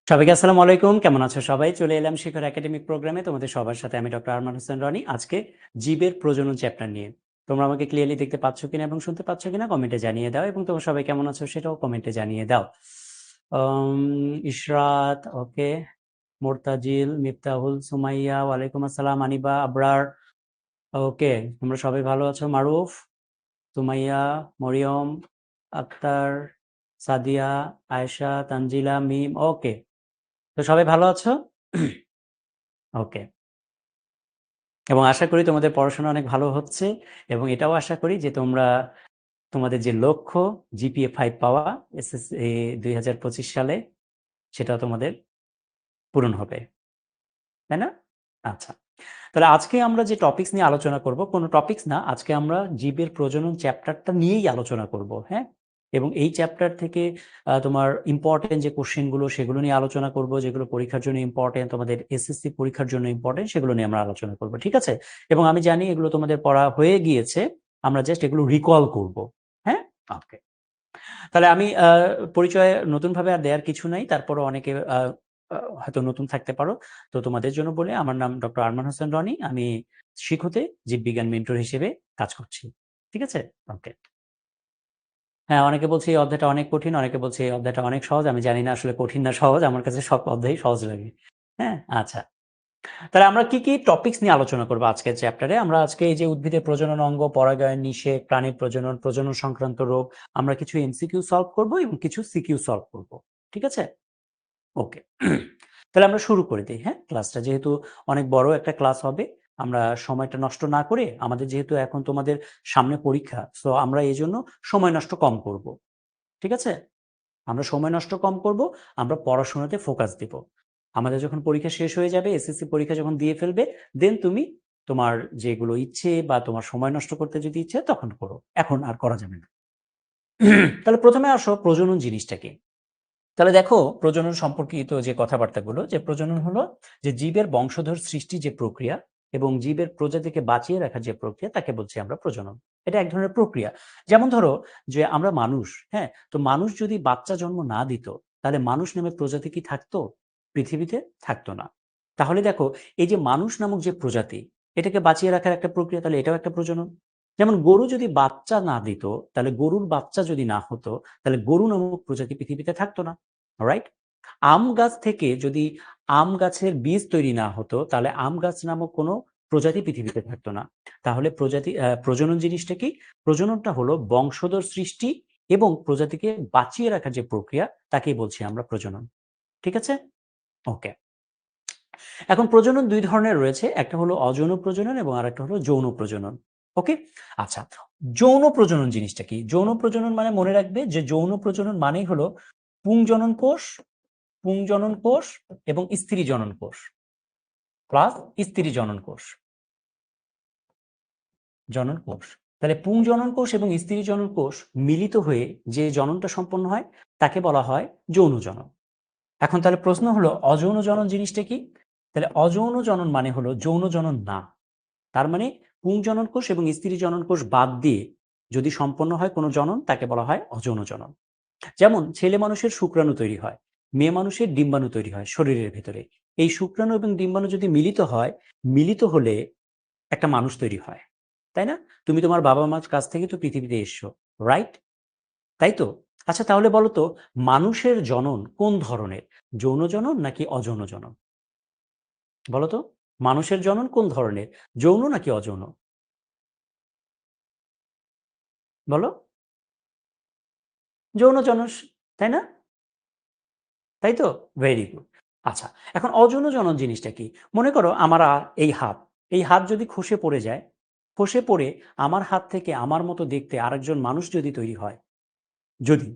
সবাইকে আসসালামু আলাইকুম। কেমন আছো সবাই? চলে এলাম শিখর একাডেমিক প্রোগ্রামে। তোমাদের সবার সাথে আমি ডক্টর আরমান হোসেন রনি। আজকে জীবের প্রজনন চ্যাপ্টার নিয়ে। তোমরা আমাকে ক্লিয়ারলি দেখতে পাচ্ছ কিনা এবং শুনতে পাচ্ছ কিনা কমেন্টে জানিয়ে দাও এবং তোমরা সবাই কেমন আছো সেটাও কমেন্টে জানিয়ে দাও। ইশরাত, ওকে, মোর্তাজিল, মিফতাহুল, সুমাইয়া, ওয়ালাইকুম আসসালাম, আনিবা, আবরার, ওকে, তোমরা সবাই ভালো আছো? মারুফ, সুমাইয়া, মরিয়ম, আক্তার, সাদিয়া, আয়েশা, তানজিলা, মিম, ওকে। তো সবাই ভালো আছো? ওকে। এবং আশা করি তোমাদের পড়াশোনা অনেক ভালো হচ্ছে এবং এটাও আশা করি যে তোমরা তোমাদের যে লক্ষ্য জিপিএ 5 পাওয়া এসএসসি 2025 সালে সেটাও তোমাদের পূরণ হবে, তাই না? আচ্ছা, তাহলে আজকে আমরা যে টপিকস নিয়ে আলোচনা করব, কোনো টপিকস না, আজকে আমরা জীবের প্রজনন চ্যাপ্টারটা নিয়েই আলোচনা করব, হ্যাঁ? এবং এই চ্যাপ্টার থেকে তোমার ইম্পর্টেন্ট যে কোশ্চেনগুলো সেগুলো নিয়ে আলোচনা করব, যেগুলো পরীক্ষার জন্য ইম্পর্টেন্ট, তোমাদের এসএসসি পরীক্ষার জন্য ইম্পর্টেন্ট, সেগুলো নিয়ে আমরা আলোচনা করব, ঠিক আছে? এবং আমি জানি এগুলো তোমাদের পড়া হয়ে গিয়েছে, আমরা জাস্ট এগুলো রিকল করব, হ্যাঁ? ওকে। তাহলে আমি পরিচয় নতুনভাবে আর দেওয়ার কিছু নাই। তারপরও অনেকে হয়তো নতুন থাকতে পারো। তো তোমাদের জন্য বলে, আমার নাম ডক্টর আরমান হোসেন রনি। আমি শিখুতে জীববিজ্ঞান মেন্টর হিসেবে কাজ করছি। ঠিক আছে? ওকে। হ্যাঁ, অনেকে বলছে এই অধ্যায়টা অনেক কঠিন, অনেকে বলছে এই অধ্যায়টা অনেক সহজ। আমি জানি না আসলে কঠিন না সহজ। আমার কাছে সব অধ্যায়ই সহজ লাগে। হ্যাঁ? আচ্ছা। তাহলে আমরা কি টপিকস নিয়ে আলোচনা করব আজকের চ্যাপ্টারে? আমরা আজকে এই যে উদ্ভিদের প্রজনন অঙ্গ, পরাগায়ন, নিষেক, প্রাণীর প্রজনন, প্রজনন সংক্রান্ত রোগ, আমরা কিছু এমসিকিউ সলভ করব এবং কিছু সিকিউ সলভ করব। ঠিক আছে? ওকে। তাহলে আমরা শুরু করে দেই, হ্যাঁ? ক্লাসটা যেহেতু অনেক বড় একটা ক্লাস হবে, আমরা সময়টা নষ্ট না করে, আমাদের যেহেতু এখন তোমাদের সামনে পরীক্ষা, সো আমরা এজন্য সময় নষ্ট কম করব। ঠিক আছে? আমরা সময় নষ্ট কম করব, আমরা পড়াশোনাতে ফোকাস দিব। আমাদের যখন পরীক্ষা শেষ হয়ে যাবে, এসএসসি পরীক্ষা যখন দিয়ে ফেলবে, দেন তুমি তোমার যেগুলো ইচ্ছে বা তোমার সময় নষ্ট করতে যদি ইচ্ছে তখন করো। এখন আর করা যাবে না। তাহলে ১ম এ আসো প্রজনন জিনিসটা কি? তাহলে দেখো প্রজনন সম্পর্কিত যে কথাবার্তাগুলো, যে প্রজনন হলো যে জীবের বংশধর সৃষ্টি যে প্রক্রিয়া এবং জীবের প্রজাতিকে বাঁচিয়ে রাখার যে প্রক্রিয়া, তাকে বলছি আমরা প্রজনন। এটা এক ধরনের প্রক্রিয়া। যেমন ধরো যে আমরা মানুষ, হ্যাঁ? তো মানুষ যদি বাচ্চা জন্ম না দিত, তাহলে মানুষ নামে প্রজাতি কি থাকতো? পৃথিবীতে থাকতো না। তাহলে দেখো, এই যে মানুষ নামক যে প্রজাতি, এটাকে বাঁচিয়ে রাখার একটা প্রক্রিয়া, তাহলে এটাও একটা প্রজনন। যেমন গরু যদি বাচ্চা না দিত, তাহলে গরুর বাচ্চা যদি না হতো, তাহলে গরু নামক প্রজাতি পৃথিবীতে থাকতো না। রাইট? আম গাছ থেকে যদি আম গাছের বীজ তৈরি না হতো, তাহলে আম গাছ নামক কোনো প্রজাতি পৃথিবীতে থাকতো না। তাহলে প্রজনন জিনিসটা কি? প্রজননটা হলো বংশধর সৃষ্টি এবং প্রজাতিকে বাঁচিয়ে রাখার যে প্রক্রিয়া, তাকেই বলছি আমরা প্রজনন। ঠিক আছে? ওকে। এখন প্রজনন ২ ধরনের রয়েছে। একটা হলো অযৌন প্রজনন এবং আরেকটা হলো যৌন প্রজনন। ওকে? আচ্ছা, যৌন প্রজনন জিনিসটা কি? যৌন প্রজনন মানে মনে রাখবে যে যৌন প্রজনন মানেই হলো পুংজনন কোষ, পুংজনন কোষ এবং স্ত্রী জনন কোষ প্লাস স্ত্রী জনন কোষ, জনন কোষ। তাহলে পুংজনন কোষ এবং স্ত্রী জনন কোষ মিলিত হয়ে যে জননটা সম্পন্ন হয়, তাকে বলা হয় যৌন জনন। এখন তাহলে প্রশ্ন হলো অযৌন জনন জিনিসটা কি? তাহলে অযৌন জনন মানে হলো যৌন জনন না। তার মানে পুংজনন কোষ এবং স্ত্রী জনন কোষ বাদ দিয়ে যদি সম্পন্ন হয় কোনো জনন, তাকে বলা হয় অযৌন জনন। যেমন ছেলে মানুষের শুক্রাণু তৈরি হয়, মেয়ে মানুষের ডিম্বাণু তৈরি হয় শরীরের ভেতরে। এই শুক্রাণু এবং ডিম্বাণু যদি মিলিত হয়, মিলিত হলে একটা মানুষ তৈরি হয়, তাই না? তুমি তোমার বাবা মার কাছ থেকে তো পৃথিবীতে এসছো, রাইট? তাই তো? আচ্ছা, তাহলে বলো তো, মানুষের জনন কোন ধরনের? যৌন জনন নাকি অযৌন জনন? বলো তো, মানুষের জনন কোন ধরনের? যৌন নাকি অযৌন? বলো। যৌন জনন, তাই না? তাই তো? Very good. আচ্ছা, এখন অযৌন জনন জিনিসটা কি? মনে করো আমার এই হাত যদি খসে পড়ে যায়, খসে পড়ে আমার হাত থেকে আমার মতো দেখতে আরেকজন মানুষ যদি তৈরি হয়, যদি,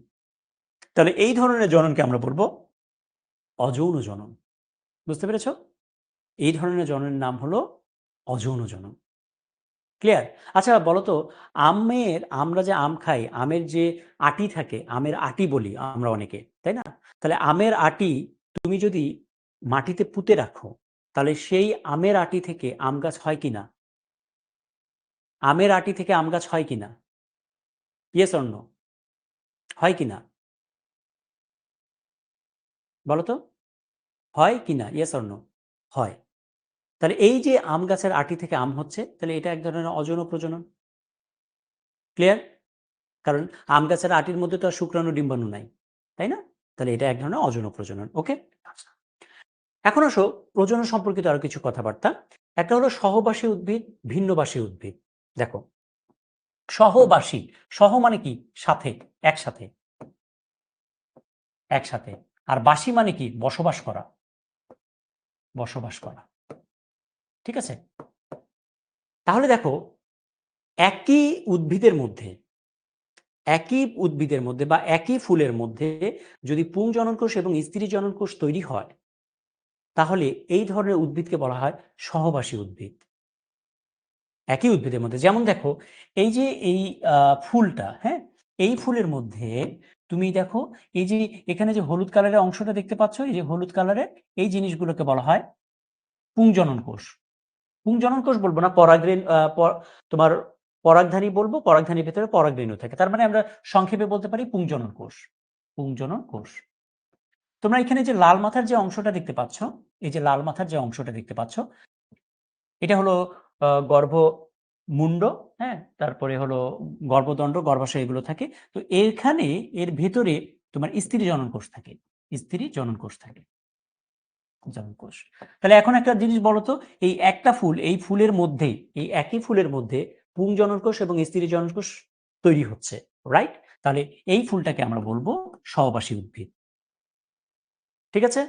তাহলে এই ধরনের জননকে আমরা বলবো অযৌন জনন। বুঝতে পেরেছ? এই ধরনের জননের নাম হলো অযৌন জনন। ক্লিয়ার? আচ্ছা বলো তো, আমরা যে আম খাই, আমের যে আটি থাকে, আমের আটি বলি আমরা অনেকে, তাই না? তাহলে আমের আটি তুমি যদি মাটিতে পুঁতে রাখো, তাহলে সেই আমের আটি থেকে আম গাছ হয় কিনা? আমের আটি থেকে আম গাছ হয় কিনা? Yes or no? হয় কিনা? বলো তো? হয় কি না? Yes or no? হয়। তাহলে এই যে আম গাছের আটি থেকে আম হচ্ছে, তাহলে এটা এক ধরনের অযৌন প্রজনন। ক্লিয়ার? কারণ আম গাছের আটির মধ্যে তো আর শুক্রাণু ডিম্বাণু নাই, তাই না? তাহলে এটা এক ধরনের অযৌন প্রজনন। ওকে? আচ্ছা। এখন আসো প্রজনন সম্পর্কিত আরো কিছু কথাবার্তা। একটা হলো সহবাসী উদ্ভিদ, ভিন্নবাসী উদ্ভিদ। দেখো, সহবাসী, সহ মানে কি? সাথে, একসাথে, একসাথে। আর বাসী মানে কি? বসবাস করা, বসবাস করা। ঠিক আছে? তাহলে দেখো, একই উদ্ভিদের মধ্যে, একই উদ্ভিদের মধ্যে বা একই ফুলের মধ্যে যদি পুংজননকোষ এবং স্ত্রী জননকোষ তৈরি হয়, তাহলে এই ধরনের উদ্ভিদকে বলা হয় সহবাসী উদ্ভিদ। একই উদ্ভিদের মধ্যে। যেমন দেখো, এই যে এই ফুলটা, হ্যাঁ? এই ফুলের মধ্যে তুমি দেখো, এই যে এখানে যে হলুদ কালারের অংশটা দেখতে পাচ্ছ, এই যে হলুদ কালারের এই জিনিসগুলোকে বলা হয় পুংজনন কোষ। পুংজনন কোষ বলবো না, তোমার পরাগধানী বলবো, পরাগধানীর ভেতরে পরাগরেণু থাকে। তার মানে আমরা সংক্ষেপে বলতে পারি পুংজনন কোষ। পুংজনন কোষ। তোমরা এখানে যে লাল মাথার যে অংশটা দেখতে পাচ্ছ, এই যে লাল মাথার যে অংশটা দেখতে পাচ্ছ, এটা হলো গর্ভমুণ্ড, হ্যাঁ? তারপরে হলো গর্ভদণ্ড, গর্ভাশয় এগুলো থাকে। তো এখানে এর ভেতরে তোমার স্ত্রী জনন কোষ থাকে। স্ত্রী জনন কোষ থাকে। জনন কোষ। তাহলে এখন একটা জিনিস বলো তো, এই একটা ফুল, এই ফুলের মধ্যেই, এই একই ফুলের মধ্যে পুংজনন কোষ এবং স্ত্রী জনন কোষ তৈরি হচ্ছে, রাইট? তাহলে এই ফুলটাকে আমরা বলবো সহবাসী উদ্ভিদ। ঠিক আছে?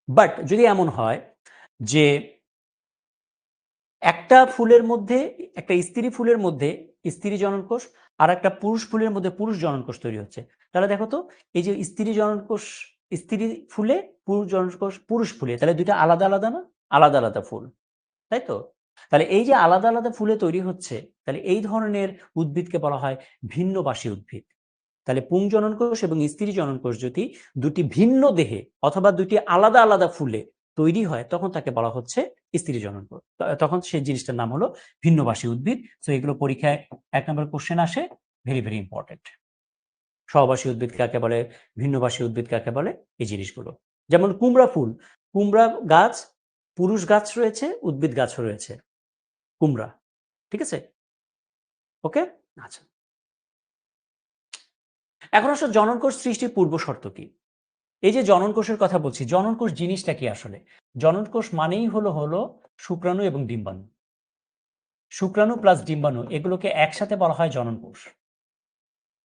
বাট যদি এমন হয় যে একটা ফুলের মধ্যে, একটা স্ত্রী ফুলের মধ্যে স্ত্রী জনন কোষ আর একটা পুরুষ ফুলের মধ্যে পুরুষ জনন কোষ তৈরি হচ্ছে, তাহলে দেখো তো, এই যে স্ত্রী জনন কোষ স্ত্রী ফুলে, পুরুষ জনন কোষ পুরুষ ফুলে, তাহলে দুইটা আলাদা আলাদা না? আলাদা আলাদা ফুল, তাই তো? তাহলে এই যে আলাদা আলাদা ফুলে তৈরি হচ্ছে, তাহলে এই ধরনের উদ্ভিদকে বলা হয় ভিন্নবাসী উদ্ভিদ। তাহলে পুংজনন কোষ এবং স্ত্রী জনন কোষ যদি দুটি ভিন্ন দেহে অথবা দুটি আলাদা আলাদা ফুলে তৈরি হয়, তখন তাকে বলা হচ্ছে স্ত্রী জনন কোষ। তখন সেই জিনিসটার নাম হলো ভিন্নবাসী উদ্ভিদ। তো এগুলো পরীক্ষায় 1 নম্বর কোশ্চেন আসে, ভেরি ভেরি ইম্পর্টেন্ট। সহবাসী উদ্ভিদ কাকে বলে, ভিন্নবাসী উদ্ভিদ কাকে বলে, এই জিনিসগুলো। যেমন কুমড়া ফুল, কুমড়া গাছ, পুরুষ গাছ রয়েছে, উদ্ভিদ গাছও রয়েছে, কুমড়া। ঠিক আছে? ওকে? আচ্ছা। এখন আসলে জনন কোষ সৃষ্টির পূর্ব শর্ত কি? এই যে জনন কোষের কথা বলছি, জনন কোষ জিনিসটা কি আসলে? জনন কোষ মানেই হলো শুক্রাণু এবং ডিম্বাণু। শুক্রাণু প্লাস ডিম্বাণু এগুলোকে একসাথে বলা হয় জনন কোষ।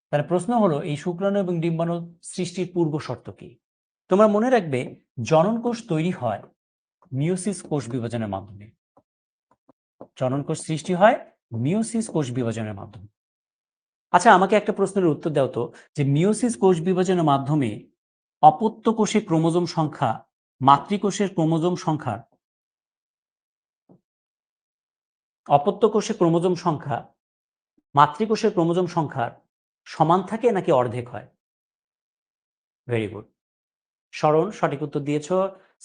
তাহলে প্রশ্ন হলো, এই শুক্রাণু এবং ডিম্বাণু সৃষ্টির পূর্ব শর্ত কি? তোমরা মনে রাখবে, জনন কোষ তৈরি হয় মিওসিস কোষ বিভাজনের মাধ্যমে। জনন কোষ সৃষ্টি হয় মিওসিস কোষ বিভাজনের মাধ্যমে। আচ্ছা, আমাকে একটা প্রশ্নের উত্তর দাও তো, যে মিওসিস কোষ বিভাজনের মাধ্যমে অপত্য কোষে ক্রোমোজোম সংখ্যা মাতৃকোষের ক্রোমোজোম সংখ্যার, অপত্য কোষে ক্রোমোজোম সংখ্যা মাতৃকোষের ক্রোমোজোম সংখ্যার সমান থাকে নাকি অর্ধেক হয়? Very good. স্মরণ সঠিক উত্তর দিয়েছ।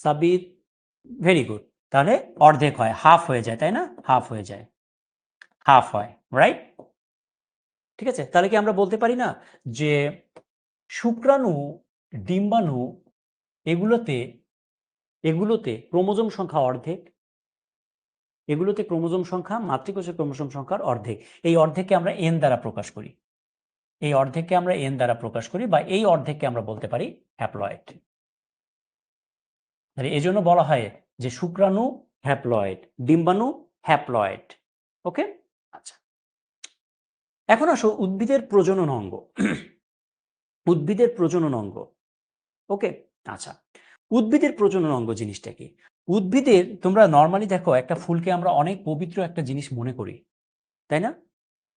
সাবিত, ভেরি গুড। তাহলে অর্ধেক হয়, হাফ হয়ে যায়, তাই না? হাফ হয়ে যায়, হাফ হয়, রাইট? ঠিক আছে? তাহলে কি আমরা বলতে পারি না যে শুক্রাণু, ডিম্বাণু এগুলোতে এগুলোতে ক্রোমোজোম সংখ্যা অর্ধেক, এগুলোতে ক্রোমোজোম সংখ্যা মাতৃকোষের ক্রোমোজোম সংখ্যার অর্ধেক। এই অর্ধেককে আমরা এন দ্বারা প্রকাশ করি। এই অর্ধেককে আমরা এন দ্বারা প্রকাশ করি, বা এই অর্ধেককে আমরা বলতে পারি হ্যাপ্লয়েড। তাহলে এজন্য বলা হয় যে শুক্রাণু হ্যাপ্লয়েড, ডিম্বাণু হ্যাপ্লয়েড। ওকে? আচ্ছা। এখন আসো উদ্ভিদের প্রজনন অঙ্গ। উদ্ভিদের প্রজনন অঙ্গ। ওকে? আচ্ছা। উদ্ভিদের প্রজনন অঙ্গ জিনিসটা কি? উদ্ভিদের, তোমরা নরমালি দেখো, একটা ফুলকে আমরা অনেক পবিত্র একটা জিনিস মনে করি, তাই না?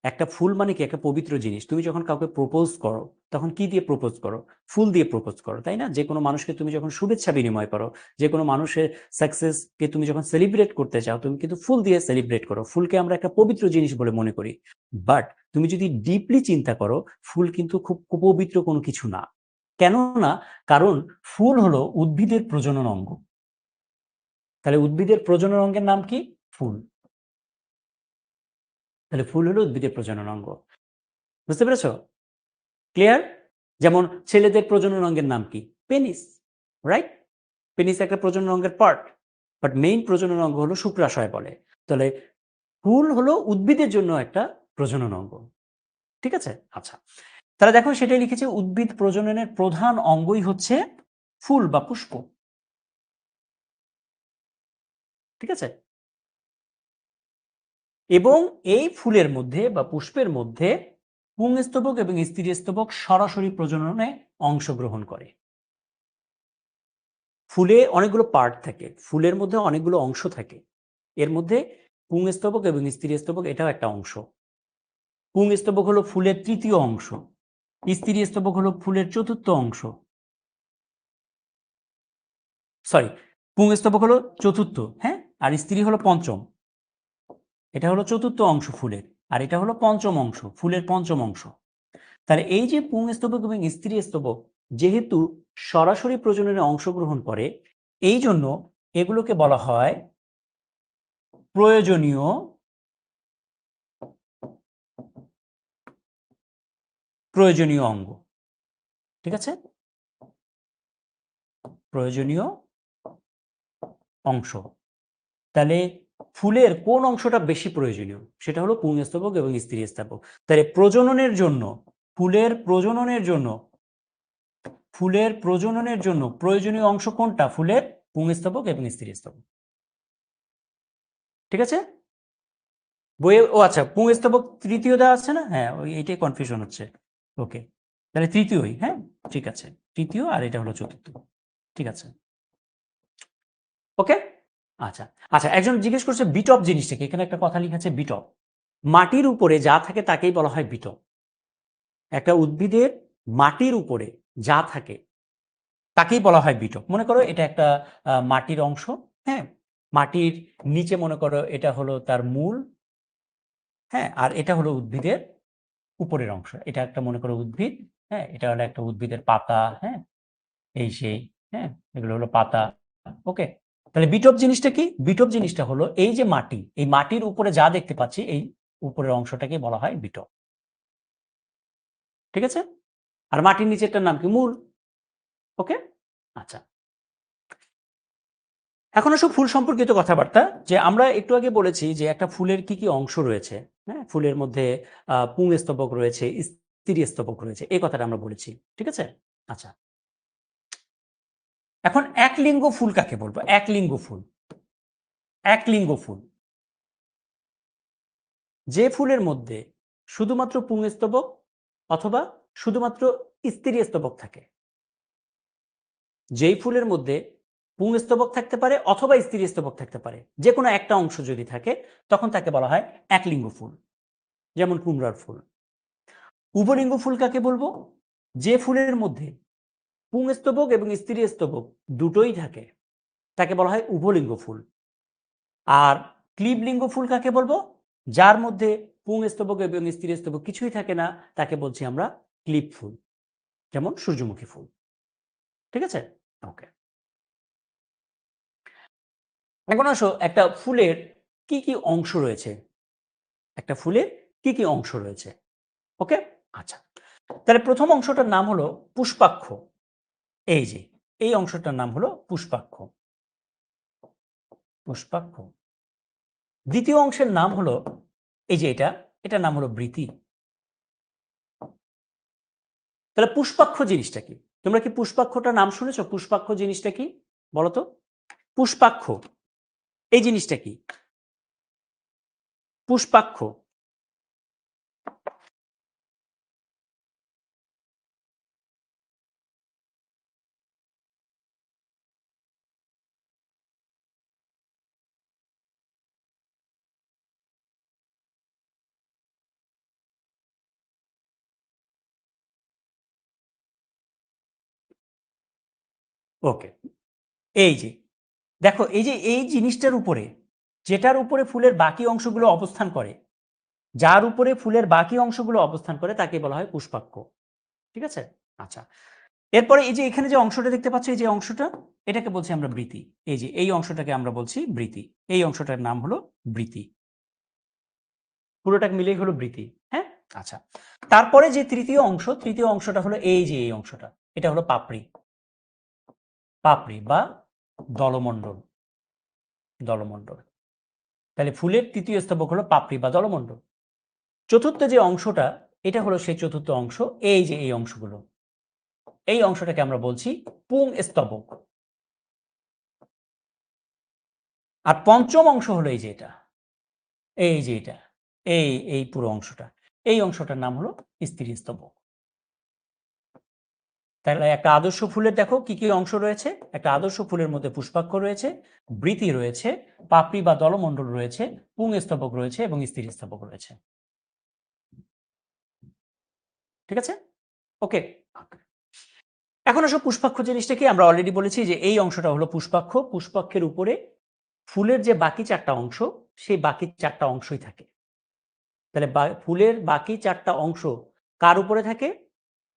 একটা ফুল মানে কি? একটা পবিত্র জিনিস। তুমি যখন কাউকে প্রপোজ করো, তখন কি দিয়ে প্রপোজ করো? ফুল দিয়ে প্রপোজ করো, তাই না? যেকোনো মানুষকে তুমি যখন শুভেচ্ছা বিনিময় করো, যেকোনো মানুষের সাকসেস কে তুমি যখন সেলিব্রেট করতে চাও, তুমি কিন্তু ফুল দিয়ে সেলিব্রেট করো। ফুলকে আমরা একটা পবিত্র জিনিস বলে মনে করি। বাট তুমি যদি ডিপলি চিন্তা করো, ফুল কিন্তু খুব পবিত্র কোনো কিছু না। কেন না? কারণ ফুল হলো উদ্ভিদের প্রজনন অঙ্গ। তাহলে উদ্ভিদের প্রজনন অঙ্গের নাম কি? ফুল। তাহলে ফুল হলো উদ্ভিদের প্রজনন অঙ্গ। বুঝতে পেরেছো? ক্লিয়ার? যেমন ছেলেদের প্রজনন অঙ্গের নাম কি? পেনিস। রাইট? পেনিস একটা প্রজনন অঙ্গের পার্ট, বাট মেইন প্রজনন অঙ্গ হলো শুক্রাশয় বলে। তাহলে ফুল হলো উদ্ভিদের জন্য একটা প্রজনন অঙ্গ। ঠিক আছে? আচ্ছা। তাহলে দেখো সেটাই লিখেছে, উদ্ভিদ প্রজননের প্রধান অঙ্গই হচ্ছে ফুল বা পুষ্প। ঠিক আছে? এবং এই ফুলের মধ্যে বা পুষ্পের মধ্যে পুংস্তবক এবং স্ত্রীস্তবক সরাসরি প্রজননে অংশগ্রহণ করে। ফুলে অনেকগুলো পার্ট থাকে, ফুলের মধ্যে অনেকগুলো অংশ থাকে। এর মধ্যে পুংস্তবক এবং স্ত্রীস্তবক এটাও একটা অংশ। পুংস্তবক হলো ফুলের তৃতীয় অংশ, স্ত্রীস্তবক হলো ফুলের চতুর্থ অংশ। সরি, পুংস্তবক হলো চতুর্থ, হ্যাঁ, আর স্ত্রী হলো পঞ্চম। এটা হলো চতুর্থ অংশ ফুলের, আর এটা হলো পঞ্চম অংশ, ফুলের পঞ্চম অংশ। তাহলে এই যে পুংস্তবক এবং স্ত্রীস্তবক যেহেতু সরাসরি প্রজননে অংশগ্রহণ করে, এই জন্য এগুলোকে বলা হয় প্রয়োজনীয় প্রয়োজনীয় অঙ্গ। ঠিক আছে? প্রয়োজনীয় অংশ। তাহলে ফুলের কোন অংশটা বেশি প্রয়োজনীয়? সেটা হলো পুংস্তবক এবং স্ত্রীস্তবক। তাহলে প্রজননের জন্য, ফুলের প্রজননের জন্য, ফুলের প্রজননের জন্য প্রয়োজনীয় অংশ কোনটা? ফুলের পুংস্তবক এবং স্ত্রীস্তবক। ঠিক আছে? বইয়ে, ও আচ্ছা, পুংস্তবক তৃতীয় দেওয়া আছে না? হ্যাঁ, ওই এইটাই কনফিউশন হচ্ছে। ওকে, তাহলে তৃতীয়ই, হ্যাঁ ঠিক আছে, তৃতীয়, আর এটা হলো চতুর্থ। ঠিক আছে, ওকে। আচ্ছা আচ্ছা, একজন জিজ্ঞেস করছে বিটপ জিনিসটা কি? এখানে একটা কথা লেখা আছে বিটপ। মাটির উপরে যা থাকে তাকেই বলা হয় বিটপ। একটা উদ্ভিদের মাটির উপরে যা থাকে তাকেই বলা হয় বিটপ। মনে করো এটা একটা মাটির অংশ, হ্যাঁ, মাটির নিচে মনে করো এটা হলো তার মূল, হ্যাঁ, আর এটা হলো উদ্ভিদের উপরের অংশ। এটা একটা মনে করো উদ্ভিদ, হ্যাঁ, এটা হলো একটা উদ্ভিদের পাতা, হ্যাঁ, এই সেই, হ্যাঁ, এগুলো হলো পাতা। ওকে, তাহলে বিটপ জিনিসটা কি? বিটপ জিনিসটা হলো এই যে মাটি, এই মাটির উপরে যা দেখতে পাচ্ছি এই উপরের অংশটাকে বলা হয় বিটপ। ঠিক আছে? আর মাটির নিচেরটার নাম কি? মূল। ওকে, আচ্ছা। এখন আসো ফুল সম্পর্কিত কথাবার্তা, যে আমরা একটু আগে বলেছি যে একটা ফুলের কি কি অংশ রয়েছে। হ্যাঁ, ফুলের মধ্যে পুংস্তবক রয়েছে, স্ত্রীস্তবক রয়েছে, এই কথাটা আমরা বলেছি। ঠিক আছে? আচ্ছা, এখন একলিঙ্গ ফুল কাকে বলবো? একলিঙ্গ ফুল, একলিঙ্গ ফুল যে ফুলের মধ্যে শুধুমাত্র পুংস্তবক অথবা শুধুমাত্র স্ত্রীস্তবক থাকে। যেই ফুলের মধ্যে পুংস্তবক থাকতে পারে অথবা স্ত্রীস্তবক থাকতে পারে, যে কোনো একটা অংশ যদি থাকে তখন তাকে বলা হয় একলিঙ্গ ফুল। যেমন কুমড়ার ফুল। উভলিঙ্গ ফুল কাকে বলবো? যে ফুলের মধ্যে পুংস্তবক এবং স্ত্রীস্তবক দুটোই থাকে তাকে বলা হয় উভলিঙ্গ ফুল। আর ক্লীবলিঙ্গ ফুল কাকে বলবো? যার মধ্যে পুংস্তবক এবং স্ত্রীস্তবক কিছুই থাকে না, তাকে বলছি আমরা ক্লীব ফুল। যেমন সূর্যমুখী ফুল। ঠিক আছে? ওকে, এখন আসো একটা ফুলের কি কি অংশ রয়েছে, একটা ফুলের কি কি অংশ রয়েছে। ওকে, আচ্ছা। তাহলে প্রথম অংশটার নাম হলো পুষ্পাক্ষ। এই যে এই অংশটার নাম হলো পুষ্পাক্ষ, পুষ্পাক্ষ। দ্বিতীয় অংশের নাম হলো এই যে এটার নাম হলো বৃতি। তাহলে পুষ্পাক্ষ জিনিসটা কি? তোমরা কি পুষ্পাক্ষটার নাম শুনেছো? পুষ্পাক্ষ জিনিসটা কি বলতো? পুষ্পাক্ষ এই জিনিসটা কি? পুষ্পাক্ষ, ওকে, এই যে দেখো এই যে এই জিনিসটার উপরে, যেটার উপরে ফুলের বাকি অংশগুলো অবস্থান করে, যার উপরে ফুলের বাকি অংশগুলো অবস্থান করে তাকে বলা হয় পুষ্পাক্ষ। ঠিক আছে? আচ্ছা, এরপরে এই যে এখানে যে অংশটা দেখতে পাচ্ছ, এই যে অংশটা, এটাকে বলছি আমরা বৃতি। এই যে এই অংশটাকে আমরা বলছি বৃতি। এই অংশটার নাম হলো বৃতি। পুরোটাকে মিলেই হলো বৃতি। হ্যাঁ, আচ্ছা। তারপরে যে তৃতীয় অংশ, তৃতীয় অংশটা হলো এই যে এই অংশটা, এটা হলো পাপড়ি। পাপড়ি বা দলমণ্ডল। দলমণ্ডল, তাহলে ফুলের তৃতীয় স্তবক হলো পাপড়ি বা দলমণ্ডল। চতুর্থ যে অংশটা, এটা হলো সেই চতুর্থ অংশ, এই যে এই অংশগুলো, এই অংশটাকে আমরা বলছি পুংস্তবক। আর পঞ্চম অংশ হলো এই যে এটা, এই যে এটা, এই পুরো অংশটা, এই অংশটার নাম হলো স্ত্রীস্তবক। তাহলে একটা আদর্শ ফুলের দেখো কি কি অংশ রয়েছে। একটা আদর্শ ফুলের মধ্যে পুষ্পাক্ষ রয়েছে, বৃতি রয়েছে, পাপড়ি বা দলমণ্ডল রয়েছে, পুংস্তবক রয়েছে এবং স্ত্রীস্তবক রয়েছে। ঠিক আছে, ওকে। এখন আসো পুষ্পাক্ষ জিনিসটা কি। আমরা অলরেডি বলেছি যে এই অংশটা হলো পুষ্পাক্ষ। পুষ্পাক্ষের উপরে ফুলের যে বাকি চারটা অংশ, সেই বাকি চারটা অংশই থাকে। তাহলে ফুলের বাকি চারটা অংশ কার উপরে থাকে?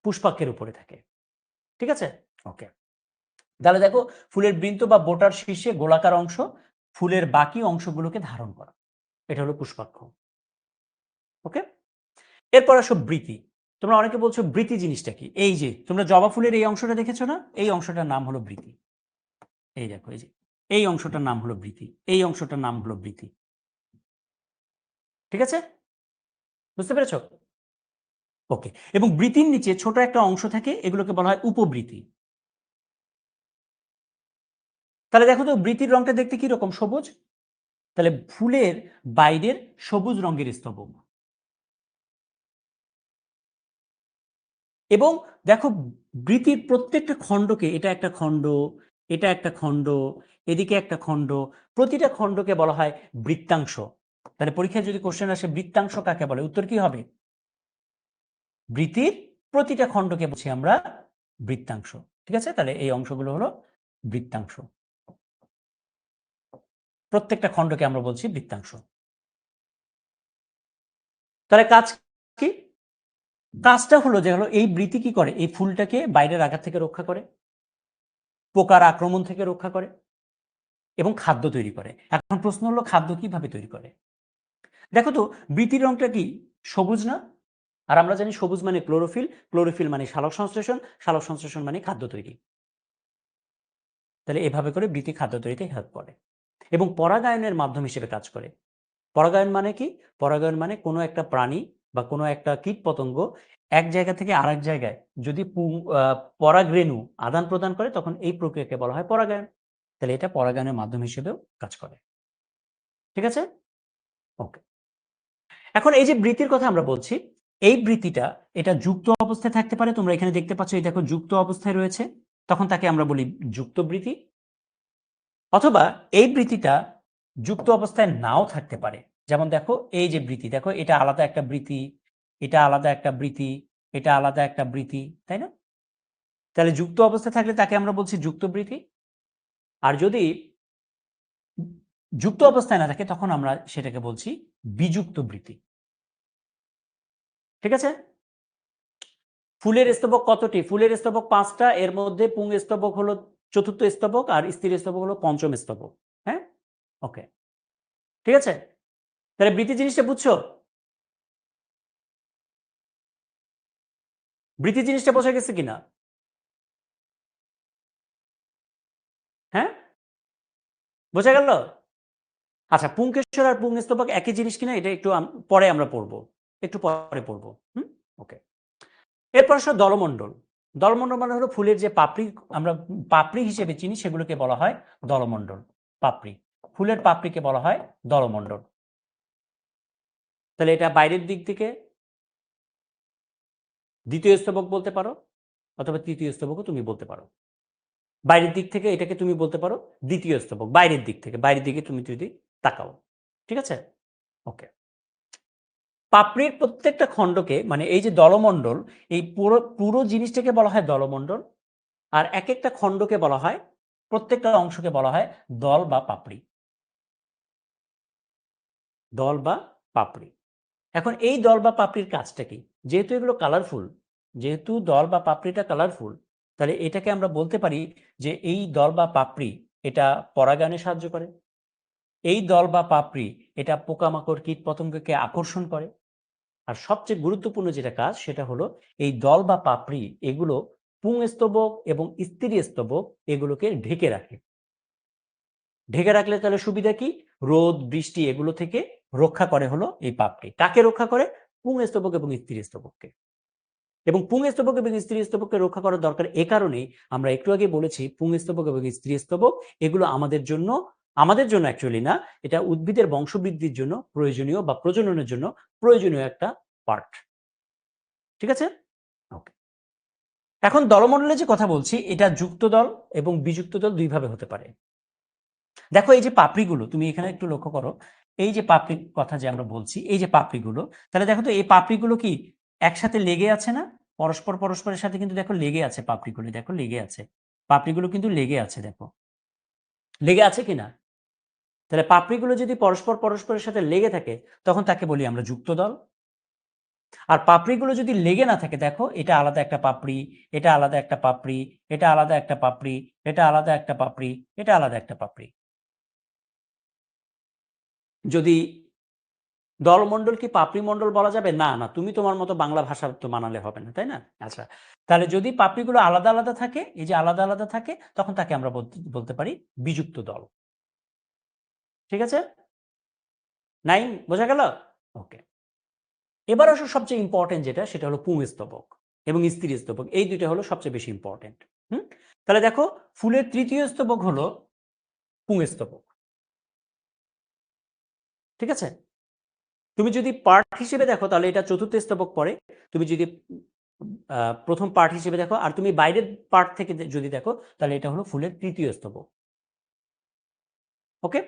পুষ্পাক্ষের উপরে থাকে। ঠিক আছে, ওকে। তাহলে দেখো, ফুলের বৃন্ত বা বোটার শীর্ষে গোলাকার অংশ ফুলের বাকি অংশগুলোকে ধারণ করা, এটা হলো পুষ্পাক্ষ। ওকে, এরপর আসো বৃতি। তোমরা অনেকে বলছো বৃতি জিনিসটা কি। এই যে তোমরা জবা ফুলের এই অংশটা দেখেছো না, এই অংশটার নাম হলো বৃতি। এই দেখো, এই যে এই অংশটার নাম হলো বৃতি, এই অংশটার নাম হলো বৃতি। ঠিক আছে, বুঝতে পেরেছো? ওকে, এবং বৃতির নিচে ছোট একটা অংশ থাকে, এগুলোকে বলা হয় উপবৃতি। তাহলে দেখো তো, বৃতির রংটা দেখতে কি রকম? সবুজ। তাহলে ফুলের বাইরের সবুজ রঙের স্তবক। এবং দেখো, বৃতির প্রত্যেকটা খণ্ডকে, এটা একটা খণ্ড, এটা একটা খণ্ড, এদিকে একটা খণ্ড, প্রতিটা খণ্ডকে বলা হয় বৃত্তাংশ। তাহলে পরীক্ষায় যদি কোশ্চেন আসে বৃত্তাংশ কাকে বলে, উত্তর কি হবে? বৃতির প্রতিটা খণ্ডকে বলছি আমরা বৃত্তাংশ। ঠিক আছে, তাহলে এই অংশগুলো হলো বৃত্তাংশ। প্রত্যেকটা খণ্ডকে আমরা বলছি বৃত্তাংশ। তাহলে কাজ কি? কাজটা হলো যে হলো, এই বৃতি কি করে? এই ফুলটাকে বাইরের আঘাত থেকে রক্ষা করে, পোকার আক্রমণ থেকে রক্ষা করে এবং খাদ্য তৈরি করে। এখন প্রশ্ন হলো, খাদ্য কিভাবে তৈরি করে? দেখো তো, বৃতির রংটা কি সবুজ না? আর আমরা জানি সবুজ মানে ক্লোরোফিল, ক্লোরোফিল মানে সালোক সংশ্লেষণ, সালোক সংশ্লেষণ মানে খাদ্য তৈরি। তাহলে এভাবে করে বৃতি খাদ্য তৈরিতে হেল্প করে এবং পরাগায়নের মাধ্যম হিসেবে কাজ করে। পরাগায়ন মানে কি? পরাগায়ন মানে কোনো একটা প্রাণী বা কোনো একটা কীট পতঙ্গ এক জায়গা থেকে আরেক জায়গায় যদি পরাগরেণু আদান প্রদান করে, তখন এই প্রক্রিয়াকে বলা হয় পরাগায়ন। তাহলে এটা পরাগায়নের মাধ্যম হিসেবেও কাজ করে। ঠিক আছে, ওকে। এখন এই যে বৃতির কথা আমরা বলছি, এই বৃতিটা এটা যুক্ত অবস্থায় থাকতে পারে। তোমরা এখানে দেখতে পাচ্ছ, এই দেখো যুক্ত অবস্থায় রয়েছে, তখন তাকে আমরা বলি যুক্ত বৃতি। অথবা এই বৃতিটা যুক্ত অবস্থায় নাও থাকতে পারে। যেমন দেখো, এই যে বৃতি, দেখো এটা আলাদা একটা বৃতি, এটা আলাদা একটা বৃতি, এটা আলাদা একটা বৃতি, তাই না? তাহলে যুক্ত অবস্থায় থাকলে তাকে আমরা বলছি যুক্ত বৃতি। আর যদি যুক্ত অবস্থায় না থাকে, তখন আমরা সেটাকে বলছি বিযুক্ত বৃতি। ঠিক আছে, ফুলের স্তবক কতটি? ফুলের স্তবক 5টা, এর মধ্যে পুংস্তবক হলো চতুর্থ স্তবক আর স্ত্রী স্তবক হলো পঞ্চম স্তবক। হ্যাঁ, ওকে, ঠিক আছে। তাহলে বৃতি জিনিসটা বুঝছো? বৃতি জিনিসটা বোঝা গেছে কিনা? হ্যাঁ, বোঝা গেল? আচ্ছা, পুংকেশর আর পুংস্তবক একই জিনিস কিনা এটা একটু পরে আমরা পড়বো, একটু পরে পড়বো। ওকে। এরপর আসলে দলমণ্ডল। দলমণ্ডল মানে হলো ফুলের যে পাপড়ি আমরা পাপড়ি হিসেবে চিনি, সেগুলোকে বলা হয় দলমণ্ডল। পাপড়ি, ফুলের পাপড়িকে বলা হয় দলমণ্ডল। তাহলে এটা বাইরের দিক থেকে দ্বিতীয় স্তবক বলতে পারো, অথবা তৃতীয় স্তবকও তুমি বলতে পারো। বাইরের দিক থেকে এটাকে তুমি বলতে পারো দ্বিতীয় স্তবক, বাইরের দিক থেকে, বাইরের দিকে তুমি যদি তাকাও। ঠিক আছে, ওকে। পাপড়ির প্রত্যেকটা খণ্ডকে, মানে এই যে দলমণ্ডল, এই পুরো পুরো জিনিসটাকে বলা হয় দলমণ্ডল। আর এক একটা খণ্ডকে বলা হয়, প্রত্যেকটা অংশকে বলা হয় দল বা পাপড়ি। দল বা পাপড়ি। এখন এই দল বা পাপড়ির কাজটা কি? যেহেতু এগুলো কালারফুল, যেহেতু দল বা পাপড়িটা কালারফুল, তাহলে এটাকে আমরা বলতে পারি যে এই দল বা পাপড়ি এটা পরাগায়নে সাহায্য করে। এই দল বা পাপড়ি এটা পোকামাকড় কীট পতঙ্গকে আকর্ষণ করে। আর সবচেয়ে গুরুত্বপূর্ণ যেটা কাজ, সেটা হলো এই দল বা পাপড়ি এগুলো পুংস্তবক এবং স্ত্রী স্তবক এগুলোকে ঢেকে রাখে। ঢেকে রাখলে তাহলে সুবিধা কি? রোদ বৃষ্টি এগুলো থেকে রক্ষা করে হলো এই পাপড়ি। কাকে রক্ষা করে? পুংস্তবক এবং স্ত্রী স্তবককে। এবং পুংস্তবক এবং স্ত্রী স্তবককে রক্ষা করার দরকার এ কারণেই আমরা একটু আগে বলেছি পুংস্তবক এবং স্ত্রী স্তবক এগুলো আমাদের জন্য অ্যাকচুয়ালি না, এটা উদ্ভিদের বংশবৃদ্ধির জন্য প্রয়োজনীয় বা প্রজননের জন্য প্রয়োজনীয় একটা পার্ট। ঠিক আছে? ওকে। এখন দলমণ্ডলে যে কথা বলছি এটা যুক্ত দল এবং বিযুক্ত দল দুই ভাবে হতে পারে। দেখো এই যে পাপড়িগুলো তুমি এখানে একটু লক্ষ্য করো, এই যে পাপড়ির কথা যে আমরা বলছি, এই যে পাপড়িগুলো, তাহলে দেখো তো এই পাপড়িগুলো কি একসাথে লেগে আছে না? পরস্পরের সাথে কিন্তু দেখো লেগে আছে পাপড়িগুলো, দেখো লেগে আছে। পাপড়িগুলো কিন্তু লেগে আছে, দেখো লেগে আছে কিনা? তাহলে পাপড়িগুলো যদি পরস্পরের সাথে লেগে থাকে তখন তাকে বলি আমরা যুক্ত দল। আর পাপড়িগুলো যদি লেগে না থাকে, দেখো এটা আলাদা একটা পাপড়ি, এটা আলাদা একটা পাপড়ি, এটা আলাদা একটা পাপড়ি, এটা আলাদা একটা পাপড়ি, এটা আলাদা একটা পাপড়ি। যদি দলমণ্ডল কি পাপড়ি মণ্ডল বলা যাবে? না, না, তুমি তোমার মতো বাংলা ভাষা তো মানালে হবে না, তাই না? আচ্ছা, তাহলে যদি পাপড়িগুলো আলাদা আলাদা থাকে, এই যে আলাদা আলাদা থাকে, তখন তাকে আমরা বলতে পারি বিযুক্ত দল। ঠিক আছে? 9 বোঝা গেল? ওকে। এবার আসো সবচেয়ে ইম্পর্টেন্ট যেটা, সেটা হলো পুংস্তবক এবং স্ত্রী স্তবক। এই দুইটা হলো সবচেয়ে বেশি ইম্পর্টেন্ট। তাহলে দেখো ফুলের তৃতীয় স্তবক হলো পুংস্তবক। ঠিক আছে? তুমি যদি পার্ট হিসেবে দেখো তাহলে এটা চতুর্থ স্তবক পড়ে। তুমি যদি প্রথম পার্ট হিসেবে দেখো, আর তুমি বাইরের পার্ট থেকে যদি দেখো তাহলে এটা হলো ফুলের তৃতীয় স্তবক। ওকে,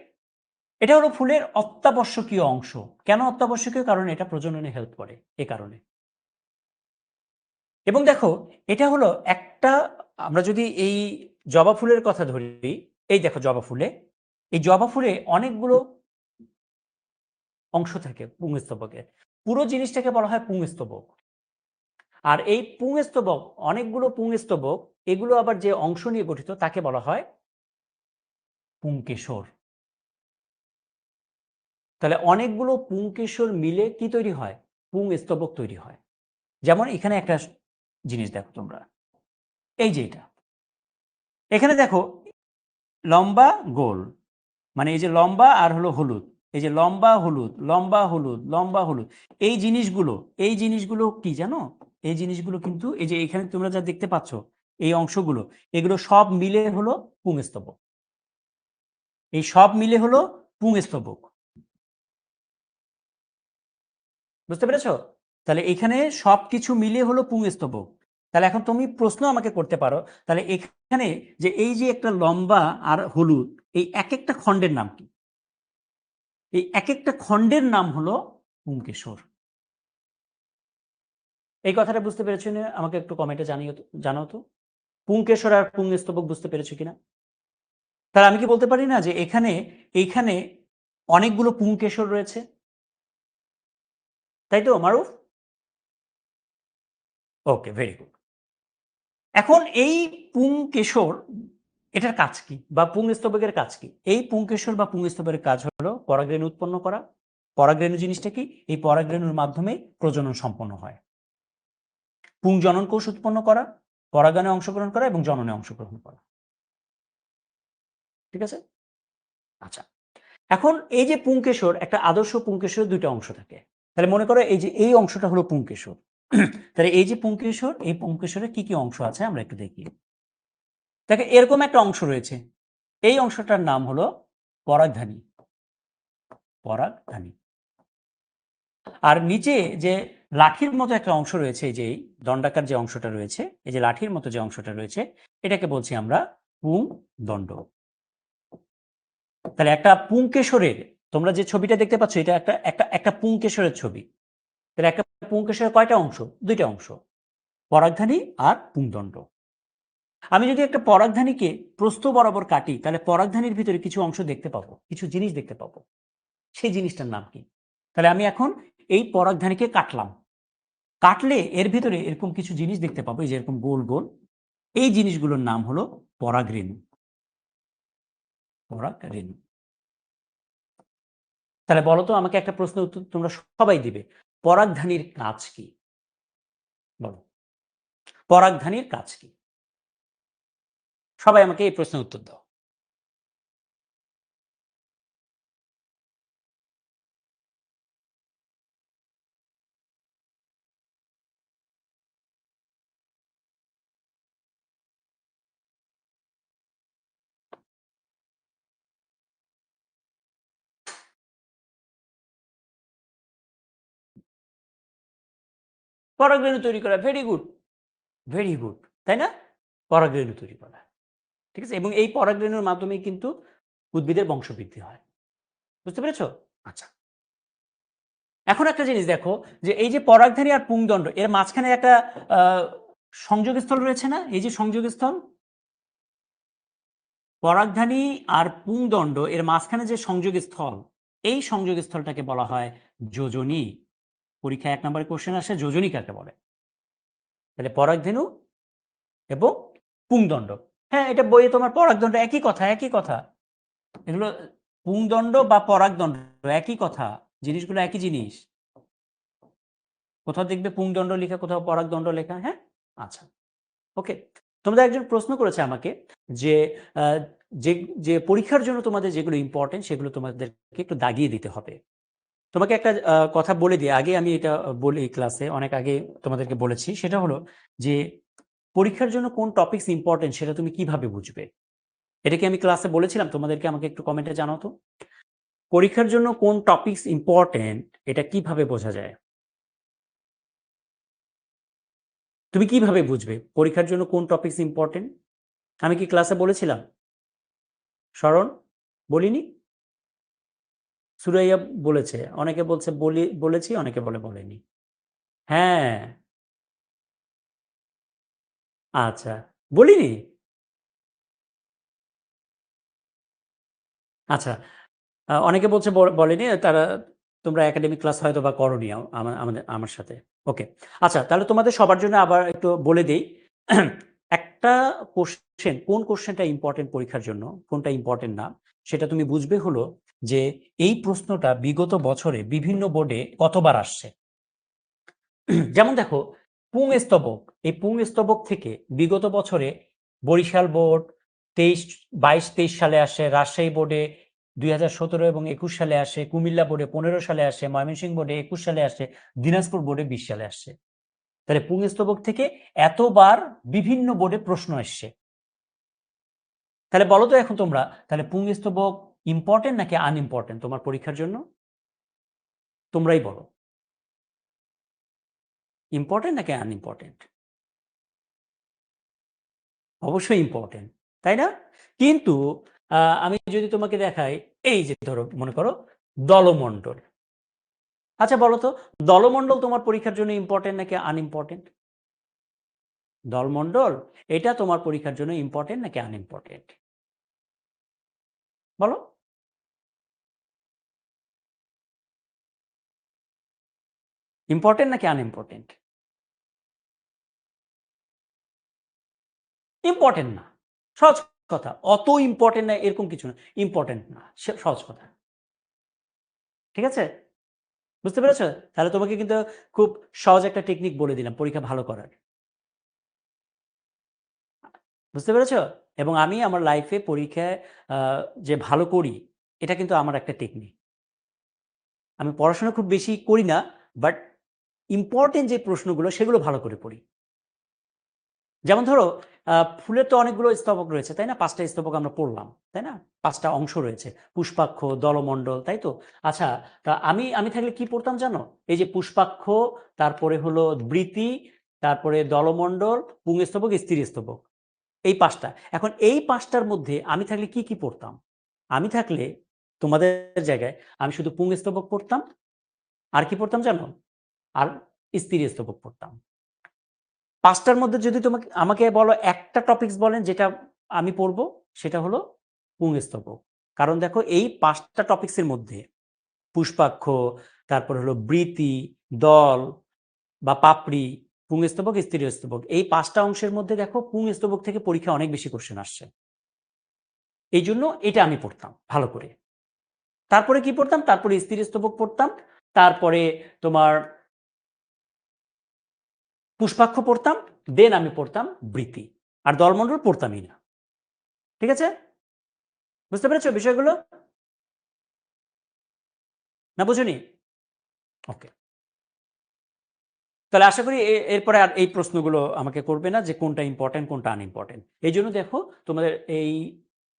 এটা হলো ফুলের অত্যাবশ্যকীয় অংশ। কেন অত্যাবশ্যকীয়? কারণ এটা প্রজননে হেল্প করে, এ কারণে। এবং দেখো এটা হলো একটা, আমরা যদি এই জবা ফুলের কথা ধরি, এই দেখো জবা ফুলে, এই জবা ফুলে অনেকগুলো অংশ থাকে পুংস্তবকের। পুরো জিনিসটাকে বলা হয় পুংস্তবক। আর এই পুংস্তবক, অনেকগুলো পুংস্তবক, এগুলো আবার যে অংশ নিয়ে গঠিত তাকে বলা হয় পুংকেশর। তাহলে অনেকগুলো পুংকেশর মিলে কি তৈরি হয়? পুংস্তবক তৈরি হয়। যেমন এখানে একটা জিনিস দেখো তোমরা, এই যে এটা, এখানে দেখো লম্বা গোল, মানে এই যে লম্বা আর হলো হলুদ, এই যে লম্বা হলুদ, লম্বা হলুদ, লম্বা হলুদ, এই জিনিসগুলো কি জানো? এই জিনিসগুলো কিন্তু এই যে এখানে তোমরা যা দেখতে পাচ্ছ, এই অংশগুলো, এগুলো সব মিলে হলো পুংস্তবক। এই সব মিলে হলো পুংস্তবক। বুঝতে পেরেছো? তাহলে এখানে সবকিছু মিলে হলো পুংস্তবক। তাহলে এখন তুমি প্রশ্ন আমাকে করতে পারো, তাহলে এখানে যে এই যে একটা লম্বা আর হলুদ, এই এক একটা খণ্ডের নাম কি? এই এক একটা খণ্ডের নাম হলো পুংকেশর। এই কথাটা বুঝতে পেরেছো না? আমাকে একটু কমেন্টে জানাও তো পুংকেশর আর পুংস্তবক বুঝতে পেরেছো কিনা। তাহলে আমি কি বলতে পারি না যে এইখানে অনেকগুলো পুংকেশর রয়েছে, তাই তো মারুফ? ওকে, ভেরি গুড। এখন এই পুংকেশর, এটার কাজ কি, বা পুংস্তবকের কাজ কি? এই পুংকেশর বা পুংস্তবকের কাজ হলো পরাগরেণু উৎপন্ন করা। পরাগরেণু জিনিসটা কি? এই পরাগরেণুর মাধ্যমে প্রজনন সম্পন্ন হয়। পুংজনন কোষ উৎপন্ন করা, পরাগায়নে অংশগ্রহণ করা এবং জননে অংশগ্রহণ করা। ঠিক আছে? আচ্ছা, এখন এই যে পুংকেশর, একটা আদর্শ পুংকেশরের দুইটা অংশ থাকে। তাহলে মনে করো এই যে এই অংশটা হলো পুংকেশর। তাহলে এই যে পুংকেশর, এই পুংকেশরের কি কি অংশ আছে আমরা একটু দেখি। দেখো এরকম একটা অংশ রয়েছে, এই অংশটার নাম হলো পরাগধানী। পরাগধানী। আর নিচে যে লাঠির মতো একটা অংশ রয়েছে, এই যে দণ্ডাকার যে অংশটা রয়েছে, এই যে লাঠির মতো যে অংশটা রয়েছে, এটাকে বলছি আমরা পুংদণ্ড। তাহলে একটা পুংকেশরের, তোমরা যে ছবিটা দেখতে পাচ্ছ, এটা একটা একটা একটা পুংকেশরের ছবি। তাহলে একটা পুংকেশরের কয়টা অংশ? দুইটা অংশ, পরাগধানী আর পুংদণ্ড। আমি যদি একটা পরাগধানীকে প্রস্থ বরাবর কাটি, তাহলে পরাগধানীর ভিতরে কিছু অংশ দেখতে পাবো, কিছু জিনিস দেখতে পাবো। সেই জিনিসটার নাম কি? তাহলে আমি এখন এই পরাগধানীকে কাটলাম, কাটলে এর ভিতরে এরকম কিছু জিনিস দেখতে পাবো, এই যে এরকম গোল গোল, এই জিনিসগুলোর নাম হলো পরাগরেণু। পরাগরেণু। তাহলে বলো তো আমাকে, একটা প্রশ্নের উত্তর তোমরা সবাই দিবে, পরাগধানীর কাজ কি? বলো, পরাগধানীর কাজ কি? সবাই আমাকে এই প্রশ্নের উত্তর দাও। পরাগরেণু তৈরি করা, ভেরি গুড, ভেরি গুড, তাই না? পরাগরেণু তৈরি করা। ঠিক আছে? এবং এই পরাগরেণুর মাধ্যমেই কিন্তু উদ্ভিদের বংশবৃদ্ধি হয়। বুঝতে পেরেছ? আচ্ছা। এখন একটা জিনিস দেখো যে এই যে পরাগধানী আর পুংদণ্ড এর মাঝখানে একটা আ সংযোগস্থল রয়েছে না? এই যে সংযোগস্থল, পরাগধানী আর পুংদণ্ড এর মাঝখানে যে সংযোগস্থল, এই সংযোগস্থলটাকে বলা হয় যোজনী। পরীক্ষায় ১ নম্বরের কোয়েশ্চেন আসে যোজনী কাকে বলে? তাহলে পরাগধেনু এবং পুংদণ্ড। হ্যাঁ, এটা বইয়ে তোমার পরাগদণ্ড একই কথা, একই কথা। এগুলো পুংদণ্ড বা পরাগদণ্ড একই কথা। জিনিসগুলো একই জিনিস। কোথাও দেখবে পুংদণ্ড লেখা, কোথাও পরাগদণ্ড লেখা, হ্যাঁ? আচ্ছা, ওকে। তোমাদের একজন প্রশ্ন করেছে আমাকে যে আ যে যে পরীক্ষার জন্য তোমাদের যেগুলো ইম্পোর্টেন্ট সেগুলো তোমাদেরকে একটু দাগিয়ে দিতে হবে। তোমাকে একটা কথা বলে দিই। আগে আমি এটা বলি ক্লাসে, অনেক আগে তোমাদেরকে বলেছি। সেটা হলো যে পরীক্ষার জন্য কোন টপিকস ইম্পোর্টেন্ট সেটা তুমি কিভাবে বুঝবে? এটা কি আমি ক্লাসে বলেছিলাম? তোমাদেরকে আমাকে একটু কমেন্টে জানাও তো। পরীক্ষার জন্য কোন টপিকস ইম্পোর্টেন্ট এটা কিভাবে বোঝা যায়? তুমি কিভাবে বুঝবে পরীক্ষার জন্য কোন টপিকস ইম্পোর্টেন্ট? আমি কি ক্লাসে বলেছিলাম? স্মরণ? বলিনি? সুরাইয়া বলেছে। অনেকে বলছে বলেছি, অনেকে বলে বলেনি। হ্যাঁ, আচ্ছা। বলিনি? আচ্ছা। অনেকে বলছে বলেনি। তারা তোমরা একাডেমিক ক্লাস হয়তোবা করোনি আমার সাথে। ওকে। আচ্ছা, তাহলে তোমাদের সবার জন্য আবার একটু বলে দেই। একটা কোয়েশ্চেন, কোন কোয়েশ্চেনটা ইম্পোর্টেন্ট পরীক্ষার জন্য, কোনটা ইম্পোর্টেন্ট না, সেটা তুমি বুঝবে হলো যে এই প্রশ্নটা বিগত বছরে বিভিন্ন বোর্ডে কতবার আসছে। যেমন দেখো, পুংস্তবক, এই পুংস্তবক থেকে বিগত বছরে বরিশাল বোর্ড 22-23 সালে আসে, রাজশাহী বোর্ডে 2017 এবং 21 সালে আসে, কুমিল্লা বোর্ডে 15 সালে আসে, ময়মনসিংহ বোর্ডে 21 সালে আসে, দিনাজপুর বোর্ডে 20 সালে আসছে। তাহলে পুংস্তবক থেকে এতবার বিভিন্ন বোর্ডে প্রশ্ন এসছে। তাহলে বলো তো এখন তোমরা, তাহলে পুংস্তবক ইম্পর্টেন্ট নাকি আনইম্পর্টেন্ট তোমার পরীক্ষার জন্য? তোমরাই বলো। ইম্পর্টেন্ট নাকি আনইম্পর্টেন্ট? অবশ্যই ইম্পর্টেন্ট, তাই না? কিন্তু আমি যদি তোমাকে দেখাই, এই যে ধরো মনে করো দলমণ্ডল। আচ্ছা বলো তো, দলমণ্ডল তোমার পরীক্ষার জন্য ইম্পর্টেন্ট নাকি আনইম্পর্টেন্ট? দলমণ্ডল এটা তোমার পরীক্ষার জন্য ইম্পর্টেন্ট নাকি আনইম্পর্টেন্ট? বলো। ইম্পর্টেন্ট নাকি আনইম্পর্টেন্ট? ইম্পর্টেন্ট না। সহজ কথা। অত ইম্পর্টেন্ট না এরকম কিছু না। ইম্পর্টেন্ট না। সহজ কথা। ঠিক আছে? বুঝতে পেরেছ? তাহলে তোমাকে কিন্তু খুব সহজ একটা টেকনিক বলে দিলাম পরীক্ষা ভালো করার। বুঝতে পেরেছ? এবং আমি আমার লাইফে পরীক্ষায় আ যে ভালো করি, এটা কিন্তু আমার একটা টেকনিক। আমি পড়াশোনা খুব বেশি করি না, বাট ইম্পোর্টেন্ট যে প্রশ্নগুলো সেগুলো ভালো করে পড়ি। যেমন ধরো ফুলের তো অনেকগুলো স্তবক রয়েছে, তাই না? ৫ টা স্তবক আমরা পড়লাম, তাই না? ৫ টা অংশ রয়েছে। পুষ্পাক্ষ, দলমণ্ডল, তাই তো? আচ্ছা, তা আমি আমি থাকলে কি পড়তাম জানো? এই যে পুষ্পাক্ষ, তারপরে হলো বৃতি, তারপরে দলমণ্ডল, পুংস্তবক, স্ত্রীস্তবক। এই ৫ টা। এখন এই ৫ টার মধ্যে আমি থাকলে কি পড়তাম? আমি থাকলে তোমাদের জায়গায় আমি শুধু পুংস্তবক পড়তাম। আর কি পড়তাম জানো? আর স্ত্রীস্তবক পড়তাম। ৫ টার মধ্যে যদি আমাকে বলো একটা টপিকস বলেন যেটা আমি পড়ব, সেটা হলো পুংস্তবক। কারণ দেখো এই ৫ টা টপিকসের মধ্যে পুষ্পাক্ষ, তারপর হলো বৃতি, দল বা পাপড়ি, পুংস্তবক, স্ত্রীস্তবক। এই ৫ টা অংশের মধ্যে দেখো পুংস্তবক থেকে পরীক্ষায় অনেক বেশি কোয়েশ্চেন আসছে। এইজন্য এটা আমি পড়তাম ভালো করে। তারপরে কি পড়তাম? তারপরে স্ত্রীস্তবক পড়তাম। তারপরে তোমার পুষ্পাক্ষ পড়তাম, দেন আমি পড়তাম বৃতি। আর দলমন্ডল পড়তামই না। ঠিক আছে, বুঝতে পেরেছো বিষয়গুলো না? বুঝুনি? ওকে, তাহলে আশা করি এরপরে আর এই প্রশ্নগুলো আমাকে করবে না যে কোনটা ইম্পর্টেন্ট কোনটা আনইম্পর্টেন্ট। এই জন্য দেখো তোমাদের এই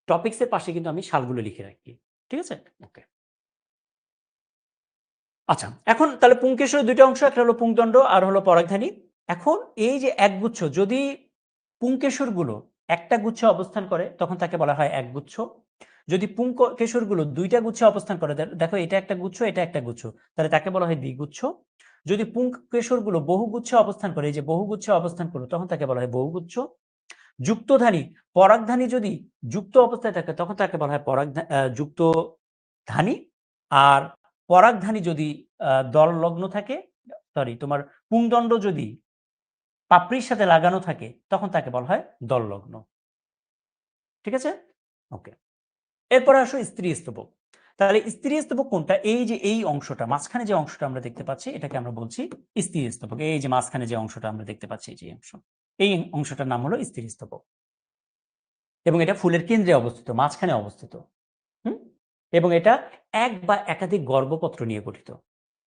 টপিক্সের পাশে কিন্তু আমি সালগুলো লিখে রাখি। ঠিক আছে? ওকে, আচ্ছা, এখন তাহলে পুংকেশরের দুইটা অংশ, একটা হলো পুংদণ্ড আর হলো পরাগধানী। এখন এই যে একগুচ্ছ, যদি পুংকেশরগুলো একটা গুচ্ছে অবস্থান করে তখন তাকে বলা হয় একগুচ্ছ। যদি পুংকেশরগুলো দুইটা গুচ্ছে অবস্থান করে, দেখো এটা একটা গুচ্ছ এটা একটা গুচ্ছ, তাহলে তাকে বলা হয় দ্বিগুচ্ছ। যদি পুংকেশরগুলো বহুগুচ্ছে অবস্থান করে, এই যে বহুগুচ্ছে অবস্থান করলো, তখন তাকে বলা হয় বহুগুচ্ছ। যুক্তধানী, পরাগধানী যদি যুক্ত অবস্থায় থাকে তখন তাকে বলা হয় যুক্তধানী। আর পরাগধানী যদি দল লগ্ন থাকে, সরি তোমার পুংদণ্ড যদি পাপড়ির সাথে লাগানো থাকে তখন তাকে বলা হয় দল লগ্ন। ঠিক আছে? ওকে, এরপরে আসো স্ত্রী স্তবক। তাহলে স্ত্রী স্তবক কোনটা? এই যে এই অংশটা, মাঝখানে যে অংশটা আমরা দেখতে পাচ্ছি এটাকে আমরা বলছি স্ত্রী স্তবক। এই যে মাঝখানে যে অংশটা আমরা দেখতে পাচ্ছি, যে অংশ, এই অংশটার নাম হলো স্ত্রী স্তবক এবং এটা ফুলের কেন্দ্রে অবস্থিত, মাঝখানে অবস্থিত। হুম, এবং এটা এক বা একাধিক গর্ভপত্র নিয়ে গঠিত।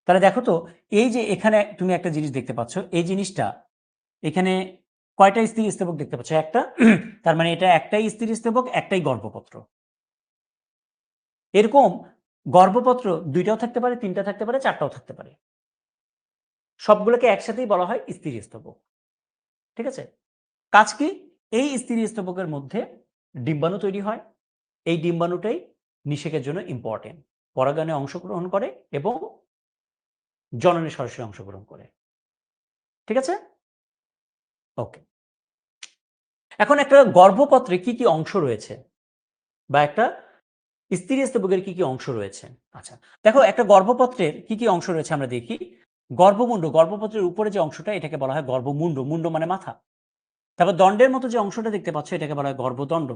তাহলে দেখো তো, এই যে এখানে তুমি একটা জিনিস দেখতে পাচ্ছ, এই জিনিসটা এখানে কয়টা স্ত্রী স্তবক দেখতে পাচ্ছ? একটা। তার মানে এটা একটাই স্ত্রী স্তবক, একটাই গর্ভপত্র। এরকম গর্ভপত্র দুইটাও থাকতে পারে, তিনটা থাকতে পারে, চারটাও থাকতে পারে। সবগুলোকে একসাথেই বলা হয় স্ত্রী স্তবক। ঠিক আছে? কাজ কি? এই স্ত্রী স্তবকের মধ্যে ডিম্বাণু তৈরি হয়। এই ডিম্বাণুটাই নিষেকের জন্য ইম্পর্টেন্ট। পরাগায়নে অংশগ্রহণ করে এবং জননে সরাসরি অংশগ্রহণ করে। ঠিক আছে? ওকে, এখন একটা গর্ভপত্রে কি কি অংশ রয়েছে বা একটা স্ত্রী স্তবকের কি কি অংশ রয়েছে? আচ্ছা, দেখো একটা গর্ভপত্রের কি কি অংশ রয়েছে আমরা দেখি। গর্ভমুণ্ড, গর্ভপত্রের উপরে যে অংশটা এটাকে বলা হয় গর্ভমুণ্ড, মুণ্ড মানে মাথা। তারপর দণ্ডের মতো যে অংশটা দেখতে পাচ্ছ এটাকে বলা হয় গর্ভদণ্ড।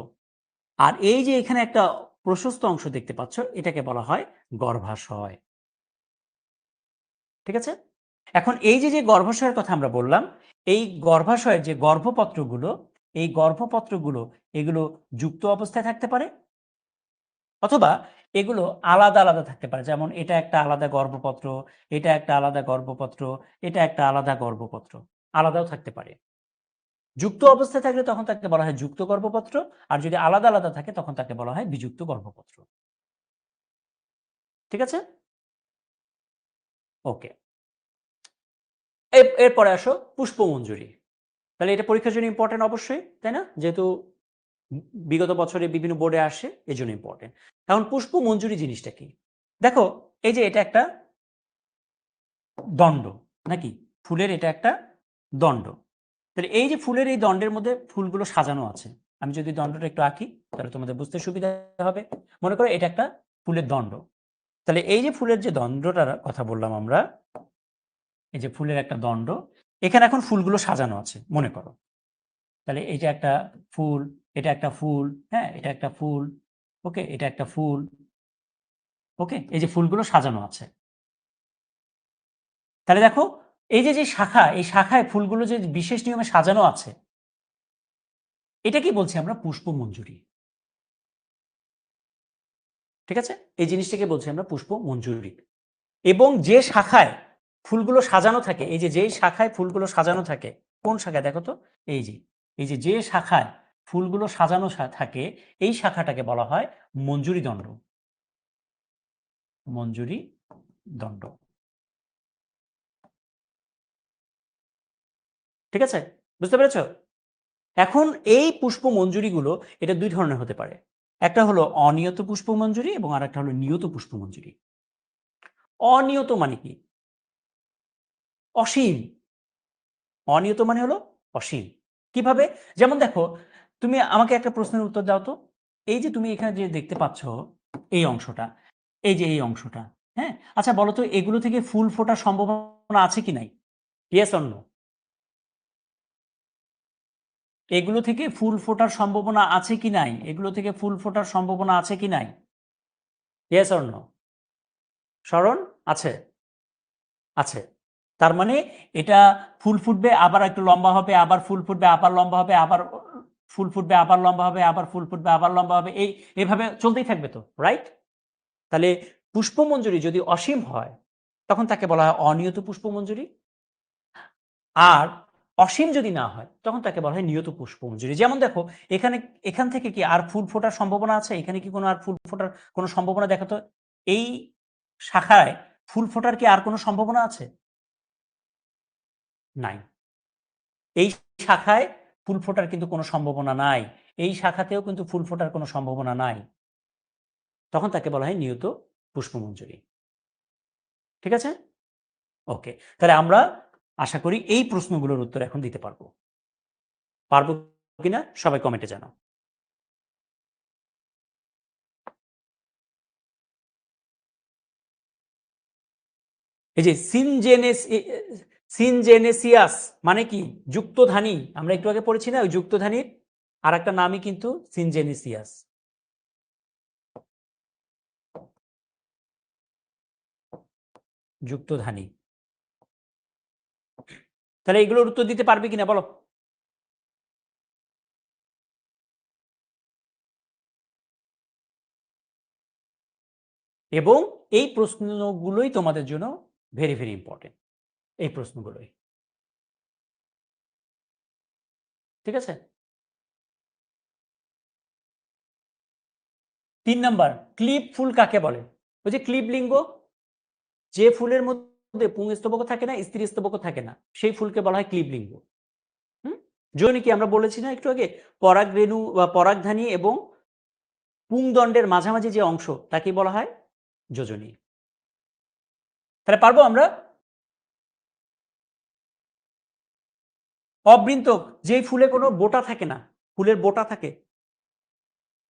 আর এই যে এখানে একটা প্রশস্ত অংশ দেখতে পাচ্ছ এটাকে বলা হয় গর্ভাশয়। ঠিক আছে? এখন এই যে যে গর্ভাশয়ের কথা আমরা বললাম, এই গর্ভাশয়ের যে গর্ভপত্রগুলো, এই গর্ভপত্রগুলো এগুলো যুক্ত অবস্থায় থাকতে পারে অথবা এগুলো আলাদা আলাদা থাকতে পারে। যেমন এটা একটা আলাদা গর্ভপত্র, এটা একটা আলাদা গর্ভপত্র, এটা একটা আলাদা গর্ভপত্র, আলাদাও থাকতে পারে। যুক্ত অবস্থায় থাকলে তখন তাকে বলা হয় যুক্ত গর্ভপত্র, আর যদি আলাদা আলাদা থাকে তখন তাকে বলা হয় বিযুক্ত গর্ভপত্র। ঠিক আছে? ওকে, এরপরে আসো পুষ্পমঞ্জুরি। তাহলে এটা পরীক্ষার জন্য ইম্পর্টেন্ট অবশ্যই, তাই না? যেহেতু বিগত বছরে বিভিন্ন বোর্ডে আসে, এজন্য ইম্পর্টেন্ট। এখন পুষ্পমঞ্জুরি জিনিসটা কি? দেখো, এই যে এটা একটা দণ্ড, নাকি ফুলের এটা একটা দণ্ড। তাহলে এই যে ফুলের এই দণ্ডের মধ্যে ফুলগুলো সাজানো আছে, আমি যদি দণ্ডটা একটু আঁকি তাহলে তোমাদের বুঝতে সুবিধা হবে। মনে করো এটা একটা ফুলের দণ্ড। তাহলে এই যে ফুলের যে দণ্ডটার কথা বললাম আমরা, এই যে ফুলের একটা দণ্ড, এখানে এখন ফুলগুলো সাজানো আছে মনে করো। তাহলে এটা একটা ফুল, এটা একটা ফুল, হ্যাঁ এটা একটা ফুল, ওকে এটা একটা ফুল, ওকে এই যে ফুলগুলো সাজানো আছে। তাহলে দেখো, এই যে যে শাখা, এই শাখায় ফুলগুলো যে বিশেষ নিয়মে সাজানো আছে, এটা কি বলছি আমরা? পুষ্পমঞ্জুরি। ঠিক আছে? এই জিনিসটাকে বলছি আমরা পুষ্পমঞ্জুরি। এবং যে শাখায় ফুলগুলো সাজানো থাকে, এই যে যেই শাখায় ফুলগুলো সাজানো থাকে, কোন শাখায় দেখো তো, এই যে এই যে যে শাখায় ফুলগুলো সাজানো থাকে, এই শাখাটাকে বলা হয় মঞ্জুরি দণ্ড। মঞ্জুরি দণ্ড। ঠিক আছে? বুঝতে পেরেছো? এখন এই পুষ্পমঞ্জুরিগুলো এটা দুই ধরনের হতে পারে। একটা হলো অনিয়ত পুষ্পমঞ্জুরি এবং আরেকটা হলো নিয়ত পুষ্পমঞ্জুরি। অনিয়ত মানে কি? অসীম। অনিয়ত মানে হলো অসীম। কিভাবে? যেমন দেখো, তুমি আমাকে একটা প্রশ্নের উত্তর দাও তো। এই যে তুমি এখানে যে দেখতে পাচ্ছ এই অংশটা, এই যে এই অংশটা, হ্যাঁ? আচ্ছা বলো তো, এগুলো থেকে ফুল ফোটার সম্ভাবনা আছে কি নাই? Yes or no? এগুলো থেকে ফুল ফোটার সম্ভাবনা আছে কি নাই? এগুলো থেকে ফুল ফোটার সম্ভাবনা আছে কি নাই? Yes or no? স্মরণ আছে? আছে। তার মানে এটা ফুল ফুটবে, আবার একটু লম্বা হবে, আবার ফুল ফুটবে, আবার লম্বা হবে, আবার ফুল ফুটবে আবার লম্বা হবে, আবার ফুল ফুটবে আবার লম্বা হবে, এইভাবে চলতেই থাকবে তো, রাইট? তাহলে পুষ্পমঞ্জরি যদি অসীম হয় তখন তাকে বলা হয় অনিয়ত পুষ্পমঞ্জরি, আর অসীম যদি না হয় তখন তাকে বলা হয় নিয়ত পুষ্পমঞ্জরি। যেমন দেখো এখান থেকে কি আর ফুল ফোটার সম্ভাবনা আছে? এখানে কি কোনো আর ফুল ফোটার কোনো সম্ভাবনা দেখাতো? এই শাখায় ফুল ফোটার কি আর কোনো সম্ভাবনা আছে? নাই। এই শাখায় ফুল ফোটার কিন্তু কোনো সম্ভাবনা নাই, এই শাখাতেও কিন্তু ফুল ফোটার কোনো সম্ভাবনা নাই, তখন তাকে বলা হয় নিয়ত পুষ্পমঞ্জরি। ঠিক আছে? ওকে, তাহলে আমরা আশা করি এই প্রশ্নগুলোর উত্তর এখন দিতে পারবো। পারবো কিনা সবাই কমেন্টে জানাও। এই যে সিনজেনেসিয়াস মানে কি? যুক্তধানী। আমরা একটু আগে পড়েছি না, ওই যুক্তধানীর আর একটা নামই কিন্তু সিনজেনেসিয়াস। যুক্তধানী। তাহলে এগুলোর উত্তর দিতে পারবে কিনা বলো? এবং এই প্রশ্নগুলোই তোমাদের জন্য ভেরি ভেরি ইম্পর্টেন্ট, এই প্রশ্নগুলোই। ঠিক আছে? 3 নাম্বার, ক্লিপ ফুল কাকে বলে? ওই যে ক্লিপ লিঙ্গ, যে ফুলের মধ্যে পুংস্তবক থাকে না, স্ত্রীস্তবক থাকে না, সেই ফুলকে বলা হয় ক্লিপ লিঙ্গ। হুম, যোনি কি আমরা বলেছি না একটু আগে, পরাগরেণু বা পরাগধানী এবং পুংদণ্ডের মাঝামাঝি যে অংশ তাকে বলা হয় যোজনী। তাহলে পারবো আমরা? অবৃন্তক, যেই ফুলে কোনো বোটা থাকে না, ফুলের বোটা থাকে,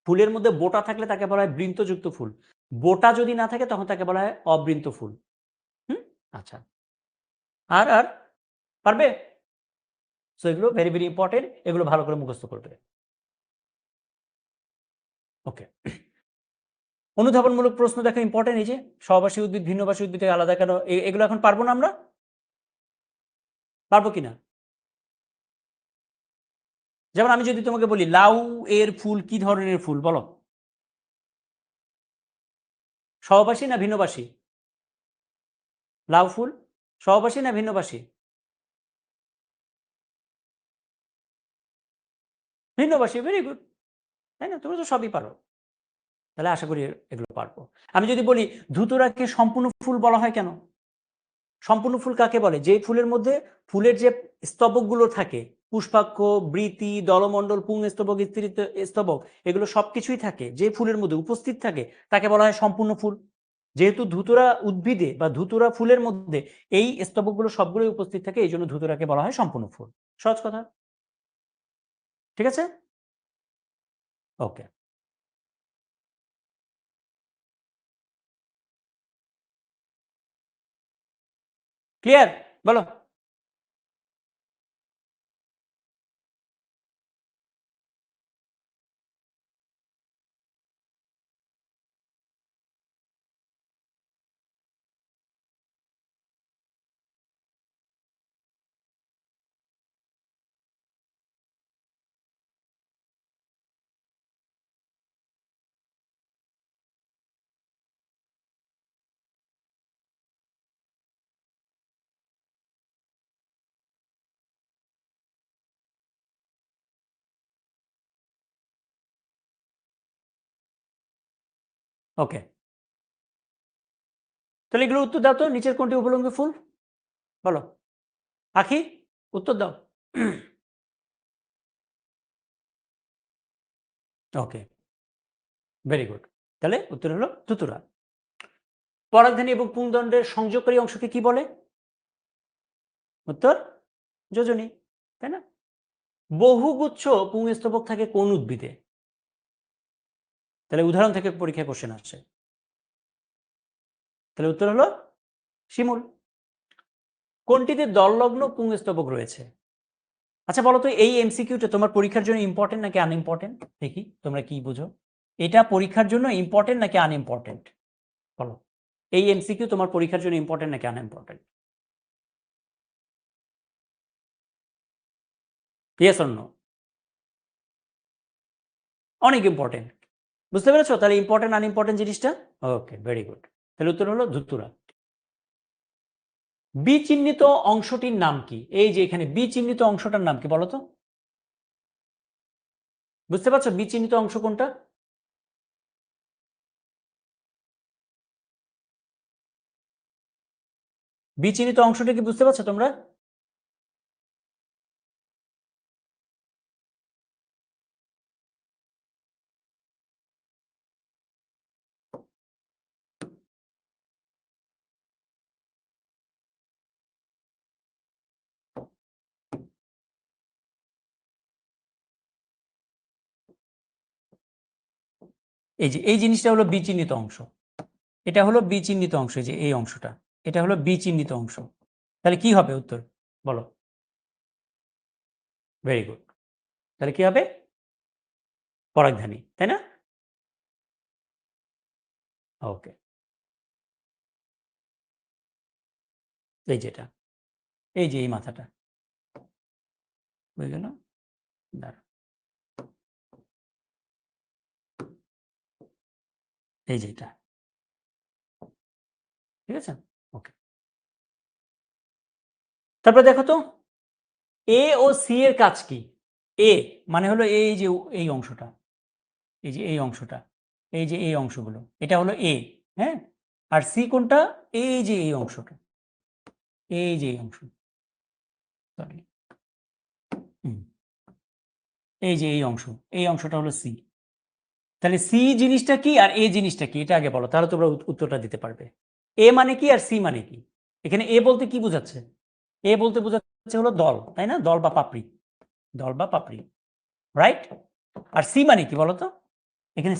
ফুলের মধ্যে বোটা থাকলে তাকে বলা হয় বৃন্তযুক্ত ফুল, বোটা যদি না থাকে তখন তাকে বলা হয় অবৃন্ত ফুল। হুম, আচ্ছা, আর আর পারবে? সো এগুলো ভেরি ভেরি ইম্পর্টেন্ট, এগুলো ভালো করে মুখস্থ করবে। ওকে, অনুধাবনমূলক প্রশ্ন দেখো ইম্পর্টেন্ট। এই যে সহবাসী উদ্ভিদ ভিন্নবাসী উদ্ভিদ থেকে আলাদা কেন, এগুলো এখন পারবো না আমরা? পারবো কিনা? যেমন আমি যদি তোমাকে বলি লাউ এর ফুল কি ধরনের ফুল বলো? সহবাসী না ভিন্নবাসী? লাউ ফুল সহবাসী না ভিন্নবাসী? ভিন্নবাসী, ভেরি গুড, তাই না? তুমি তো সবই পারো, তাহলে আশা করি এগুলো পারবো। আমি যদি বলি ধুতুরাকে সম্পূর্ণ ফুল বলা হয় কেন? সম্পূর্ণ ফুল কাকে বলে? যে ফুলের মধ্যে ফুলের যে স্তবকগুলো থাকে, পুষ্পাক্ষ, বৃতি, দলমণ্ডল, পুংস্তবক, স্তবক, এগুলো সবকিছুই থাকে, যে ফুলের মধ্যে উপস্থিত থাকে তাকে বলা হয় সম্পূর্ণ ফুল। যেহেতু ধুতুরা উদ্ভিদে বা ধুতুরা ফুলের মধ্যে এই স্তবকগুলো সবগুলোই উপস্থিত থাকে, এই জন্য ধুতুরাকে বলা হয় সম্পূর্ণ ফুল। সহজ কথা। ঠিক আছে? ওকে, ক্লিয়ার? বলো। ওকে, তাহলে এগুলো উত্তর দাও তো, নিচের কোনটি উভলঙ্গ ফুল বলো? আখি, উত্তর দাও। ওকে, ভেরি গুড, তাহলে উত্তর হলো ধুতুরা। পরাগধানী এবং পুংদণ্ডের সংযোগকারী অংশকে কি বলে? উত্তর যোজনী, তাই না? বহুগুচ্ছ পুংস্তবক থাকে কোন উদ্ভিদে? তাহলে উদাহরণ থেকে পরীক্ষা কোশ্চেন আসছে, তাহলে উত্তর হলো শিমুল। কোনটিতে দললগ্ন পুংস্তবক রয়েছে? আচ্ছা বলো তো, এই এমসিকিউটা তোমার পরীক্ষার জন্য ইম্পর্টেন্ট নাকি আনইম্পর্টেন্ট? দেখি তোমরা কি বুঝো, এটা পরীক্ষার জন্য ইম্পর্টেন্ট নাকি আনইম্পর্টেন্ট বলো? এই এমসিকিউ তোমার পরীক্ষার জন্য ইম্পর্টেন্ট নাকি আনইম্পর্টেন্ট? Yes or no? অনেক ইম্পর্টেন্ট। বুঝতে পেরেছো তাহলে ইম্পর্টেন্ট আনইম্পর্টেন্ট জিনিসটা? Okay, very good. তাহলে উত্তর হলো ধুতুরা। বি চিহ্নিত অংশটির নাম কি? এই যে এখানে বি চিহ্নিত অংশটার নাম কি বলো তো? বুঝতে পারছো বি চিহ্নিত অংশ কোনটা? বি চিহ্নিত অংশটা কি বুঝতে পারছো তোমরা? এই যে এই জিনিসটা হলো বি চিহ্নিত অংশ। এটা হলো বি চিহ্নিত অংশ, যে এই অংশটা, এটা হলো বি চিহ্নিত অংশ। তাহলে কি হবে উত্তর বলো? Very good. তাহলে কি হবে? পরাগধানী, তাই না? ওকে, এই যেটা, এই যে এই মাথাটা হয়ে গেল। দাঁড়াও, এই যেটা, ঠিক আছে। ওকে, তারপরে দেখো তো এ ও সি এর কাজ কি? এ মানে হলো এই যে এই অংশটা, এই যে এই অংশটা, এই যে এই অংশগুলো, এটা হলো এ। হ্যাঁ, আর সি কোনটা? এই যে এই অংশটা, এই যে এই অংশ, সরি, এই যে এই অংশ, এই অংশটা হলো সি। তাহলে সি জিনিসটা কি আর এ জিনিসটা কি এটা আগে বলো, তাহলে তোমরা উত্তরটা দিতে পারবে। এ মানে কি আর সি মানে কি? এখানে এ বলতে কি বোঝাচ্ছে? এ বলতে বোঝাচ্ছে হলো দল, তাই না? দল বা পাপড়ি, দল বা পাপড়ি, রাইট। আর সি মানে কি বলতো? এখানে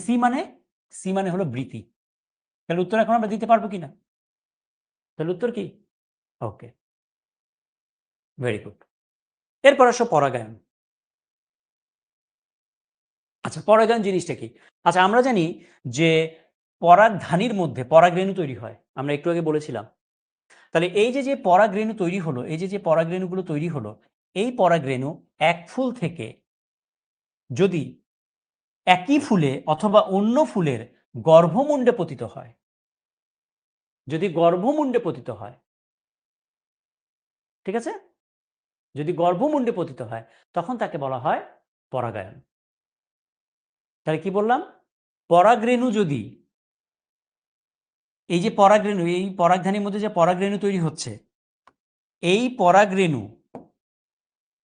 সি মানে হলো বৃতি। তাহলে উত্তর এখন আমরা দিতে পারবো কিনা? তাহলে উত্তর কি? ওকে, ভেরি গুড। এরপর আসো পরাগায়ন। আচ্ছা, পরাগায়ন জিনিসটা কি? আচ্ছা, আমরা জানি যে পরাগধানীর মধ্যে পরাগরেণু তৈরি হয়, আমরা একটু আগে বলেছিলাম। তাহলে এই যে যে পরাগরেণু তৈরি হলো, এই যে যে পরাগরেণুগুলো তৈরি হলো, এই পরাগরেণু এক ফুল থেকে যদি একই ফুলে অথবা অন্য ফুলের গর্ভমুণ্ডে পতিত হয়, যদি গর্ভমুণ্ডে পতিত হয়, ঠিক আছে, যদি গর্ভমুণ্ডে পতিত হয় তখন তাকে বলা হয় পরাগায়ন। তাহলে কি বললাম? পরাগরেণু যদি, এই যে পরাগরেণু, এই পরাগধানীর মধ্যে যে পরাগরেণু তৈরি হচ্ছে, এই পরাগরেণু,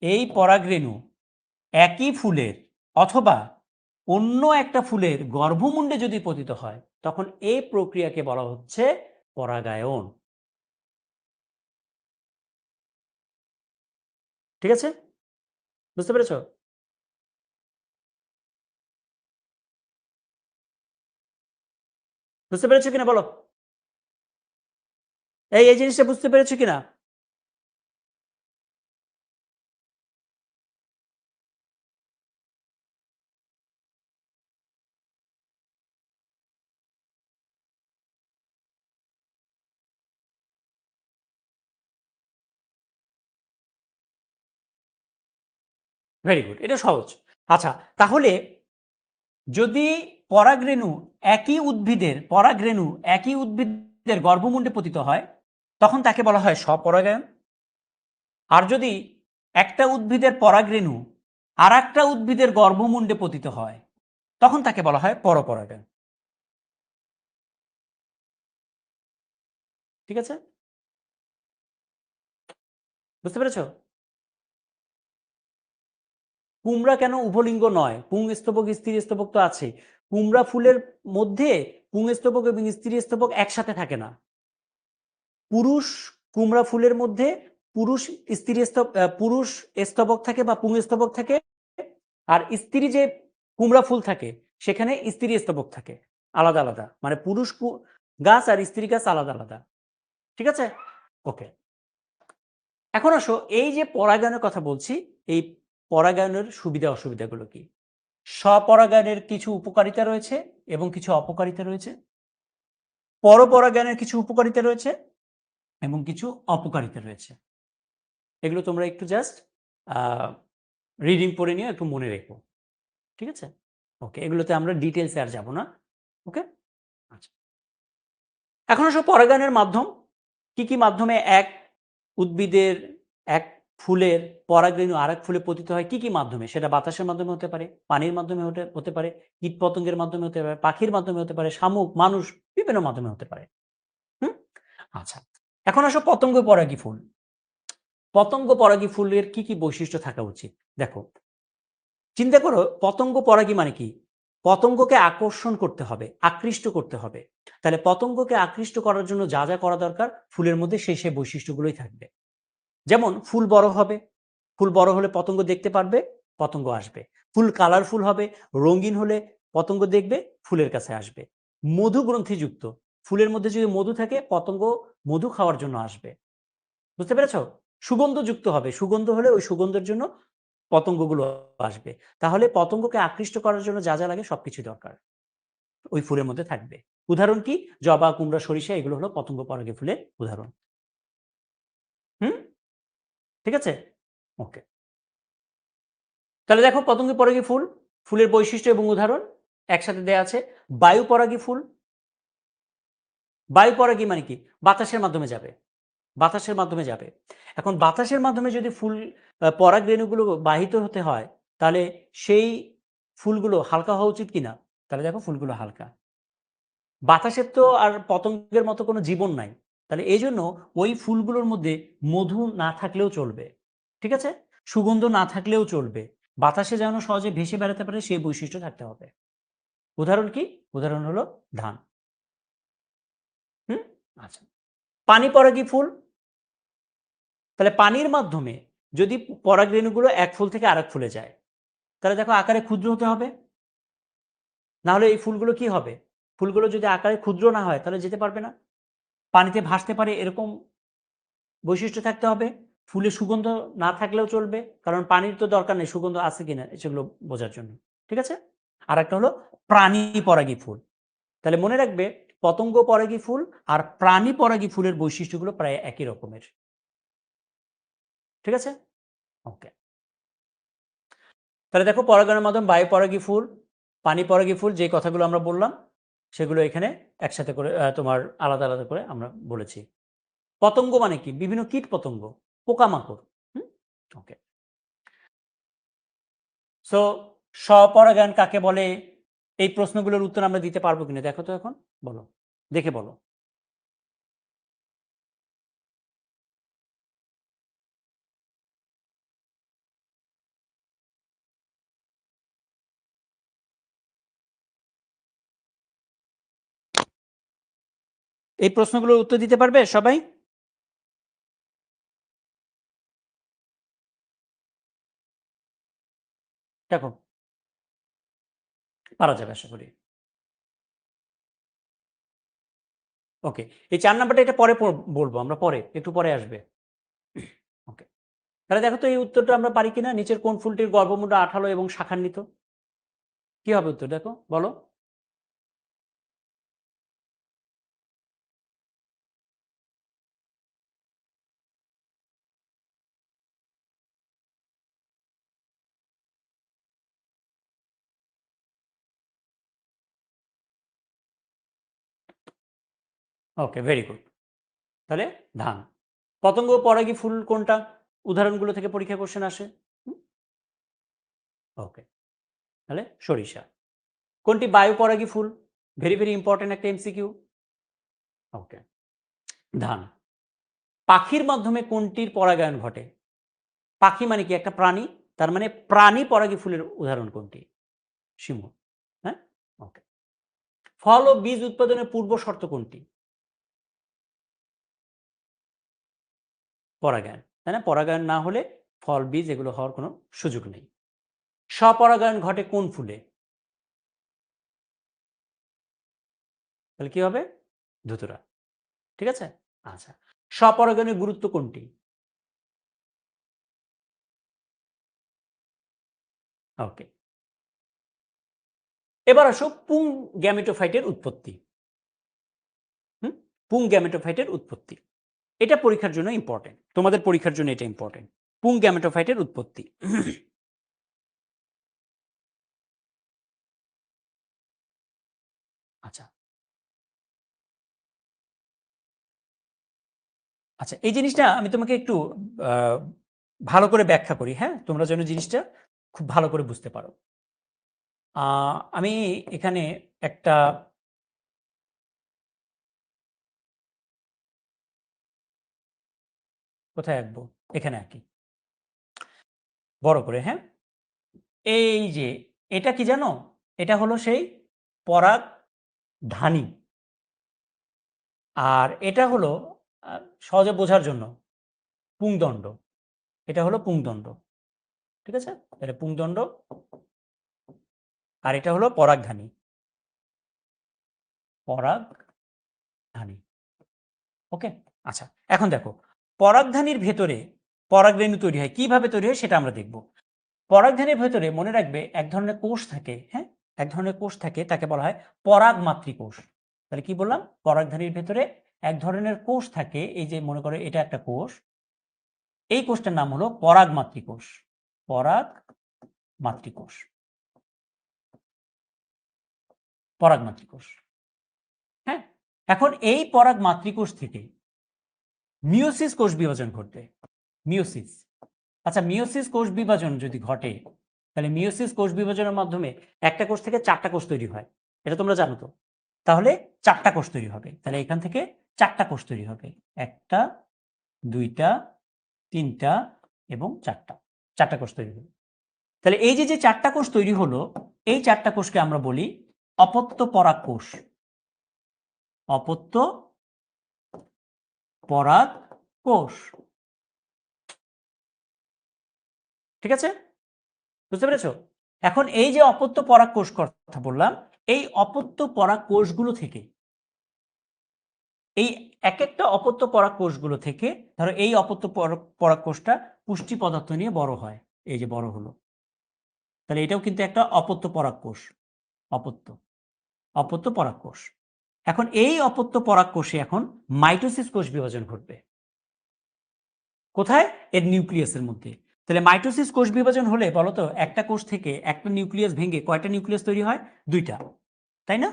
এই পরাগরেণু একই ফুলের অথবা অন্য একটা ফুলের গর্ভমুণ্ডে যদি পতিত হয় তখন এই প্রক্রিয়াকে বলা হচ্ছে পরাগায়ন। ঠিক আছে, বুঝতে পেরেছো? বুঝতে পেরেছো কিনা বলো? এই জিনিসটা বুঝতে পেরেছো কিনা? ভেরি গুড, এটা সহজ। আচ্ছা, তাহলে যদি পরাগরেণু একই উদ্ভিদের গর্ভমুণ্ডে পতিত হয় তখন তাকে বলা হয় স্বপরাগায়ন। আর যদি একটা উদ্ভিদের পরাগরেণু আর একটা উদ্ভিদের গর্ভমুণ্ডে পতিত হয় তখন তাকে বলা হয় পরপরাগায়ন। ঠিক আছে, বুঝতে পেরেছো? কুমড়া কেন উভলিঙ্গ নয়? পুংস্তবক স্ত্রীস্তবক তো আছে। কুমড়া ফুলের মধ্যে পুংস্তবক এবং স্ত্রীস্তবক একসাথে থাকে না। পুরুষ কুমড়া ফুলের মধ্যে পুরুষ পুরুষ স্তবক থাকে বা পুংস্তবক থাকে, আর স্ত্রী যে কুমড়া ফুল থাকে সেখানে স্ত্রী স্তবক থাকে, আলাদা আলাদা, মানে পুরুষ গাছ আর স্ত্রী গাছ আলাদা আলাদা। ঠিক আছে, ওকে। এখন আসো, এই যে পরাগায়নের কথা বলছি, এই পরাগায়নের সুবিধা অসুবিধাগুলো কি? স্বপরাগায়নের কিছু উপকারিতা রয়েছে এবং কিছু অপকারিতা রয়েছে। পরপরাগায়নের কিছু উপকারিতা রয়েছে এবং কিছু অপকারিতা রয়েছে। এগুলো তোমরা একটু জাস্ট রিডিং পড়ে নিয়ে একটু মনে রেখো। ঠিক আছে? ওকে, এগুলোতে আমরা ডিটেলসে আর যাব না। ওকে? আচ্ছা। এখন আসো পরাগায়নের মাধ্যম। কি, কি মাধ্যমে এক উদ্ভিদের, এক ফুলের পরাগরেণু আরেক ফুলে পতিত হয় কি, কি মাধ্যমে? সেটা বাতাসের মাধ্যমে হতে পারে, পানির মাধ্যমে হতে পারে, কীটপতঙ্গের মাধ্যমে হতে পারে, পাখির মাধ্যমে হতে পারে, শামুক, মানুষ বিভিন্ন মাধ্যমে হতে পারে। হুম? আচ্ছা। এখন আসো পতঙ্গ পরাগী ফুল। পতঙ্গ পরাগী ফুলের কি, কি বৈশিষ্ট্য থাকা উচিত? দেখো, চিন্তা করো পতঙ্গ পরাগী মানে কি? পতঙ্গকে আকর্ষণ করতে হবে, আকৃষ্ট করতে হবে। তাহলে পতঙ্গকে আকৃষ্ট করার জন্য যা, যা করা দরকার ফুলের মধ্যে সেই বৈশিষ্ট্যগুলোই থাকবে। যেমন ফুল বড় হবে, ফুল বড় হলে পতঙ্গ দেখতে পারবে, পতঙ্গ আসবে। ফুল কালারফুল হবে, রঙিন হলে পতঙ্গ দেখবে, ফুলের কাছে আসবে। মধু গ্রন্থিযুক্ত, ফুলের মধ্যে যদি মধু থাকে পতঙ্গ মধু খাওয়ার জন্য আসবে। বুঝতে পেরেছ? সুগন্ধযুক্ত হবে, সুগন্ধ হলে ওই সুগন্ধের জন্য পতঙ্গগুলো আসবে। তাহলে পতঙ্গকে আকৃষ্ট করার জন্য যা, যা লাগে সবকিছুই দরকার। ওই ফুলের মধ্যে থাকবে। উদাহরণ কি? জবা, কুমড়া, সরিষা এগুলো হলো পতঙ্গ পরাগী ফুলের উদাহরণ। হুম? ঠিক আছে? ওকে। তাহলে দেখো পতঙ্গ পরাগী ফুল, ফুলের বৈশিষ্ট্য এবং উদাহরণ একসাথে দেয়া আছে। বায়ু পরাগী ফুল, বায়ু পরাগী মানে কি? বাতাসের মাধ্যমে যাবে। বাতাসের মাধ্যমে যাবে। এখন বাতাসের মাধ্যমে যদি ফুল পরাগরেণুগুলো বাহিত হতে হয়, তাহলে সেই ফুলগুলো হালকা হওয়া উচিত কিনা? তাহলে দেখো ফুলগুলো হালকা। বাতাসের তো আর পতঙ্গের মতো কোনো জীবন নাই। তাহলে এইজন্য ওই ফুলগুলোর মধ্যে মধু না থাকলেও চলবে। ঠিক আছে? সুগন্ধ না থাকলেও চলবে। বাতাসে যেন সহজে ভেসে বেড়াতে পারে সেই বৈশিষ্ট্য থাকতে হবে। উদাহরণ কি? উদাহরণ হলো ধান। হুম? আচ্ছা। পানি পরাগী ফুল, তাহলে পানির মাধ্যমে যদি পরাগরেণুগুলো এক ফুল থেকে আরেক ফুলে যায়, তাহলে দেখো আকারে ক্ষুদ্র হতে হবে। না হলে এই ফুলগুলো কি হবে? ফুলগুলো যদি আকারে ক্ষুদ্র না হয় তাহলে যেতে পারবে না। পানিতে ভাসতে পারে এরকম বৈশিষ্ট্য থাকতে হবে। ফুলে সুগন্ধ না থাকলেও চলবে। কারণ পানির তো দরকার নেই সুগন্ধ আছে কিনা সেগুলো বোঝার জন্য। ঠিক আছে? আরেকটা হলো প্রাণী পরাগী ফুল। তাহলে মনে রাখবে পতঙ্গ পরাগী ফুল আর প্রাণী পরাগী ফুলের বৈশিষ্ট্যগুলো প্রায় একই রকমের। ঠিক আছে? ওকে। তাহলে দেখো পরাগণের মাধ্যমে বায়ু পরাগী ফুল, পানি পরাগী ফুল যে কথাগুলো আমরা বললাম সেগুলো এখানে একসাথে করে তোমার আলাদা, আলাদা করে আমরা বলেছি। পতঙ্গ মানে কি? বিভিন্ন কীট পতঙ্গ, পোকামাকড়। হুম? ওকে। সো স্বপরাগায়ন কাকে বলে? এই প্রশ্নগুলোর উত্তর আমরা দিতে পারবো কিনা দেখো তো এখন? বলো। দেখে বলো। এই প্রশ্নগুলোর উত্তর দিতে পারবে সবাই? দেখো, পারা যাবে আশা করি। ওকে। এই ৪ নাম্বারটা এটা পরে বলবো আমরা পরে, একটু পরে আসবে। ওকে। তাহলে দেখো তো এই উত্তরটা আমরা পারি কিনা? নিচের কোন ফুলটির গর্ভমুণ্ড আঠালো এবং শাখান্বিত? কি হবে উত্তর দেখো, বলো? ওকে, ভেরি গুড। তাহলে ধান। পতঙ্গ পরাগী ফুল কোনটা? উদাহরণগুলো থেকে পরীক্ষা কোশ্চেন আসে। হুম? ওকে। তাহলে সরিষা। কোনটি বায়ু পরাগী ফুল? ভেরি, ভেরি ইম্পোর্টেন্ট একটা এমসিকিউ। ওকে। ধান। পাখির মাধ্যমে কোনটির পরাগায়ন ঘটে? পাখি মানে কি? একটা প্রাণী। তার মানে প্রাণী পরাগী ফুলের উদাহরণ কোনটি? শিমুল। হ্যাঁ? ওকে। ফল ও বীজ উৎপাদনের পূর্ব শর্ত কোনটি? পরাগায়ন। তাই না? পরাগায়ন না হলে ফল, বীজ এগুলো হওয়ার কোনো সুযোগ নেই। স্বপরাগায়ন ঘটে কোন ফুলে? তাহলে কি হবে? ধুতুরা। ঠিক আছে? আচ্ছা। স্বপরাগায়নের গুরুত্ব কোনটি? ওকে। এবার আসো পুং গ্যামেটোফাইটের উৎপত্তি। হুম? পুং গ্যামেটোফাইটের উৎপত্তি। এটা পরীক্ষার জন্য ইম্পোর্টেন্ট। তোমাদের পরীক্ষার জন্য এটা ইম্পোর্টেন্ট। পুং গ্যামেটোফাইটের উৎপত্তি। আচ্ছা, এই জিনিসটা আমি তোমাকে একটু ভালো করে ব্যাখ্যা করি, হ্যাঁ, তোমরা যেন জিনিসটা খুব ভালো করে বুঝতে পারো। আমি এখানে একটা কোথায় আঁকবো, এখানে আঁকি বড় করে, হ্যাঁ। এই যে এটা কি জানো, এটা হলো সেই পরাগধানী, আর এটা হলো সহজে বোঝার জন্য পুংদণ্ড। এটা হলো পুংদণ্ড, ঠিক আছে, এটা পুংদণ্ড, আর এটা হলো পরাগধানী। পরাগধানী, ওকে। আচ্ছা, এখন দেখো পরাগধানীর ভেতরে পরাগরেণু তৈরি হয়, কিভাবে তৈরি হয় সেটা আমরা দেখব। পরাগধানীর ভেতরে মনে রাখবে এক ধরনের কোষ থাকে, হ্যাঁ, এক ধরনের কোষ থাকে, তাকে বলা হয় পরাগ মাতৃকোষ। তাহলে কি বললাম, পরাগধানীর ভেতরে এক ধরনের কোষ থাকে, এই যে মনে করো এটা একটা কোষ, এই কোষটার নাম হলো পরাগ মাতৃকোষ। পরাগ মাতৃকোষ, পরাগ মাতৃকোষ, হ্যাঁ। এখন এই পরাগ মাতৃকোষ থেকে মিওসিস কোষ বিভাজন ঘটবে, মিওসিস। আচ্ছা, মিওসিস কোষ বিভাজন যদি ঘটে, তাহলে মিওসিস কোষ বিভাজনের মাধ্যমে একটা কোষ থেকে চারটা কোষ তৈরি হয়, এটা তোমরা জানো তো। তাহলে চারটা কোষ তৈরি হবে, তাহলে এখান থেকে চারটা কোষ তৈরি হবে, একটা, দুইটা, তিনটা এবং চারটা, চারটা কোষ তৈরি হবে। তাহলে এই যে যে চারটা কোষ তৈরি হলো, এই চারটা কোষকে আমরা বলি অপত্য পরাগ কোষ। অপত্য পরাগ কোষ, ঠিক আছে, বুঝতে পেরেছো? এখন এই যে অপত্য পরাগ কোষ কথা বললাম, এই অপত্য পরাগ কোষগুলো থেকে, এই এক একটা অপত্য পরাগ কোষগুলো থেকে, ধরো এই অপত্য পরাগ কোষটা পুষ্টি পদার্থ নিয়ে বড় হয়, এই যে বড় হলো, তাহলে এটাও কিন্তু একটা অপত্য পরাগ কোষ। অপত্য, অপত্য পরাগ কোষ। এখন এই অপত্য পরাগ কোষে এখন মাইটোসিস কোষ বিভাজন ঘটবে, কোথায়, এর নিউক্লিয়াসের মধ্যে। তাহলে মাইটোসিস কোষ বিভাজন হলে বলতো একটা কোষ থেকে একটা নিউক্লিয়াস ভেঙে কয়টা নিউক্লিয়াস তৈরি হয়, দুইটা, তাই না,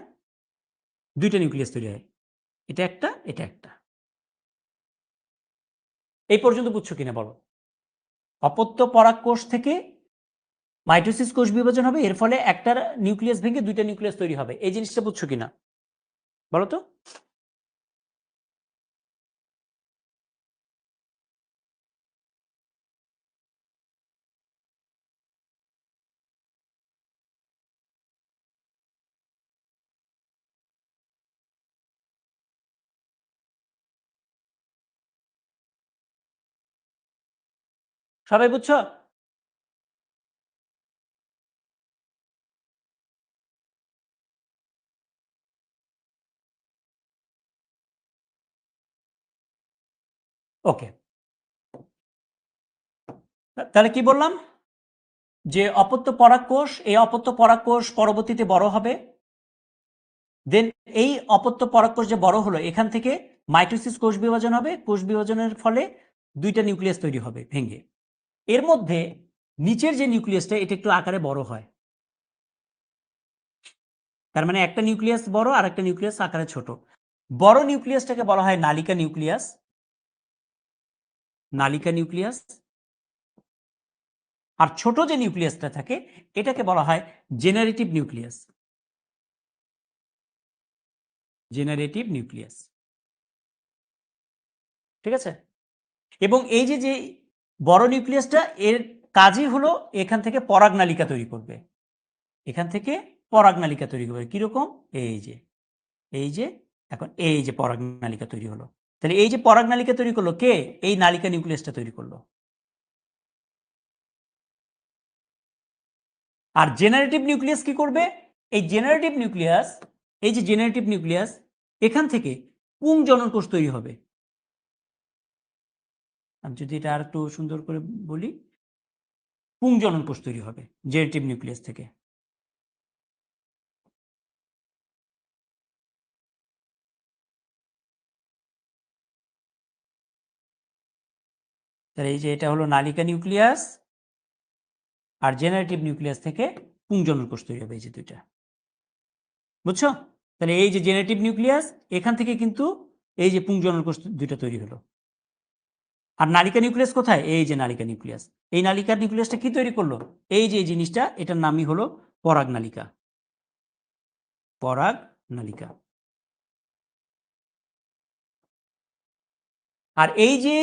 দুইটা নিউক্লিয়াস তৈরি হয়, এটা একটা, এটা একটা। এই পর্যন্ত বুঝছো কিনা বলো? অপত্য পরাগ কোষ থেকে মাইটোসিস কোষ বিভাজন হবে, এর ফলে একটা নিউক্লিয়াস ভেঙে দুইটা নিউক্লিয়াস তৈরি হবে, এই জিনিসটা বুঝছো কিনা বলো তো? সবাই বুঝছো? ওকে, তাহলে কি বললাম, যে অপত্য পরাগ কোষ, এই অপত্য পরাগ কোষ পরবর্তীতে বড় হবে, দেন এই অপত্য পরাগ কোষ যে বড় হলো, এখান থেকে মাইটোসিস কোষ বিভাজন হবে, কোষ বিভাজনের ফলে দুইটা নিউক্লিয়াস তৈরি হবে ভেঙে। এর মধ্যে নিচের যে নিউক্লিয়াসটা, এটা একটু আকারে বড় হয়, তার মানে একটা নিউক্লিয়াস বড় আর একটা নিউক্লিয়াস আকারে ছোট। বড় নিউক্লিয়াসটাকে বলা হয় নালিকা নিউক্লিয়াস, নালিকা নিউক্লিয়াস। আর ছোট যে নিউক্লিয়াসটা থাকে, এটাকে বলা হয় জেনারেটিভ নিউক্লিয়াস, জেনারেটিভ নিউক্লিয়াস, ঠিক আছে। এবং এই যে যে বড় নিউক্লিয়াসটা, এর কাজই হলো এখান থেকে পরাগ নালিকা তৈরি করবে, এখান থেকে পরাগ নালিকা তৈরি করবে, কিরকম, এই যে, এই যে, এখন এই যে পরাগ নালিকা তৈরি হলো, তাহলে এই যে পরাগ নালিকা তৈরি করলো কে, এই নালিকা নিউক্লিয়াসটা তৈরি করলো। আর জেনারেটিভ নিউক্লিয়াস কি করবে, এই জেনারেটিভ নিউক্লিয়াস, এই যে জেনারেটিভ নিউক্লিয়াস, এখান থেকে পুংজনন কোষ তৈরি হবে। আমি যদি এটা আর একটু সুন্দর করে বলি, পুংজনন কোষ তৈরি হবে জেনারেটিভ নিউক্লিয়াস থেকে। তাহলে এই যে এটা হলো নালিকা নিউক্লিয়াস, আর জেনারেটিভ নিউক্লিয়াস থেকে পুংজনন কোষ তৈরি হবে, এই যে দুইটা, বুঝছো? তাহলে এই যে জেনারেটিভ নিউক্লিয়াস, এখান থেকে কিন্তু এই যে পুংজনন কোষ দুইটা তৈরি হলো। আর নালিকা নিউক্লিয়াস কোথায়? এই যে নালিকা নিউক্লিয়াস। এই নালিকা নিউক্লিয়াসটা কি তৈরি করলো? এই যে এই জিনিসটা, এটার নামই হলো পরাগ নালিকা। পরাগ নালিকা। আর এই যে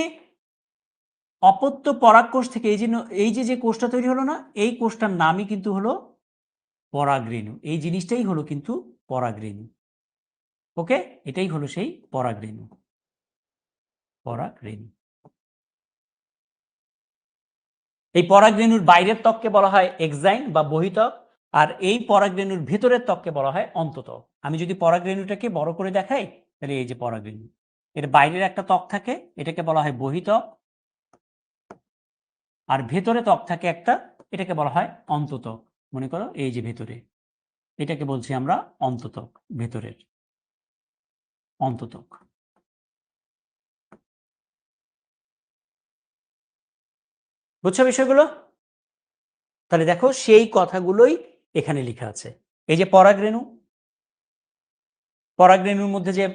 অপত্য পরাগকোষ থেকে এই যে কোষটা তৈরি হলো না, এই কোষটার নামই কিন্তু হলো পরাগরেণু। এই জিনিসটাই হলো কিন্তু পরাগরেণু। ওকে, এটাই হলো সেই পরাগরেণু। পরাগরেণু। এই পরাগরেণুর বাইরের ত্বককে বলা হয় এক্সাইন বা বহিত্বক, আর এই পরাগরেণুর ভেতরের ত্বককে বলা হয় অন্তত্বক। আমি যদি পরাগরেণুটাকে বড় করে দেখাই, তাহলে এই যে পরাগরেণু, এর বাইরের একটা ত্বক থাকে, এটাকে বলা হয় বহিত্বক, আর ভেতরে ত্বক থাকে একটা, এটাকে বলা হয় অন্তত্বক। মনে করো এই যে ভেতরে, এটাকে বলছি আমরা অন্তত্বক, ভেতরের অন্তত্বক। বুঝছো বিষয়গুলো? তাহলে দেখো সেই কথাগুলোই এখানে লেখা আছে। এই যে পরাগরেণু, পরাগরেণুর মধ্যে যে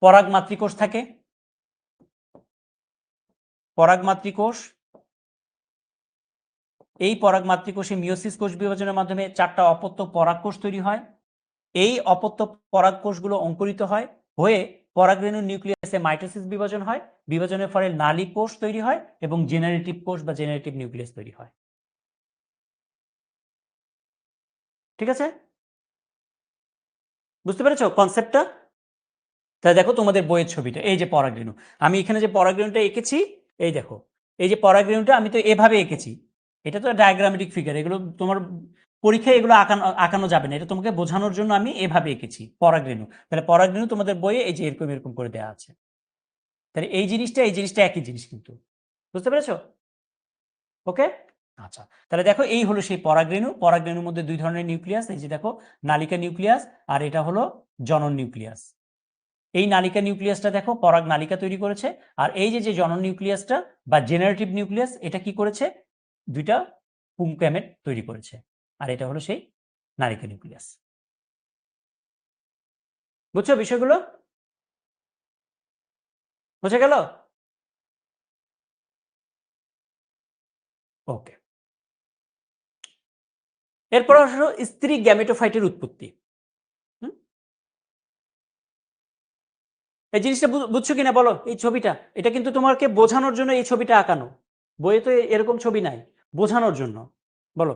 পরাগ মাতৃকোষ থাকে, পরাগ মাতৃকোষ, এই পরাগ মাতৃকোষে মিওসিস কোষ বিভাজনের মাধ্যমে 4টা অপত্য পরাগ কোষ তৈরি হয়। এই অপত্য পরাগ কোষগুলো অঙ্কুরিত হয়, হয়ে পরাগরেণুর নিউক্লিয়াসে মাইটোসিস বিভাজন হয়। বিভাজনের ফলে নালী কোষ তৈরি হয় এবং জেনারেটিভ কোষ বা জেনারেটিভ নিউক্লিয়াস তৈরি হয়। ঠিক আছে? বুঝতে পেরেছো কনসেপ্টটা? তাহলে দেখো তোমাদের বইয়ের ছবিটা, এই যে পরাগরেণু, আমি এখানে যে পরাগরেণুটা এঁকেছি, এই দেখো, এই যে পরাগরেণুটা আমি তো এভাবে এঁকেছি। এটা তো ডায়াগ্রামেটিক ফিগার, এগুলো তোমার পরীক্ষায় এগুলো আঁকানো যাবে না, এটা তোমাকে বোঝানোর জন্য আমি এভাবে এঁকেছি পরাগরেণু। তাহলে পরাগরেণু তোমাদের বইয়ে এই যে এরকম এরকম করে দেওয়া আছে। তাহলে এই জিনিসটা একই জিনিস কিন্তু। বুঝতে পেরেছো? ওকে, আচ্ছা। তাহলে দেখো এই হলো সেই পরাগরেণু। পরাগরেণুর মধ্যে 2 ধরনের নিউক্লিয়াস, এই যে দেখো নালিকা নিউক্লিয়াস, আর এটা হলো জনন নিউক্লিয়াস। এই নালিকা নিউক্লিয়াসটা দেখো পরাগ নালিকা তৈরি করেছে, আর এই যে জনন নিউক্লিয়াসটা বা জেনারেটিভ নিউক্লিয়াস, এটা কি করেছে? 2টা পুংক গ্যামেট তৈরি করেছে, আর এটা হলো সেই নালিকা নিউক্লিয়াস। বুঝছো বিষয়গুলো? বুঝে গেল? ওকে, এরপর আসলো স্ত্রী গ্যামেটোফাইটের উৎপত্তি। এই জিনিসটা বুঝছো কিনা বলো? এই ছবিটা, এটা কিন্তু তোমাকে বোঝানোর জন্য এই ছবিটা আঁকানো, বইয়ে তো এরকম ছবি নাই, বোঝানোর জন্য। বলো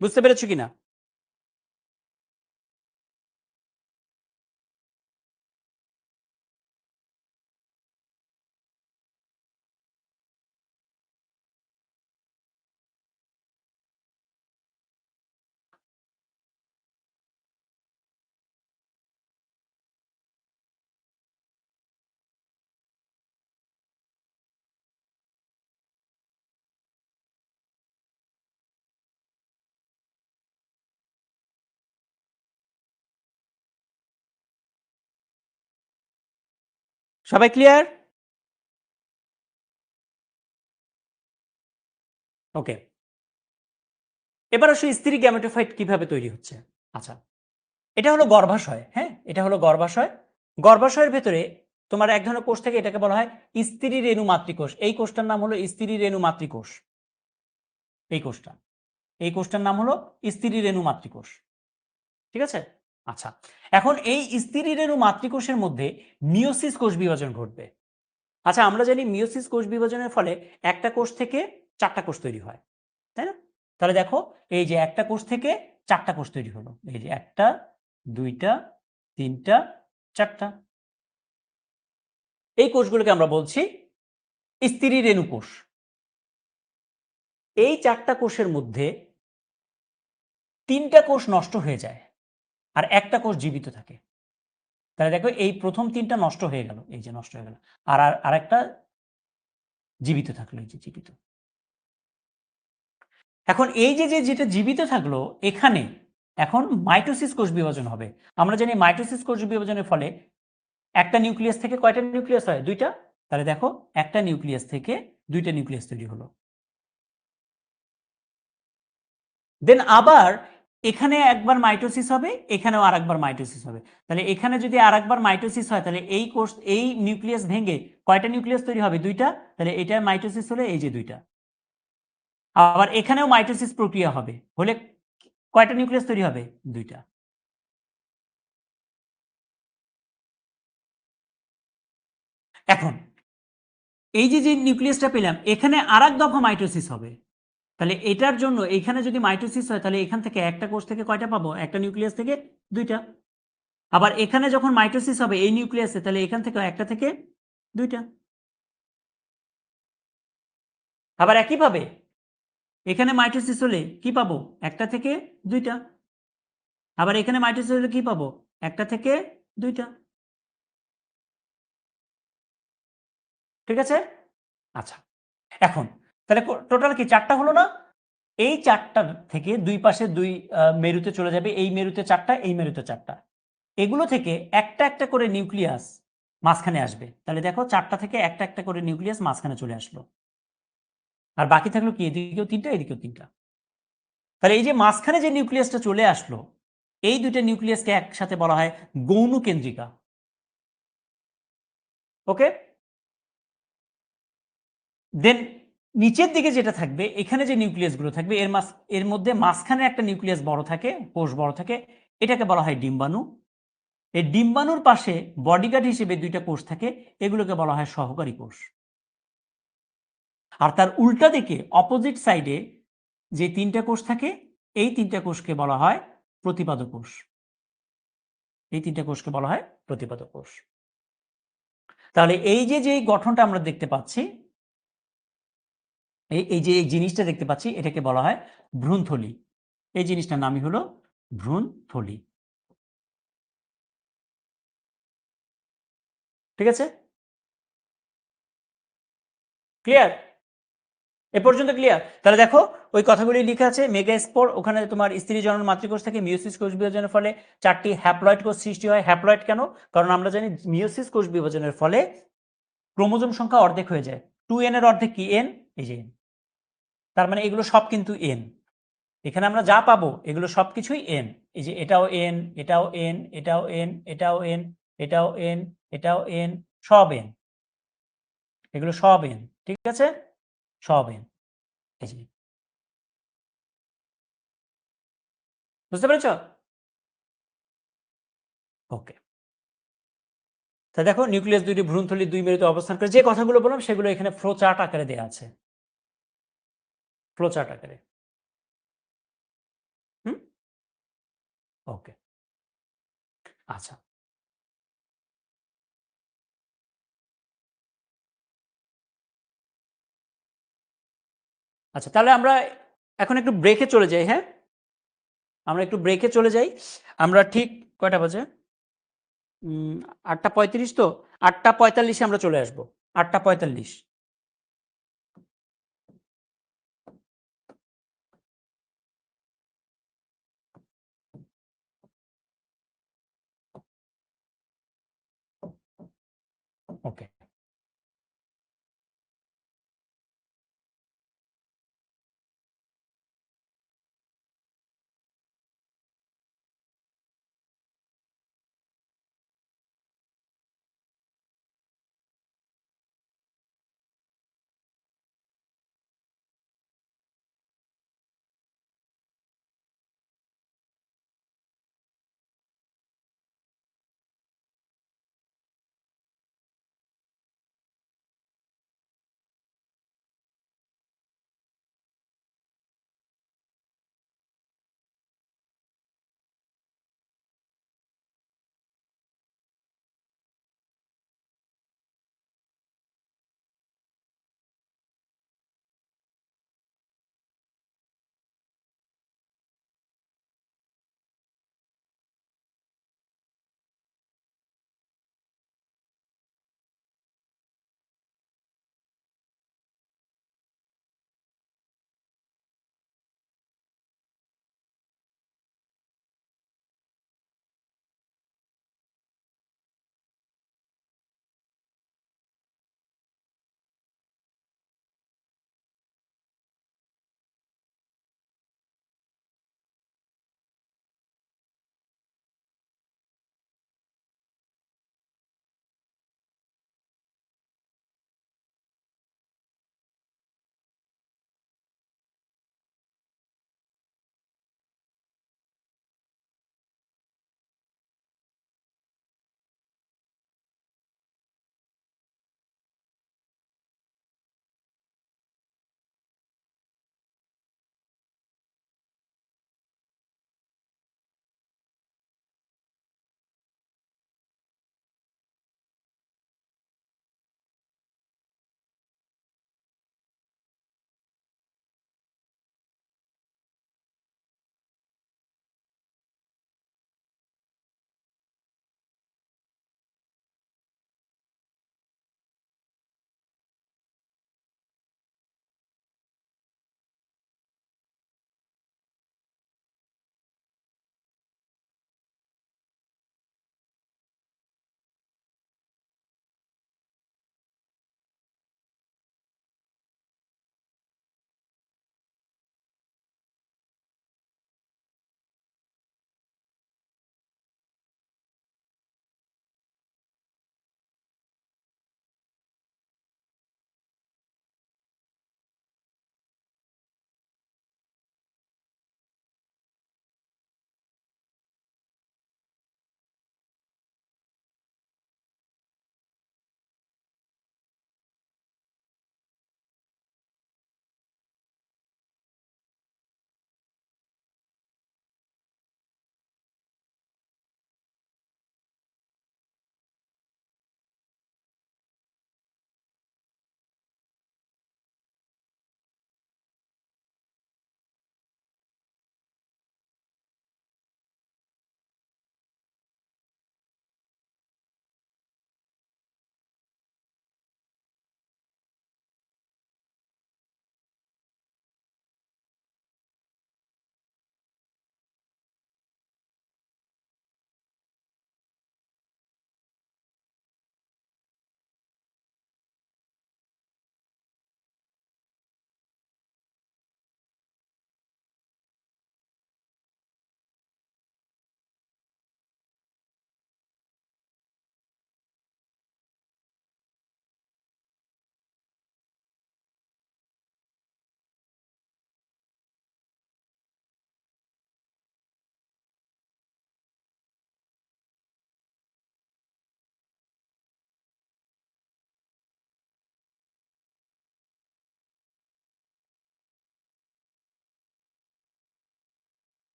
বুঝতে পেরেছো কিনা? সবাই ক্লিয়ার? ওকে, এবার আসো স্ত্রী গ্যামেটোফাইট কিভাবে তৈরি হচ্ছে। আচ্ছা, এটা হলো গর্ভাশয়। হ্যাঁ, এটা হলো গর্ভাশয়। গর্ভাশয়ের ভেতরে তোমার এক ধরনের কোষ থেকে, এটাকে বলা হয় স্ত্রী রেণু মাতৃকোষ। এই কোষটার নাম হলো স্ত্রী রেণু মাতৃকোষ। এই কোষটার নাম হলো স্ত্রী রেণু মাতৃকোষ। ঠিক আছে? আচ্ছা, এখন এই স্ত্রী রেণু মাতৃকোষের মধ্যে মিওসিস কোষ বিভাজন ঘটবে। আচ্ছা, আমরা জানি মিওসিস কোষ বিভাজনের ফলে একটা কোষ থেকে 4টা কোষ তৈরি হয়, তাই না? তাহলে দেখো এই যে একটা কোষ থেকে 4টা কোষ তৈরি হলো, এই যে 1টা 2টা 3টা 4টা। এই কোষগুলোকে আমরা বলছি স্ত্রী রেণু কোষ। এই 4টা কোষের মধ্যে 3টা কোষ নষ্ট হয়ে যায়, আর একটা কোষ জীবিত থাকে। তাহলে দেখো এই প্রথম 3টা নষ্ট হয়ে গেল, এই যে নষ্ট হয়ে গেল, আর আরেকটা জীবিত থাকলো, এই যে জীবিত। এখন এই যে যেটা জীবিত থাকলো, এখানে এখন মাইটোসিস কোষ বিভাজন হবে। আমরা জানি মাইটোসিস কোষ বিভাজনের ফলে একটা নিউক্লিয়াস থেকে কয়টা নিউক্লিয়াস হয়? 2টা। তাহলে দেখো একটা নিউক্লিয়াস থেকে 2টা নিউক্লিয়াস তৈরি হলো। দেন আবার এখানে একবার মাইটোসিস হবে, এখানেও আরেকবার মাইটোসিস হবে। তাহলে এখানে যদি আরেকবার মাইটোসিস হয় তাহলে এই নিউক্লিয়াস ভেঙে কয়টা নিউক্লিয়াস তৈরি হবে? 2টা। তাহলে এটা মাইটোসিস হলে এই যে 2টা। আবার এখানেও মাইটোসিস প্রক্রিয়া হবে, হলে কয়টা নিউক্লিয়াস তৈরি হবে? 2টা। এখন এই যে নিউক্লিয়াসটা পেলাম, এখানে আরেক দফা মাইটোসিস হবে। তাহলে এটার জন্য এখানে যদি মাইটোসিস হয় তাহলে এখান থেকে একটা কোষ থেকে কয়টা পাবো? একটা নিউক্লিয়াস থেকে 2টা। আবার এখানে যখন মাইটোসিস হবে এই নিউক্লিয়াসে, তাহলে এখান থেকে একটা থেকে 2টা। আবার একইভাবে এখানে মাইটোসিস হলে কি পাবো? একটা থেকে 2টা। আবার এখানে মাইটোসিস হলে কি পাবো? একটা থেকে 2টা। ঠিক আছে? আচ্ছা, এখন তাহলে টোটাল কি 4টা হলো না? এই 4টা থেকে দুই পাশে দুই মেরুতে চলে যাবে। এই মেরুতে 4টা, এই মেরুতে 4টা। এগুলো থেকে একটা একটা করে নিউক্লিয়াস মাঝখানে আসবে। তাহলে দেখো 4টা থেকে একটা একটা করে নিউক্লিয়াস মাঝখানে চলে আসলো। আর বাকি থাকলো কি? এদিকেও 3টা, এদিকেও 3টা। তাহলে এই যে মাঝখানে যে নিউক্লিয়াসটা চলে আসলো, এই দুইটা নিউক্লিয়াসকে একসাথে বলা হয় গৌণ কেন্দ্রিকা। ওকে? দেন নিচের দিকে যেটা থাকবে, এখানে যে নিউক্লিয়াসগুলো থাকবে এর মধ্যে মাঝখানে একটা নিউক্লিয়াস বড় থাকে, কোষ বড় থাকে, এটাকে বলা হয় ডিম্বাণু। এই ডিম্বাণুর পাশে বডিগার্ড হিসেবে 2টা কোষ থাকে, এগুলোকে বলা হয় সহকারী কোষ। আর তার উল্টা দিকে অপোজিট সাইডে যে 3টা কোষ থাকে, এই 3টা কোষকে বলা হয় প্রতিপাদক কোষ। এই 3টা কোষকে বলা হয় প্রতিপাদক কোষ। তাহলে এই যে গঠনটা আমরা দেখতে পাচ্ছি, এই যে এই জিনিসটা দেখতে পাচ্ছি, এটাকে বলা হয় ভ্রূণথলি। এই জিনিসটার নামই হলো ভ্রূণথলি। ঠিক আছে? ক্লিয়ার? এ পর্যন্ত ক্লিয়ার? তাহলে দেখো ওই কথাগুলি লিখে আছে। মেগাস্পোর, ওখানে তোমার স্ত্রী জনন মাতৃকোষ থেকে মিওসিস কোষ বিভাজনের ফলে 4টি হ্যাপ্লয়েড কোষ সৃষ্টি হয়। হ্যাপ্লয়েড কেন? কারণ আমরা জানি মিওসিস কোষ বিভাজনের ফলে ক্রোমোজোম সংখ্যা অর্ধেক হয়ে যায়। 2n এর অর্ধেক কি? n। এই যে n। তার মানে এগুলো সব কিন্তু n। এখানে আমরা যা পাবো এগুলো সবকিছুই n। এই যে এটাও n, এটাও n, এটাও n, এটাও n, এটাও n, এটাও n, সব n। এগুলো সব n। ঠিক আছে? সব n। এই যে, বুঝতে পেরেছ? ওকে। তা দেখো নিউক্লিয়াস 2টি ভ্রূণথলির 2 মেরুতে অবস্থান করে, যে কথাগুলো বললাম সেগুলো এখানে ফ্লো চার্ট আকারে দেওয়া আছে। ফ্লো চার্ট আকারে। হুম? ওকে। আচ্ছা। আচ্ছা, তাহলে আমরা এখন একটু ব্রেকে চলে যাই, হ্যাঁ? আমরা একটু ব্রেকে চলে যাই। আমরা ঠিক কয়টা বাজে? 8টা 35 তো? 8টা 45-এ আমরা চলে আসবো। 8টা 45। ওকে।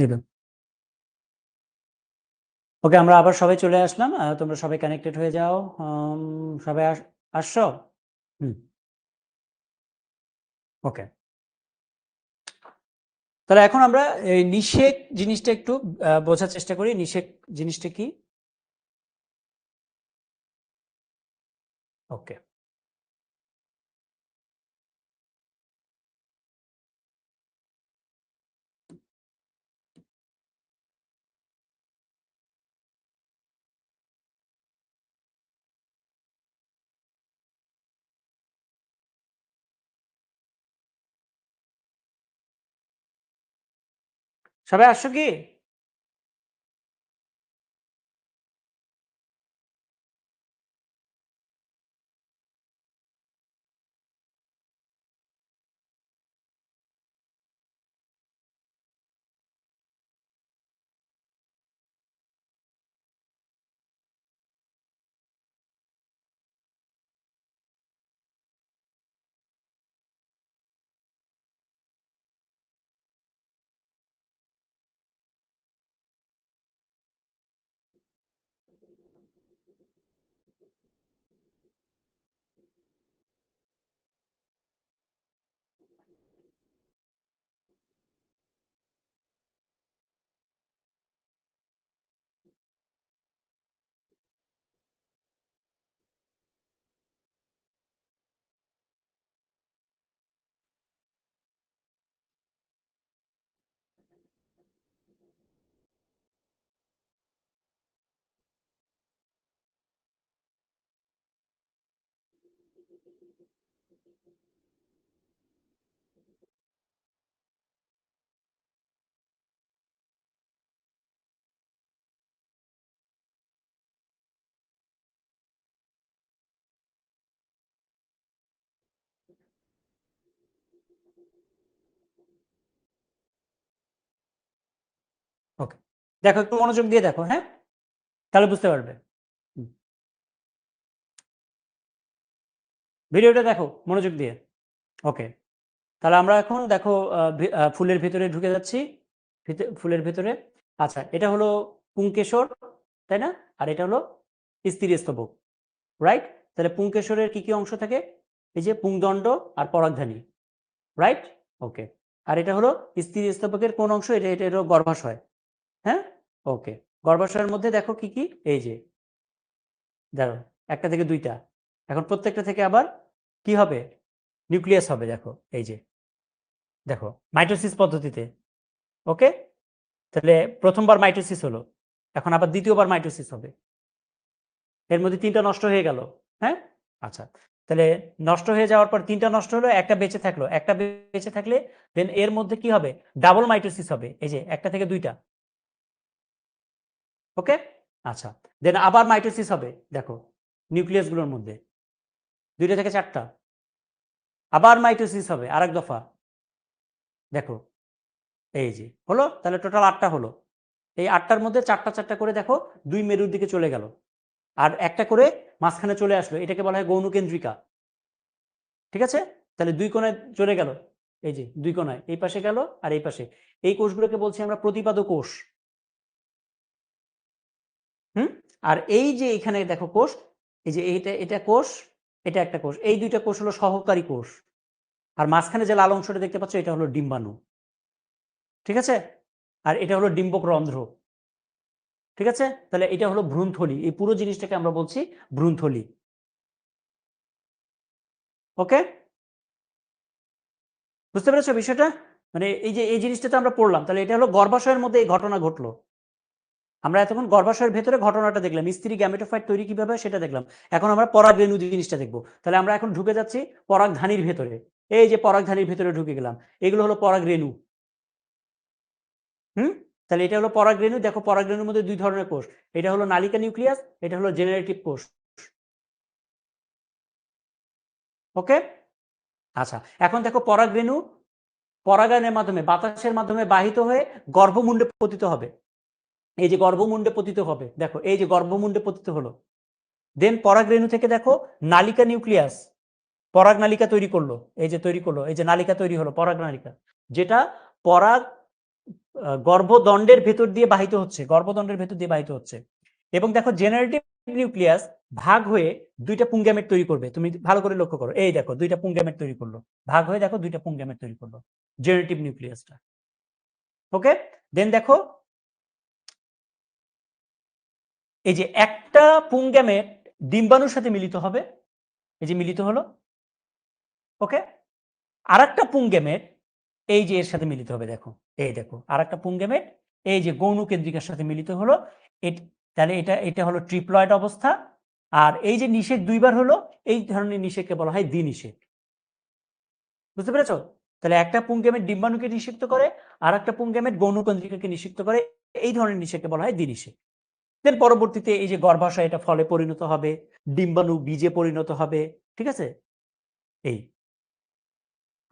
দিল। ওকে, আমরা আবার সবাই চলে আসলাম। তোমরা সবাই কানেক্টেড হয়ে যাও। সবাই আসছো? হুম, ওকে। তাহলে এখন আমরা এই নিষেক জিনিসটা একটু বোঝার চেষ্টা করি। নিষেক জিনিসটা কি? ওকে, সবাই আসছো কি? ওকে, দেখো একটু মনোযোগ দিয়ে দেখো, হ্যাঁ, তাহলে বুঝতে পারবে। ভিডিওটা দেখো মনোযোগ দিয়ে। ওকে, তাহলে আমরা এখন দেখো ফুলের ভিতরে ঢুকে যাচ্ছি। ফুলের ভিতরে, আচ্ছা, এটা হলো পুংকেশর, তাই না? আর এটা হলো স্ত্রীস্তবক, রাইট? তাহলে পুংকেশরের কি কি অংশ থাকে? এই যে পুংদণ্ড আর পরাগধানী, রাইট? ওকে, আর এটা হলো স্ত্রীস্তবকের কোন অংশ? এটা এটা হলো গর্ভাশয়, হ্যাঁ? ওকে, গর্ভাশয়ের মধ্যে দেখো কি কি, এই যে দেখো, একটা থেকে দুইটা। এখন প্রত্যেকটা থেকে আবার কি হবে? নিউক্লিয়াস হবে। দেখো এই যে, দেখো মাইটোসিস পদ্ধতিতে। ওকে, তাহলে প্রথমবার মাইটোসিস হলো, এখন আবার দ্বিতীয়বার মাইটোসিস হবে। এর মধ্যে তিনটা নষ্ট হয়ে গেল, হ্যাঁ? আচ্ছা, তাহলে নষ্ট হয়ে যাওয়ার পর তিনটা নষ্ট হলো, একটা বেঁচে থাকলো। একটা বেঁচে থাকলে দেন এর মধ্যে কি হবে? ডাবল মাইটোসিস হবে। এই যে একটা থেকে দুইটা। ওকে, আচ্ছা, দেন আবার মাইটোসিস হবে। দেখো নিউক্লিয়াসগুলোর মধ্যে দুইটা থেকে চারটা, আবার মাইটোসিস হবে আরেক দফা। দেখো এই যে হলো, তাহলে টোটাল 8টা হলো। এই 8টার মধ্যে চারটা চারটা করে দেখো দুই মেরুর দিকে চলে গেল, আর একটা করে মাঝখানে চলে আসলো। এটাকে বলা হয় গৌণকেন্দ্রিকা, ঠিক আছে? তাহলে দুই কোণায় চলে গেল। এই যে দুই কোণায়, এই পাশে গেল আর এই পাশে। এই কোষগুলোকে বলছি আমরা প্রতিপাদ কোষ। হুম, আর এই যে এখানে দেখো কোষ, এই যে এটা এটা কোষ, এটা একটা কোষ। এই দুইটা কোষ হলো সহকারী কোষ। আর মাঝখানে যে লাল অংশটা দেখতে পাচ্ছ, এটা হলো ডিম্বাণু, ঠিক আছে? আর এটা হলো ডিম্বক রন্ধ্র, ঠিক আছে? তাহলে এটা হলো ভ্রূণথলি। এই পুরো জিনিসটাকে আমরা বলছি ভ্রূণথলি। ওকে, বুঝতে পেরেছো বিষয়টা? মানে এই যে এই জিনিসটা তো আমরা পড়লাম, তাহলে এটা হলো গর্ভাশয়ের মধ্যে এই ঘটনা ঘটলো। আমরা এতক্ষণ গর্ভাশয়ের ভেতরে ঘটনাটা দেখলাম, স্ত্রী গ্যামেটোফাইট তৈরি কিভাবে হয় সেটা দেখলাম। এখন আমরা পরাগরেণু জিনিসটা দেখবো। তাহলে আমরা এখন ঢুকে যাচ্ছি পরাগধানীর ভেতরে। এই যে পরাগধানীর ভেতরে ঢুকে গেলাম, এগুলো হলো পরাগরেণু। হুম, তাহলে এটা হলো পরাগরেণু। দেখো পরাগরেণুর মধ্যে দুই ধরনের কোষ, এটা হলো নালিকা নিউক্লিয়াস, এটা হলো জেনারেটিভ কোষ। ওকে, আচ্ছা, এখন দেখো পরাগরেণু পরাগায়নের মাধ্যমে বাতাসের মাধ্যমে বাহিত হয়ে গর্ভমুণ্ডে পতিত হবে। এই যে গর্ভমুণ্ডে পতিত হবে, দেখো এই যে গর্ভমুণ্ডে পতিত হলো। দেন পরাগরেণু থেকে দেখো নালিকা নিউক্লিয়াস পরাগ নালিকা তৈরি করলো। এই যে তৈরি করলো, এই যে নালিকা তৈরি হলো, পরাগ নালিকা, যেটা পরাগ গর্ভদণ্ডের ভেতর দিয়ে বাহিত হচ্ছে, গর্ভদণ্ডের ভেতর দিয়ে বাহিত হচ্ছে। এবং দেখো জেনারেটিভ নিউক্লিয়াস ভাগ হয়ে দুইটা পুংগ্যামেট তৈরি করবে। তুমি ভালো করে লক্ষ্য করো, এই দেখো দুইটা পুংগ্যামেট তৈরি করলো, ভাগ হয়ে দেখো দুইটা পুংগ্যামেট তৈরি করলো জেনারেটিভ নিউক্লিয়াসটা। ওকে, দেন দেখো এই যে একটা পুংগ্যামেট ডিম্বাণুর সাথে মিলিত হবে, এই যে মিলিত হলো। ওকে, আর একটা পুংগ্যামেট এই যে এর সাথে মিলিত হবে, দেখো এই দেখো আর একটা পুংগ্যামেট এই যে গৌণ কেন্দ্রিকার সাথে মিলিত হলো। তাহলে এটা এটা হলো ট্রিপ্লয়েড অবস্থা। আর এই যে নিষেক দুইবার হলো, এই ধরনের নিষেককে বলা হয় দ্বিনিষেক। বুঝতে পেরেছো? তাহলে একটা পুংগ্যামেট ডিম্বাণুকে নিষিক্ত করে, আর একটা পুংগ্যামেট গৌণ কেন্দ্রিকাকে নিষিক্ত করে, এই ধরনের নিষেককে বলা হয় দ্বিনিষেক। দেন পরবর্তীতে এই যে গর্ভাশয় এটা ফলে পরিণত হবে, ডিম্বাণু বীজে পরিণত হবে। ঠিক আছে, এই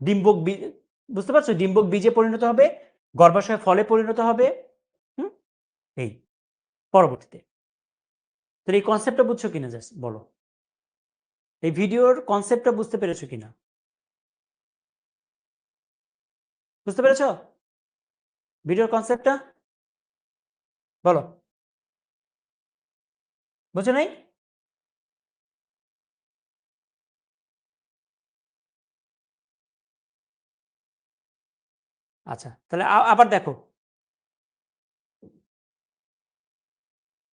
ডিম্বক বীজ, বুঝতে পারছো? ডিম্বক বীজে পরিণত হবে, গর্ভাশয় ফলে পরিণত হবে। হুম, এই পরবর্তীতে। তাহলে এই কনসেপ্টটা বুঝছো কিনা জাস্ট বলো, এই ভিডিওর কনসেপ্টটা বুঝতে পেরেছো কিনা? বুঝতে পেরেছো ভিডিওর কনসেপ্টটা? বলো, বুঝো নাই? আচ্ছা, তাহলে আবার দেখো,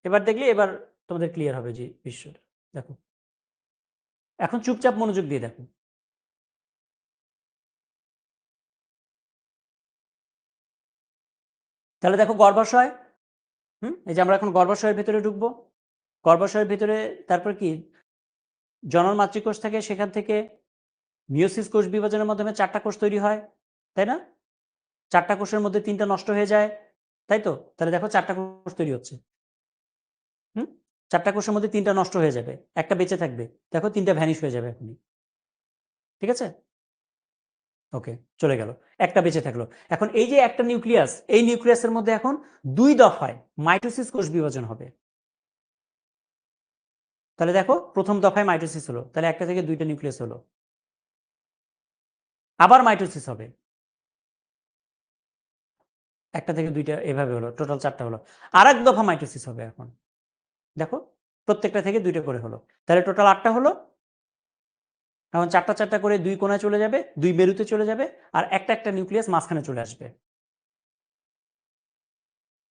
এবার দেখলে এবার তোমাদের ক্লিয়ার হবে যে বিষয়টা। দেখো, এখন চুপচাপ মনোযোগ দিয়ে দেখো। তাহলে দেখো গর্ভাশয়, এই যে আমরা এখন গর্ভাশয়ের ভেতরে ঢুকবো। গর্ভাশয়ের ভেতরে তারপর কি জনন মাতৃকোষ থাকে, সেখান থেকে মিওসিস কোষ বিভাজনের মাধ্যমে 4টা কোষ তৈরি হয়, তাই না? 4টা কোষের মধ্যে 3টা নষ্ট হয়ে যায়, তাই তো? তাহলে দেখো 4টা কোষ তৈরি হচ্ছে। 4টা কোষের মধ্যে 3টা নষ্ট হয়ে যাবে, একটা বেঁচে থাকবে। দেখো 3টা ভ্যানিশ হয়ে যাবে এখনই। ঠিক আছে, ওকে, চলে গেল, একটা বেঁচে থাকলো। এখন এই যে একটা নিউক্লিয়াস, এই নিউক্লিয়াসের মধ্যে এখন 2 দফায় মাইটোসিস কোষ বিভাজন হবে। তাহলে দেখো প্রথম দফায় মাইটোসিস হলো, তাহলে একটা থেকে 2টা নিউক্লিয়াস হলো। আবার মাইটোসিস হবে, একটা থেকে 2টা, এভাবে হলো, টোটাল 4টা হলো। আর এক দফা মাইটোসিস হবে এখন, দেখো প্রত্যেকটা থেকে 2টা করে হলো, তাহলে টোটাল 8টা হলো। এখন 4টা 4টা করে 2 কোণায় চলে যাবে, 2 মেরুতে চলে যাবে, আর একটা একটা নিউক্লিয়াস মাঝখানে চলে আসবে।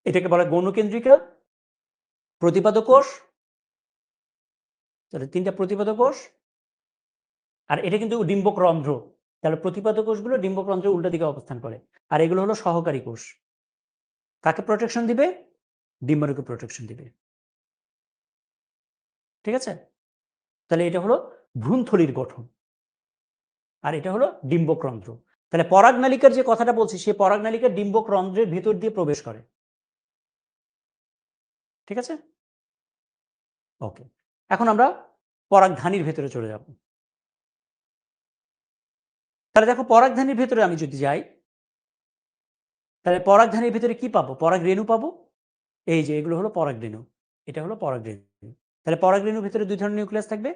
এটাকে বলে গৌণকেন্দ্রিকা, প্রতিপাদক কোষ। তাহলে 3টা প্রতিপাদক কোষ, আর এটা কিন্তু ডিম্বক রন্ধ্র। তাহলে প্রতিপাদক কোষগুলো ডিম্বক রন্ধ্রের উল্টা দিকে অবস্থান করে। আর এগুলো হলো সহকারী কোষ। কাকে প্রোটেকশন দিবে? ডিম্বাণুকে প্রোটেকশন দিবে। ঠিক আছে, তাহলে এটা হলো ভ্রূণথলির গঠন, আর এটা হলো ডিম্বক রন্ধ্র। তাহলে পরাগনালিকার যে কথাটা বলছি, সে পরাগনালিকা ডিম্বক রন্ধ্রের ভেতর দিয়ে প্রবেশ করে। ঠিক আছে, ওকে, এখন আমরা পরাগধানীর ভেতরে চলে যাব। তাহলে দেখো পরাগধানীর ভেতরে আমি যদি যাই, তাহলে পরাগধানীর ভেতরে কি পাবো? পরাগ রেণু পাবো। এই যে এগুলো হলো পরাগ রেণু, এটা হলো পরাগ রেণু। তাহলে পরাগ রেণুর ভেতরে 2 ধরনের নিউক্লিয়াস থাকবে,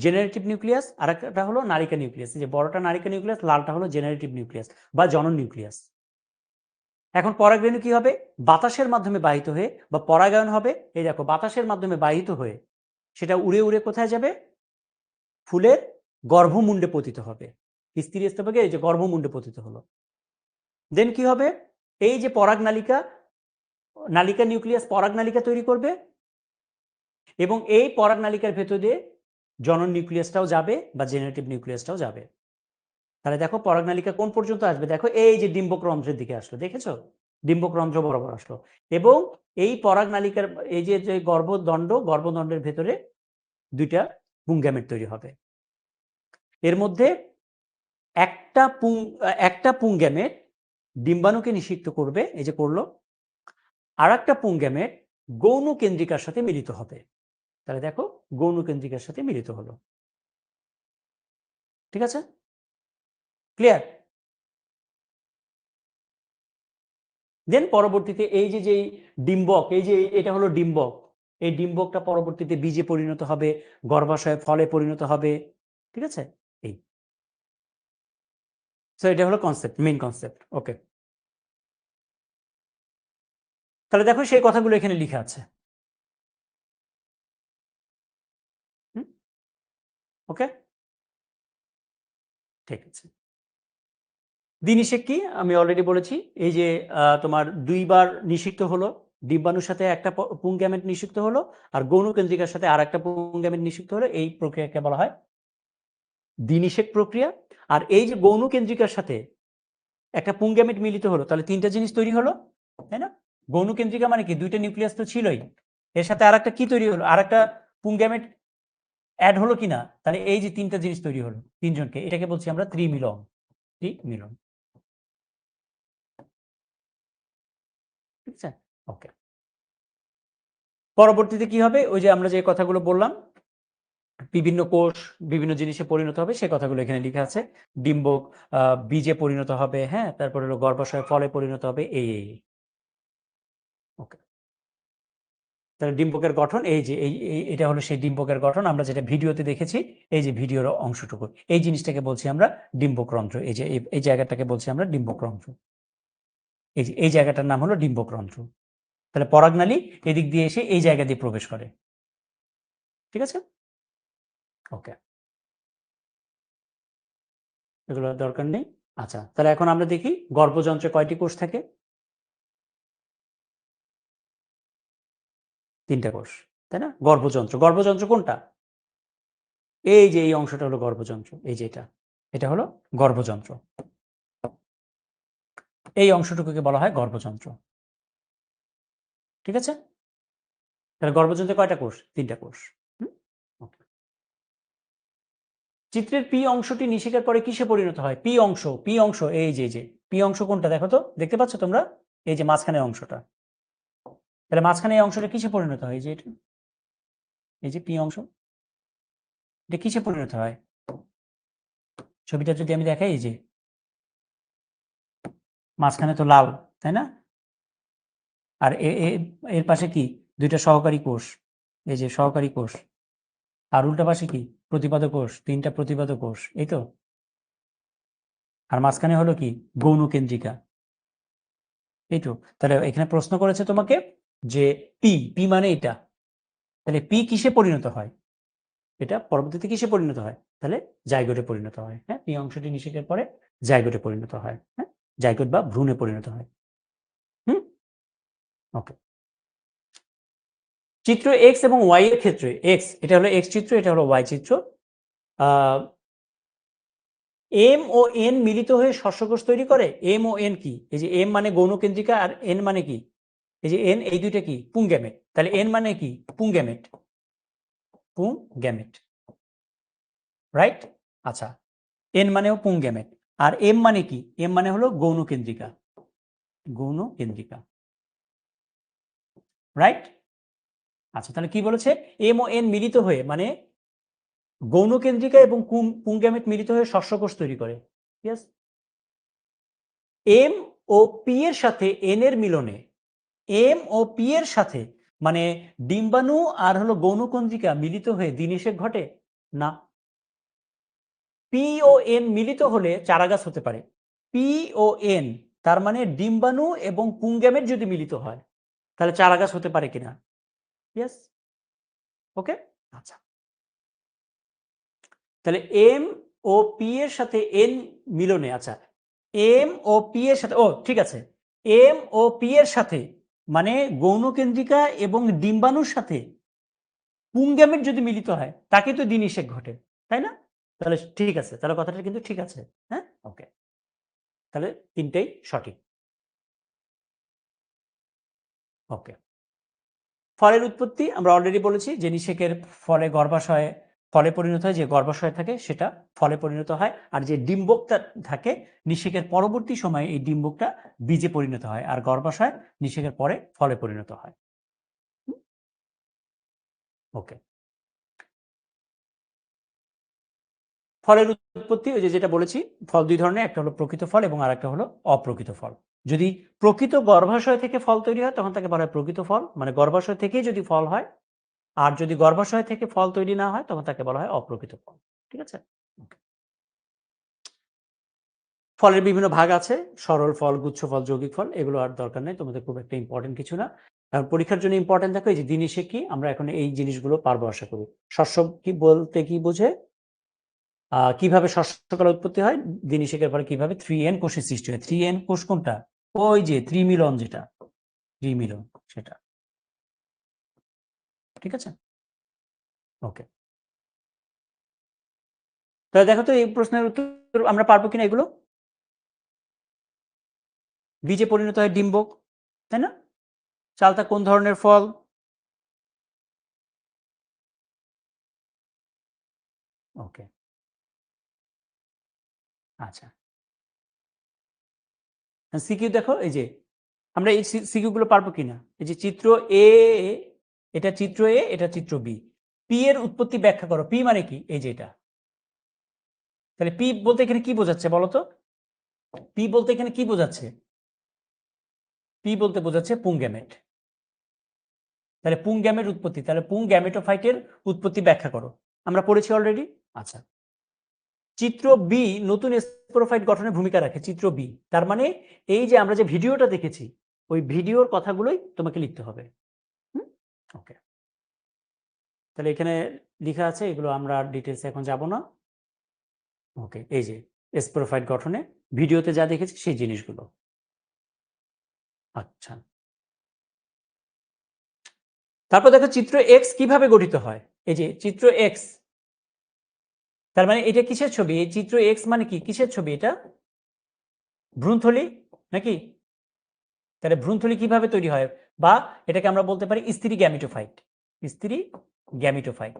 জেনারেটিভ নিউক্লিয়াস, আর একটা হলো নারিকা নিউক্লিয়াস। যে বড়টা নারিকা নিউক্লিয়াস, লালটা হলো জেনারেটিভ নিউক্লিয়াস বা জনন নিউক্লিয়াস। এখন পরাগ রেণু কি হবে? বাতাসের মাধ্যমে বাহিত হয়ে, বা পরাগায়ন হবে, এই দেখো বাতাসের মাধ্যমে বাহিত হয়ে সেটা উড়ে উড়ে কোথায় যাবে? ফুলের গর্ভমুণ্ডে পতিত হবে। স্ত্রী স্তবকে এই যে গর্ভমুণ্ডে পতিত হলো। দেন কি হবে? এই যে পরাগ নালিকা, নালিকা নিউক্লিয়াস পরাগ নালিকা তৈরি করবে, এবং এই পরাগ নালিকার ভেতর দিয়ে জনন নিউক্লিয়াসটাও যাবে বা জেনারেটিভ নিউক্লিয়াসটাও যাবে। তাহলে দেখো পরাগ নালিকা কোন পর্যন্ত আসবে? দেখো এই যে ডিম্বক রন্ধ্রের দিকে আসলো, দেখেছো? ডিম্বক রন্ধ্র বরাবর আসলো, এবং এই পরাগ নালিকার এই যে যে গর্ভদণ্ড, গর্ভদণ্ডের ভেতরে 2টা পুংগ্যামেট তৈরি হবে। এর মধ্যে একটা পুংগ্যামেট ডিম্বাণুকে নিষিক্ত করবে, এই যে করলো। আর একটা পুংগ্যামেট গৌণ কেন্দ্রিকার সাথে মিলিত হবে। তাহলে দেখো গৌণ কেন্দ্রিকার সাথে মিলিত হলো। ঠিক আছে, ক্লিয়ার? দেন পরবর্তীতে এই যে যে ডিম্বক, এই যে এটা হলো ডিম্বক, এই ডিম্বকটা পরবর্তীতে বীজে পরিণত হবে, গর্ভাশয়ে ফলে পরিণত হবে। ঠিক আছে, এই সো এটা হলো কনসেপ্ট, মেইন কনসেপ্ট। ওকে, তাহলে দেখো সেই কথাগুলো এখানে লেখা আছে। ওকে, ঠিক আছে। দ্বিনিষেক কি আমি অলরেডি বলেছি, এই যে তোমার দুইবার নিষিক্ত হলো, ডিম্বাণুর সাথে একটা পুংগ্যামেট নিষিক্ত হলো আর গৌণকেন্দ্রিকার সাথে আর একটা পুংগ্যামেট নিষিক্ত হলো, এই প্রক্রিয়াকে বলা হয় দ্বিনিষেক প্রক্রিয়া। আর এই যে গৌণকেন্দ্রিকার সাথে একটা পুংগ্যামেট মিলিত হলো, তাহলে তিনটা জিনিস তৈরি হলো, তাই না? গৌণকেন্দ্রিকা মানে কি, দুইটা নিউক্লিয়াস তো ছিলই, এর সাথে আর একটা কি তৈরি হলো, আর একটা পুংগ্যামেট অ্যাড হলো কিনা, তাহলে এই যে তিনটা জিনিস তৈরি হলো তিনজনকে, এটাকে বলছি আমরা ত্রিমিলন। ত্রিমিলন, ঠিক আছে? ওকে, পরবর্তীতে কি হবে, ওই যে আমরা যে কথাগুলো বললাম, বিভিন্ন কোষ বিভিন্ন জিনিসে পরিণত হবে, সে কথাগুলো এখানে লেখা আছে। ডিম্বক বীজে পরিণত হবে, হ্যাঁ, তারপরে হলো গর্ভাশয় ফলে পরিণত হবে, এই এই। ওকে, তাহলে ডিম্বকের গঠন এই যে এটা হলো সেই ডিম্বকের গঠন আমরা যেটা ভিডিওতে দেখেছি, এই যে ভিডিওর অংশটুকু, এই জিনিসটাকে বলছি আমরা ডিম্বকরন্ধ্র। এই যে এই জায়গাটাকে বলছি আমরা ডিম্বকরন্ধ্র। এই যে এই জায়গাটার নাম হলো ডিম্বকরন্ধ্র। তাহলে পরাগনালী এদিক দিয়ে এসে এই জায়গা দিয়ে প্রবেশ করে, ঠিক আছে? ওকে, এগুলো দরকার নেই। আচ্ছা, তাহলে এখন আমরা দেখি গর্ভযন্ত্রে কয়টি কোষ থাকে? 3টা কোষ, তাই না? গর্ভযন্ত্র, গর্ভযন্ত্র কোনটা? এই যে এই অংশটা হলো গর্ভযন্ত্র, এই যে এটা হলো গর্ভযন্ত্র, এই অংশটুকুকে বলা হয় গর্ভযন্ত্র, ঠিক আছে? তাহলে গর্ভযন্ত্রে কয়টা কোষ? 3টা কোষ। Okay. চিত্রের পি অংশটি নিষেকের পরে কিসে পরিণত হয়? পি অংশ এই যে পি অংশ কোনটা দেখো তো, দেখতে পাচ্ছ তোমরা? এই যে মাঝখানের অংশটা, তাহলে মাঝখানে এই অংশটা কিসে পরিণত হয়? এই যে এটা, এই যে পি অংশ, এটা কিসে পরিণত হয়? ছবিটা যদি আমি দেখাই, এই যে মাঝখানে তো লাল, তাই না? আর এর পাশে কি? দুইটা সহকারী কোষ, এই যে সহকারী কোষ। আর উল্টা পাশে কি? প্রতিপাদক কোষ, 3টা প্রতিপাদক কোষ, এই তো। আর মাঝখানে হলো কি? গৌণ কেন্দ্রিকা, এই তো। তাহলে এখানে প্রশ্ন করেছে তোমাকে যে পি মানে এটা, তাহলে পি কিসে পরিণত হয়? এটা পরবর্তীতে কিসে পরিণত হয়? তাহলে জাইগোটে পরিণত হয়, হ্যাঁ। পি অংশটি নিষেকের পরে জাইগোটে পরিণত হয়, হ্যাঁ, জাইগোট বা ভ্রূণে পরিণত হয়। হুম, ওকে। চিত্র এক্স এবং ওয়াই এর ক্ষেত্রে, এক্স এটা হলো এক্স চিত্র, এটা হলো ওয়াই চিত্র। এম ও এন মিলিত হয়ে শস্যকোষ তৈরি করে। এম ও এন কি? এই যে এম মানে গৌণকেন্দ্রিকা আর এন মানে কি? এই যে এন, এই দুইটা কি? পুংগ্যামেট। তাহলে এন মানে কি? পুংগ্যামেট, পুংগ্যামেট, রাইট? আচ্ছা, এন মানেও পুংগ্যামেট। আর এম মানে কি? এম মানে হলো গৌণকেন্দ্রিকা, গৌণকেন্দ্রিকা, রাইট? আচ্ছা, তাহলে কি বলেছে? এম ও এন মিলিত হয়ে মানে গৌণকেন্দ্রিকা এবং পুংগ্যামেট মিলিত হয়ে শস্যকোষ তৈরি করে। ইয়েস। এম ও পি এর সাথে এন এর মিলনে, এম ও পি এর সাথে মানে ডিম্বাণু আর হলো গৌণকেন্দ্রিকা মিলিত হয়ে দ্বিনিষেক ঘটে না। পি ও এন মিলিত হলে চারাগাছ হতে পারে। পি ও এন তার মানে ডিম্বাণু এবং পুংগ্যামেট যদি মিলিত হয় তাহলে চারাগাছ হতে পারে কিনা? ইয়েস। ওকে, আচ্ছা। তাহলে এম ও পি এর সাথে এন মিলনে, আচ্ছা, এম ও পি এর সাথে, ও ঠিক আছে, এম ও পি এর সাথে মানে গৌণকেন্দ্রিকা এবং ডিম্বাণুর সাথে পুংগ্যামেট যদি মিলিত হয় তাকে তো দ্বিনিষেক ঘটে, তাই না? তাহলে ঠিক আছে, তাহলে কথাটা কিন্তু ঠিক আছে, হ্যাঁ। ওকে, তাহলে তিনটেই সঠিক। ওকে, ফলের উৎপত্তি আমরা অলরেডি বলেছি যে নিষেকের ফলে গর্ভাশয়ে ফলে পরিণত হয়, যে গর্ভাশয় থাকে সেটা ফলে পরিণত হয়, আর যে ডিম্বকটা থাকে নিষেকের পরবর্তী সময়ে এই ডিম্বকটা বীজে পরিণত হয়, আর গর্ভাশয় নিষেকের পরে ফলে পরিণত হয়। ওকে, ফলের উৎপত্তি ওই যে যেটা বলেছি, ফল দুই ধরনের, একটা হলো প্রকৃত ফল এবং আরেকটা হলো অপ্রকৃত ফল। যদি প্রকৃত গর্ভাশয় থেকে ফল তৈরি হয় তখন তাকে বলা হয় প্রকৃত ফল, মানে গর্ভাশয় থেকেই যদি ফল হয়। আর যদি গর্ভাশয় থেকে ফল তৈরি না হয় তখন তাকে বলা হয় অপ্রকৃত ফল, ঠিক আছে? ফলের বিভিন্ন ভাগ আছে, সরল ফল, গুচ্ছ ফল, যৌগিক ফল, এগুলো আর দরকার নেই, তোমাদের খুব একটা ইম্পর্টেন্ট কিছু না। কারণ পরীক্ষার জন্য ইম্পর্টেন্ট দেখো এই যে জিনিসে কি, আমরা এখন এই জিনিসগুলো পারবো আশা করি। শস্য কি বলতে কি বোঝে, কিভাবে শস্যকলা উৎপত্তি হয়, দিনিশেকের পরে কিভাবে 3N কোষের সৃষ্টি হয়। 3N কোষ কোনটা? ওই যে ত্রিমিলন, যেটা ত্রিমিলন সেটা। ঠিক আছে, ওকে। তাহলে দেখো তো এই প্রশ্নের উত্তর আমরা পারবো কিনা এগুলো। বীজে পরিণত হয় ডিম্বক, তাই না? চালতা কোন ধরনের ফল? ওকে, আচ্ছা। সিকিউ দেখো, এই যে আমরা এই সিকিউ গুলো পারবো কিনা। এই যে চিত্র এ, এটা চিত্র এ, এটা চিত্র বি। পি এর উৎপত্তি ব্যাখ্যা করো। পি মানে কি? এই যে এটা। তাহলে পি বলতে এখানে কি বোঝাচ্ছে বলো তো? পি বলতে এখানে কি বোঝাচ্ছে? পি বলতে বোঝাচ্ছে পুংগ্যামেট। তাহলে পুংগ্যামেট উৎপত্তি, তাহলে পুং গ্যামেটোফাইটের উৎপত্তি ব্যাখ্যা করো। আমরা পড়েছি অলরেডি। আচ্ছা, চিত্র বি নতুন স্পোরোফাইট গঠনের ভূমিকা রাখে। চিত্র বি তার মানে এই যে আমরা যে ভিডিওটা দেখেছি, ওই ভিডিওর কথাগুলোই তোমাকে লিখতে হবে। ওকে, তাহলে এখানে লেখা আছে, এগুলো আমরা ডিটেলসে এখন যাব না। ওকে, এই যে স্পোরোফাইট গঠনে ভিডিওতে যা দেখেছি সেই জিনিসগুলো। আচ্ছা, তারপর দেখো চিত্র এক্স কিভাবে গঠিত হয়। এই যে চিত্র এক্স, তার মানে এটা কিসের ছবি? এই চিত্র এক্স মানে কি, কিসের ছবি এটা? ভ্রূণথলি নাকি? তাহলে ভ্রূণথলি কিভাবে তৈরি হয়, বা এটাকে আমরা বলতে পারি স্ত্রী গ্যামিটোফাইট। স্ত্রী গ্যামিটোফাইট,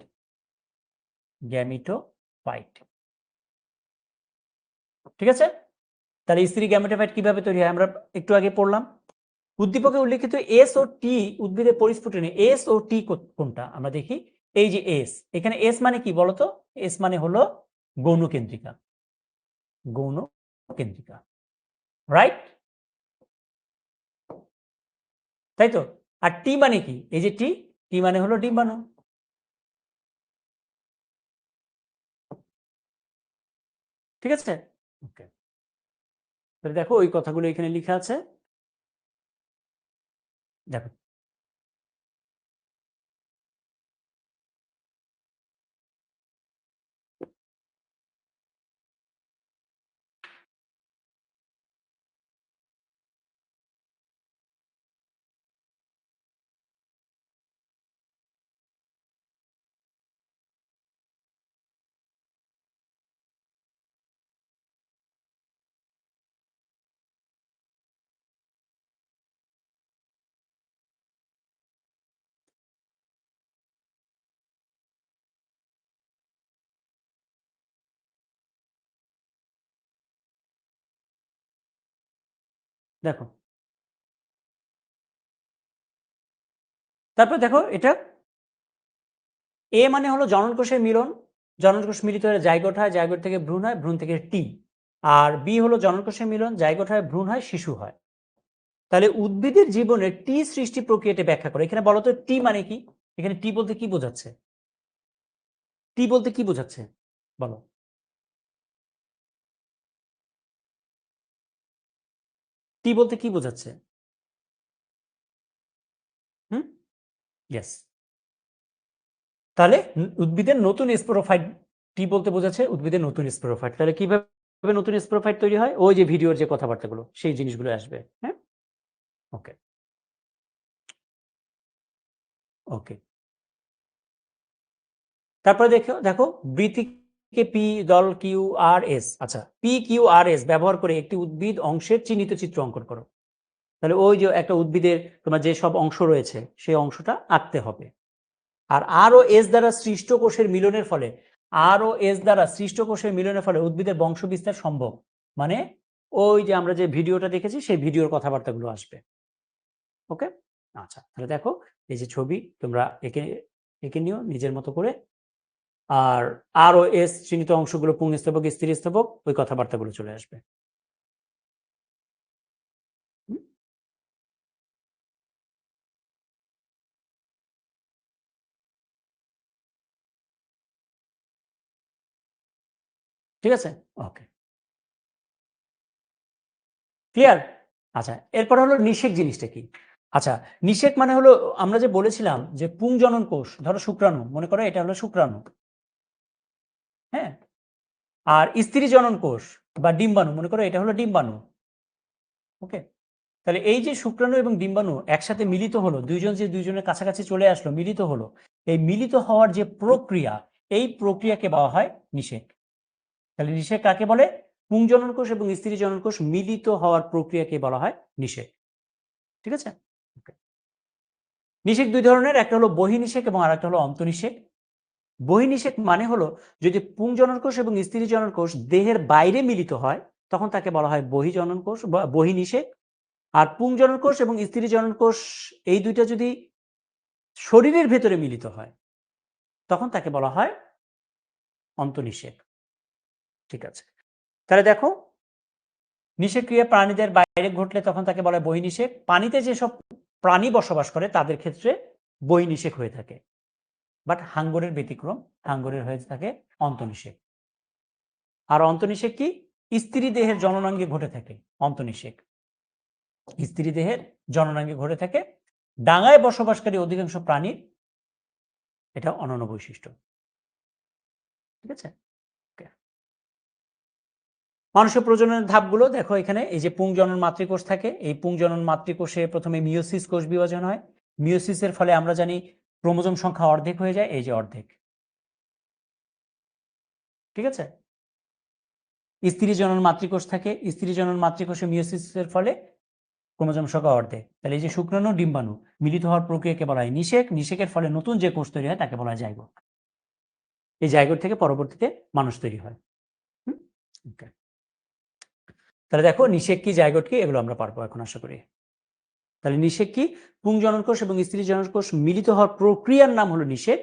গ্যামিটোফাইট। ঠিক আছে, তাহলে স্ত্রী গ্যামিটোফাইট কিভাবে তৈরি হয় আমরা একটু আগে পড়লাম। উদ্দীপকে উল্লেখিত এস ও টি উদ্ভিদের পরিস্ফুটনে এস ও টি কোনটা আমরা দেখি। এই যে এস, এখানে এস মানে কি বলতো? এস মানে হলো গৌণ কেন্দ্রিকা, গৌণ কেন্দ্রিকা, রাইট? তাই তো। আর টি মানে কি? এই যে টি, টি মানে হলো ডিম্বাণু। ঠিক আছে, ওকে। তাহলে দেখো ওই কথাগুলো এখানে লেখা আছে, দেখো। দেখো, তারপর দেখো এটা এ মানে হলো জনন কোষের মিলন, জনন কোষ মিলিত হয়ে জাইগোট হয়, জাইগোট থেকে ভ্রূণ হয়, ভ্রূণ থেকে টি। আর বি হলো জনন কোষের মিলন, জাইগোট হয়, ভ্রূণ হয়, শিশু হয়। তাহলে উদ্ভিদের জীবনে টি সৃষ্টি প্রক্রিয়াটি ব্যাখ্যা করে। এখানে বলতো টি মানে কি? এখানে টি বলতে কি বোঝাচ্ছে? টি বলতে কি বোঝাচ্ছে বলো? টি বলতে কি বোঝাচ্ছে? হুম, ইয়েস। তাহলে উদ্ভিদের নতুন স্পোরোফাইট, টি বলতে বোঝাচ্ছে উদ্ভিদের নতুন স্পোরোফাইট। তাহলে কিভাবে নতুন স্পোরোফাইট তৈরি হয়? ওই যে ভিডিওর যে কথাবার্তাগুলো, সেই জিনিসগুলো আসবে। হ্যাঁ, ওকে, ওকে। তারপরে দেখো দেখো বৃত্তিকে পি দল কিউ আর এস, আচ্ছা, পি কিউ আর এস ব্যবহার করে একটি উদ্ভিদ অংশের চিহ্নিত চিত্র অঙ্কন করো। তাহলে ওই যে একটা উদ্ভিদের তোমার যে সব অংশ রয়েছে সেই অংশটা আঁকতে হবে। আর ও এস দ্বারা সৃষ্ট কোষের মিলনের ফলে, আর ও এস দ্বারা সৃষ্ট কোষের মিলনের ফলে উদ্ভিদের বংশ বিস্তার সম্ভব। মানে ওই যে আমরা যে ভিডিওটা দেখেছি সেই ভিডিওর কথাবার্তাগুলো আসবে। ওকে, আচ্ছা। তাহলে দেখো এই যে ছবি, তোমরা একে এঁকে নিও নিজের মতো করে। আর ও এস চিহ্নিত অংশগুলো পুংস্তবক, স্ত্রীস্তবক, ওই কথাবার্তাগুলো চলে আসবে। হুম, ঠিক আছে, ওকে। ক্লিয়ার? আচ্ছা, এরপর হলো নিষেক জিনিসটা কি? আচ্ছা, নিষেক মানে হলো আমরা যে বলেছিলাম যে পুংজনন কোষ, ধরো শুক্রাণু, মনে করো এটা হলো শুক্রাণু, হ্যাঁ? আর স্ত্রী জনন কোষ বা ডিম্বাণু, মনে করো এটা হলো ডিম্বাণু। ওকে, তাহলে এই যে শুক্রাণু এবং ডিম্বাণু একসাথে মিলিত হলো, দুইজন যে দুইজনের কাছাকাছি চলে আসলো, মিলিত হলো, এই মিলিত হওয়ার যে প্রক্রিয়া, এই প্রক্রিয়াকে বলা হয় নিষেক। তাহলে নিষেক কাকে বলে? পুংজনন কোষ এবং স্ত্রী জনন কোষ মিলিত হওয়ার প্রক্রিয়াকে বলা হয় নিষেক। ঠিক আছে? নিষেক দুই ধরনের, একটা হলো বহির্নিষেক এবং আরেকটা হলো অন্তর্নিষেক। বহির্নিষেক মানে হলো যদি পুংজনন কোষ এবং স্ত্রী জনন কোষ দেহের বাইরে মিলিত হয়, তখন তাকে বলা হয় বহির্জনন কোষ বা বহির্নিষেক। আর পুংজনন কোষ এবং স্ত্রী জনন কোষ এই দুইটা যদি শরীরের ভেতরে মিলিত হয়, তখন তাকে বলা হয় অন্তর্নিষেক। ঠিক আছে, তাহলে দেখো, নিষেক ক্রিয়া প্রাণীদের বাইরে ঘটলে তখন তাকে বলা হয় বহির্নিষেক। পানিতে যেসব প্রাণী বসবাস করে তাদের ক্ষেত্রে বহির্নিষেক হয়ে থাকে। বাট হাঙ্গরের ব্যতিক্রম, হাঙ্গরের হয়ে থাকে অন্তর্নিষেক। আর অন্তর্নিষেক কি? স্ত্রী দেহের জননাঙ্গে ঘটে থাকে অন্তর্নিষেক। স্ত্রী দেহের জননাঙ্গে ঘটে থাকে। ডাঙায় বসবাসকারী অধিকাংশ প্রাণীর এটা অনন্য বৈশিষ্ট্য। ঠিক আছে, মানুষের প্রজননের ধাপগুলো দেখো এখানে, এই যে পুংজনন মাতৃকোষ থাকে, এই পুংজনন মাতৃকোষে প্রথমে মিওসিস কোষ বিভাজন হয়। মিওসিসের ফলে আমরা জানি ক্রোমোজোম সংখ্যা অর্ধেক হয়ে যায়, এই যে অর্ধেক। ঠিক আছে, স্ত্রী জনন মাতৃকোষ থাকে, স্ত্রী জনন মাতৃকোষে মিওসিসের ফলে ক্রোমোজোম সংখ্যা অর্ধেক। তাহলে এই যে শুক্রাণু ডিম্বাণু মিলিত হওয়ার প্রক্রিয়াকে বলা হয় নিষেক। নিষেকের ফলে নতুন যে কোষ তৈরি হয় তাকে বলা হয় জাইগোট। এই জাইগোট থেকে পরবর্তীতে মানুষ তৈরি হয়। ওকে, তাহলে দেখো নিষেক কি জাইগোট কি এগুলো আমরা পারবো এখন আশা করি। তাহলে নিষেক কি? পুংজনন কোষ এবং স্ত্রী জনন কোষ মিলিত হওয়ার প্রক্রিয়ার নাম হলো নিষেক।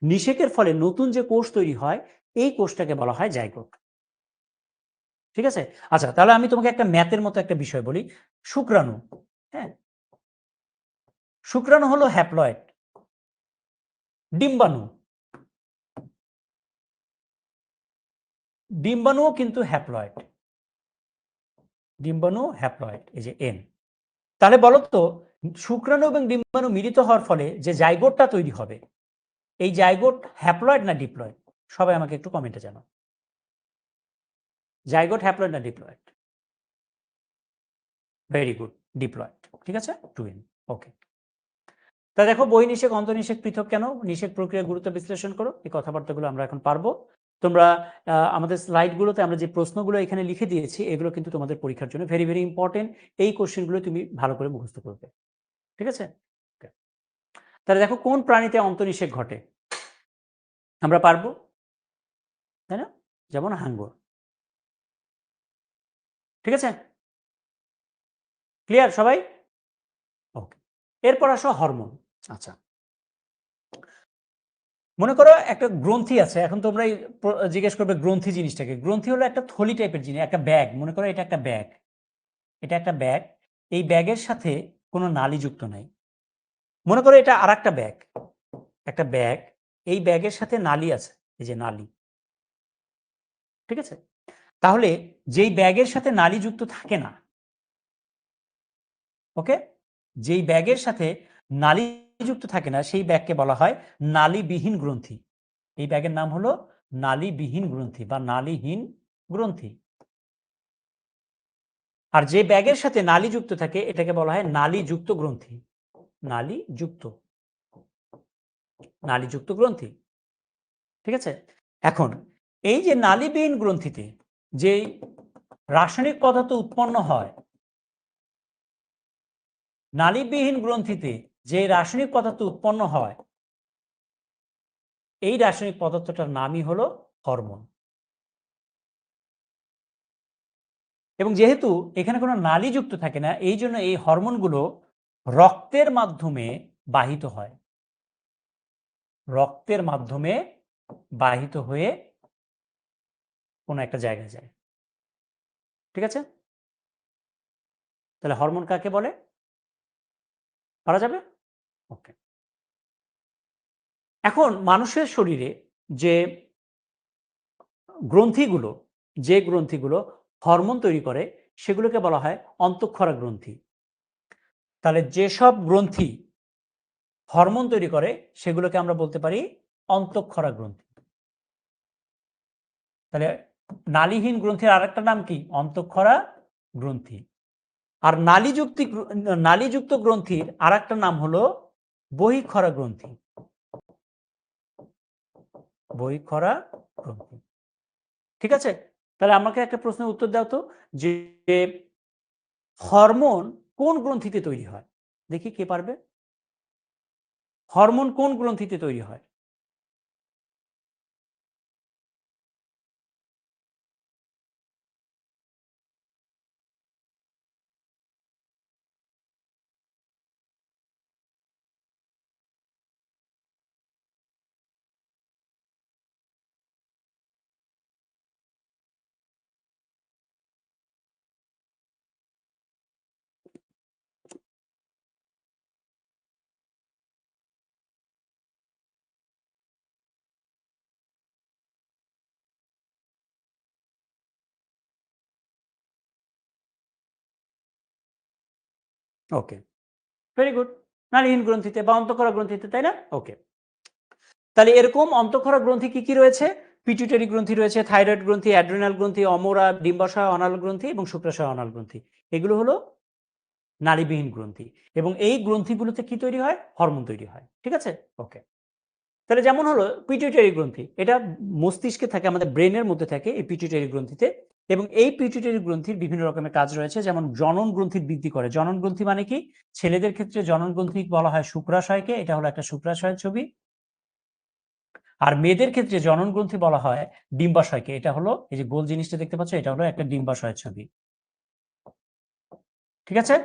নিষেকের ফলে নতুন যে কোষ তৈরি হয় এই কোষটাকে বলা হয় জাইগোট। ঠিক আছে, আচ্ছা, তাহলে আমি তোমাকে একটা ম্যাথের মতো একটা বিষয় বলি। শুক্রাণু, হ্যাঁ, শুক্রাণু হলো হ্যাপ্লয়েড। ডিম্বাণু, ডিম্বাণুও কিন্তু হ্যাপ্লয়েড। ডিম্বাণু হ্যাপ্লয়েড, এই যে এন। তাহলে বলো তো, শুক্রাণু এবং ডিম্বাণু মিলিত হওয়ার ফলে যে জাইগোটটা তৈরি হবে, এই জাইগোট হ্যাপ্লয়েড না ডিপ্লয়েড? সবাই আমাকে একটু কমেন্টে জানাও। জাইগোট হ্যাপ্লয়েড না ডিপ্লয়েড? Very good, diploid. ঠিক আছে, টুইন। ওকে, তা দেখো বহির্নিষেক অন্তর্নিষেক পৃথক কেন, নিষেক প্রক্রিয়া গুরুত্ব বিশ্লেষণ করো, এই কথাবার্তাগুলো আমরা এখন পারবো। তোমরা আমাদের স্লাইডগুলোতে আমরা যে প্রশ্নগুলো এখানে লিখে দিয়েছি এগুলো কিন্তু তোমাদের পরীক্ষার জন্য ভেরি ভেরি ইম্পর্টেন্ট। এই কোশ্চেনগুলো তুমি ভালো করে মুখস্থ করবে। ঠিক আছে, তাহলে দেখো কোন প্রাণীতে অন্তর্নিষেক ঘটে, আমরা পারবো, তাই না? যেমন হাঙ্গর। ঠিক আছে, ক্লিয়ার সবাই? ওকে, এরপর আসো হরমোন। আচ্ছা, মনে করো একটা গ্রন্থি আছে, এখন তোমরা জিজ্ঞেস করবে গ্রন্থি জিনিসটাকে। গ্রন্থি হলো একটা থলি টাইপের জিনিস, একটা ব্যাগ। মনে করো এটা একটা ব্যাগ, এটা একটা ব্যাগ। এই ব্যাগের সাথে কোনো নালী যুক্ত নাই। মনে করো এটা আর একটা ব্যাগ, একটা ব্যাগ, এই ব্যাগের সাথে নালী আছে, এই যে নালী। ঠিক আছে, তাহলে যেই ব্যাগের সাথে নালী যুক্ত থাকে না, ওকে, যেই ব্যাগের সাথে নালী যুক্ত থাকে না সেই ব্যাগকে বলা হয় নালীবিহীন গ্রন্থি। এই ব্যাগের নাম হলো নালীবিহীন গ্রন্থি বা নালীহীন গ্রন্থি। আর যে ব্যাগের সাথে নালী যুক্ত থাকে এটাকে বলা হয় নালীযুক্ত গ্রন্থি। নালীযুক্ত, নালীযুক্ত গ্রন্থি। ঠিক আছে, এখন এই যে নালীবিহীন গ্রন্থিতে যে রাসায়নিক পদার্থ উৎপন্ন হয়, নালীবিহীন গ্রন্থিতে যে রাসায়নিক পদার্থ উৎপন্ন হয়, এই রাসায়নিক পদার্থটার নামই হলো হরমোন। এবং যেহেতু এখানে কোনো নালী যুক্ত থাকে না, এই জন্য এই হরমোনগুলো রক্তের মাধ্যমে বাহিত হয়, রক্তের মাধ্যমে বাহিত হয়ে কোনো একটা জায়গায় যায়। ঠিক আছে, তাহলে হরমোন কাকে বলে পারা যাবে? ওকে, এখন মানুষের শরীরে যে গ্রন্থিগুলো, যে গ্রন্থিগুলো হরমোন তৈরি করে সেগুলোকে বলা হয় অন্তঃক্ষরা গ্রন্থি। তাহলে যেসব গ্রন্থি হরমোন তৈরি করে সেগুলোকে আমরা বলতে পারি অন্তঃক্ষরা গ্রন্থি। তাহলে নালীহীন গ্রন্থির আরেকটা নাম কি? অন্তঃক্ষরা গ্রন্থি। আর নালীযুক্ত গ্রন্থির আরেকটা নাম হলো বহিঃক্ষরা গ্রন্থি। বহিঃক্ষরা গ্রন্থি। ঠিক আছে? তাহলে আমাকে একটা প্রশ্নের উত্তর দাও তো, যে হরমোন কোন গ্রন্থিতে তৈরি হয়? দেখি কে পারবে। হরমোন কোন গ্রন্থিতে তৈরি হয়? ওকে, ভেরি গুড। নালীহীন গ্রন্থিতে বা অন্তঃক্ষরা গ্রন্থিতে, তাই না? ওকে। তাহলে এরকম অন্তঃক্ষরা গ্রন্থি কি কি রয়েছে? পিটুইটারি গ্রন্থি রয়েছে, থাইরয়েড গ্রন্থি, অ্যাড্রিনাল গ্রন্থি, অমরা, ডিম্বাশয় অনাল গ্রন্থি এবং শুক্রাশয় অনাল গ্রন্থি। এগুলো হলো নালীবিহীন গ্রন্থি। এবং এই গ্রন্থিগুলোতে কি তৈরি হয়? হরমোন তৈরি হয়। ঠিক আছে? ওকে। তাহলে যেমন হলো পিটুইটারি গ্রন্থি, এটা মস্তিষ্কে থাকে, আমাদের ব্রেনের মধ্যে থাকে এই পিটুইটারি গ্রন্থিতে। এবং এই পিটুইটারি গ্রন্থির বিভিন্ন রকমের কাজ রয়েছে, যেমন জনন গ্রন্থির বৃদ্ধি করে। জনন গ্রন্থি মানে কি? ছেলেদের ক্ষেত্রে জনন গ্রন্থি বলা হয় শুক্রাশয়কে, এটা হলো একটা শুক্রাশয়ের ছবি। আর মেয়েদের ক্ষেত্রে জনন গ্রন্থি বলা হয় ডিম্বাশয়কে, এটা হলো এই যে গোল জিনিসটা দেখতে পাচ্ছ, এটা হলো একটা ডিম্বাশয়ের ছবি। ঠিক আছে?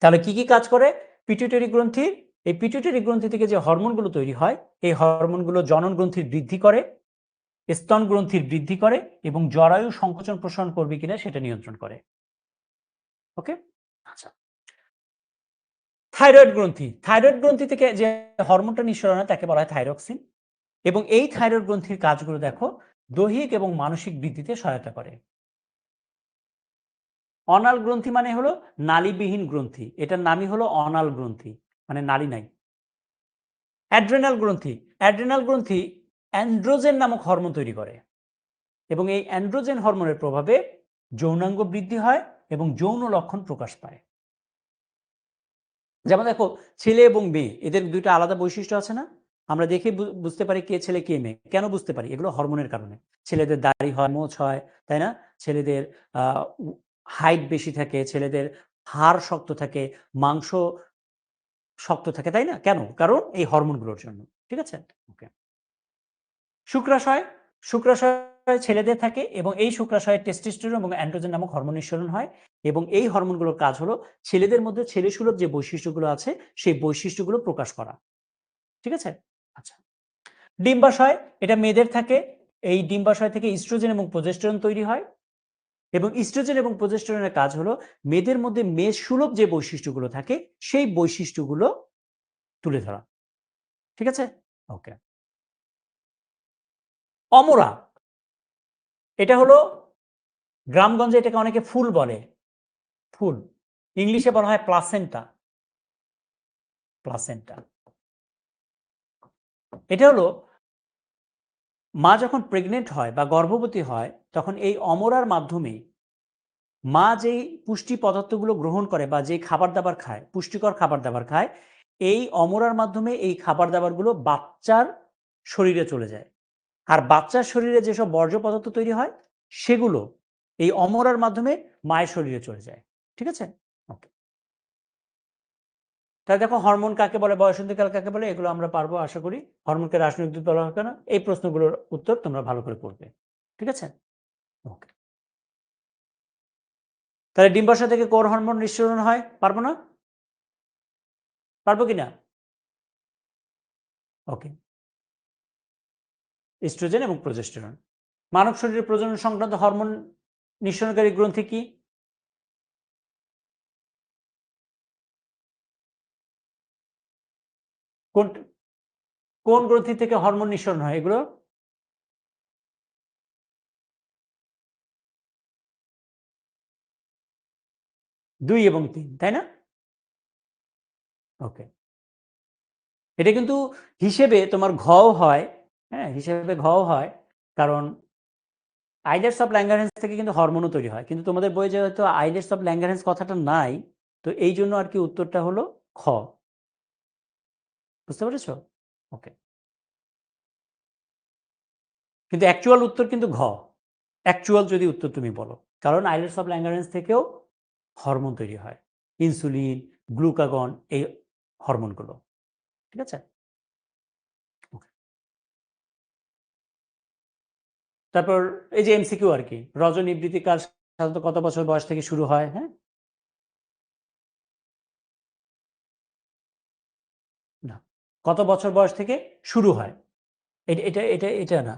তাহলে কি কি কাজ করে পিটুইটারি গ্রন্থি? এই পিটুইটারি গ্রন্থি থেকে যে হরমোনগুলো তৈরি হয়, এই হরমোনগুলো জনন গ্রন্থির বৃদ্ধি করে, স্তন গ্রন্থির বৃদ্ধি করে এবং জরায়ু সংকোচন প্রসারণ করবে কিনা সেটা নিয়ন্ত্রণ করে। ওকে, আচ্ছা। থাইরয়েড গ্রন্থি থেকে যে হরমোনটা নিঃসরণ হয় তাকে বলা হয় থাইরক্সিন। এবং এই থাইরয়েড গ্রন্থির কাজগুলো দেখো, দৈহিক এবং মানসিক বৃদ্ধিতে সহায়তা করে। অনাল গ্রন্থি মানে হলো নালীবিহীন গ্রন্থি, এটার নামই হলো অনাল গ্রন্থি, মানে নালী নাই। অ্যাড্রেনাল গ্রন্থি অ্যান্ড্রোজেন নামক হরমোন তৈরি করে এবং এই অ্যান্ড্রোজেন হরমোনের প্রভাবে যৌনাঙ্গ বৃদ্ধি হয় এবং যৌন লক্ষণ প্রকাশ পায়। যেমন দেখো, ছেলে এবং মেয়ে এদের দুইটা আলাদা বৈশিষ্ট্য আছে না? আমরা দেখে বুঝতে পারি কে ছেলে কে মেয়ে। কেন বুঝতে পারি? এগুলো হরমোনের কারণে। ছেলেদের দাড়ি হয়, মোচ হয়, তাই না? ছেলেদের হাইট বেশি থাকে, ছেলেদের হাড় শক্ত থাকে, মাংস শক্ত থাকে, তাই না? কেন? কারণ এই হরমোনগুলোর জন্য। ঠিক আছে? ওকে। শুক্রাশয় শুক্রাশয় ছেলেদের থাকে এবং এই শুক্রাশয়ে টেস্টোস্টেরন এবং অ্যান্ড্রোজেন নামক হরমোন নিঃসরণ হয়। এবং এই হরমোনগুলোর কাজ হলো ছেলেদের মধ্যে ছেলেসুলভ যে বৈশিষ্ট্যগুলো আছে সেই বৈশিষ্ট্যগুলো প্রকাশ করা। ঠিক আছে? আচ্ছা। ডিম্বাশয়, এটা মেয়েদের থাকে। এই ডিম্বাশয় থেকে ইস্ট্রোজেন এবং প্রজেস্টেরন তৈরি হয় এবং ইস্ট্রোজেন এবং প্রজেস্টেরনের কাজ হলো মেয়েদের মধ্যে মেষসুলভ যে বৈশিষ্ট্যগুলো থাকে সেই বৈশিষ্ট্যগুলো তুলে ধরা। ঠিক আছে? ওকে। অমরা, এটা হলো, গ্রামগঞ্জে এটাকে অনেকে ফুল বলে। ফুল, ইংলিশে বলা হয় প্লাসেন্টা। প্লাসেন্টা, এটা হলো মা যখন প্রেগনেন্ট হয় বা গর্ভবতী হয় তখন এই অমরার মাধ্যমে মা যেই পুষ্টি পদার্থগুলো গ্রহণ করে বা যেই খাবার দাবার খায়, পুষ্টিকর খাবার দাবার খায়, এই অমরার মাধ্যমে এই খাবার দাবারগুলো বাচ্চার শরীরে চলে যায়। আর বাচ্চার শরীরে যেসব বর্জ্য পদার্থ তৈরি হয় সেগুলো এই অমরার মাধ্যমে মায়ের শরীরে চলে যায়। ঠিক আছে? ওকে। তাহলে দেখো, হরমোন কাকে বলে, বয়সন্ধিকাল কাকে বলে, এগুলো আমরা পারবো আশা করি। হরমোনকে রাসায়নিক উদ্ভিদ বলা হয় কেন, এই প্রশ্নগুলোর উত্তর তোমরা ভালো করে পড়বে। ঠিক আছে? ওকে। তাহলে ডিম্বাশয় থেকে কোন হরমোন নিঃসরণ হয়? পারবো না? পারবো কিনা? ওকে। এস্ট্রোজেন এবং প্রজেস্টেরন। মানব শরীরে প্রজনন সংক্রান্ত হরমোন নিঃসরণকারী গ্রন্থি কি? কোন কোন গ্রন্থি থেকে হরমোন নিঃসরণ হয় এগুলো? 2 এবং 3, তাই না? ওকে, এটা কিন্তু হিসেবে তোমার ঘও হয়, হ্যাঁ, হিসেবে ঘও হয়, কারণ আইলার্স অফ ল্যাঙ্গারহ্যান্স থেকে কিন্তু হরমোনও তৈরি হয়, কিন্তু তোমাদের বইয়ে যেহেতু আইলার্স অফ ল্যাঙ্গারহ্যান্স কথাটা নাই, তো এই জন্য আর কি উত্তরটা হলো খ। বুঝতে পেরেছো? ওকে, কিন্তু অ্যাকচুয়াল উত্তর কিন্তু ঘ। অ্যাকচুয়াল যদি উত্তর তুমি বলো, কারণ আইলার্স অফ ল্যাঙ্গারহ্যান্স থেকেও হরমোন তৈরি হয়, ইনসুলিন, গ্লুকাগন, এই হরমোনগুলো। ঠিক আছে? ওকে। তারপর এই যে এমসিকিউ আর কি, রজনিবৃত্তি কাল সাধারণত কত বছর বয়স থেকে শুরু হয়? হ্যাঁ, না, কত বছর বয়স থেকে শুরু হয়? এটা এটা এটা এটা না,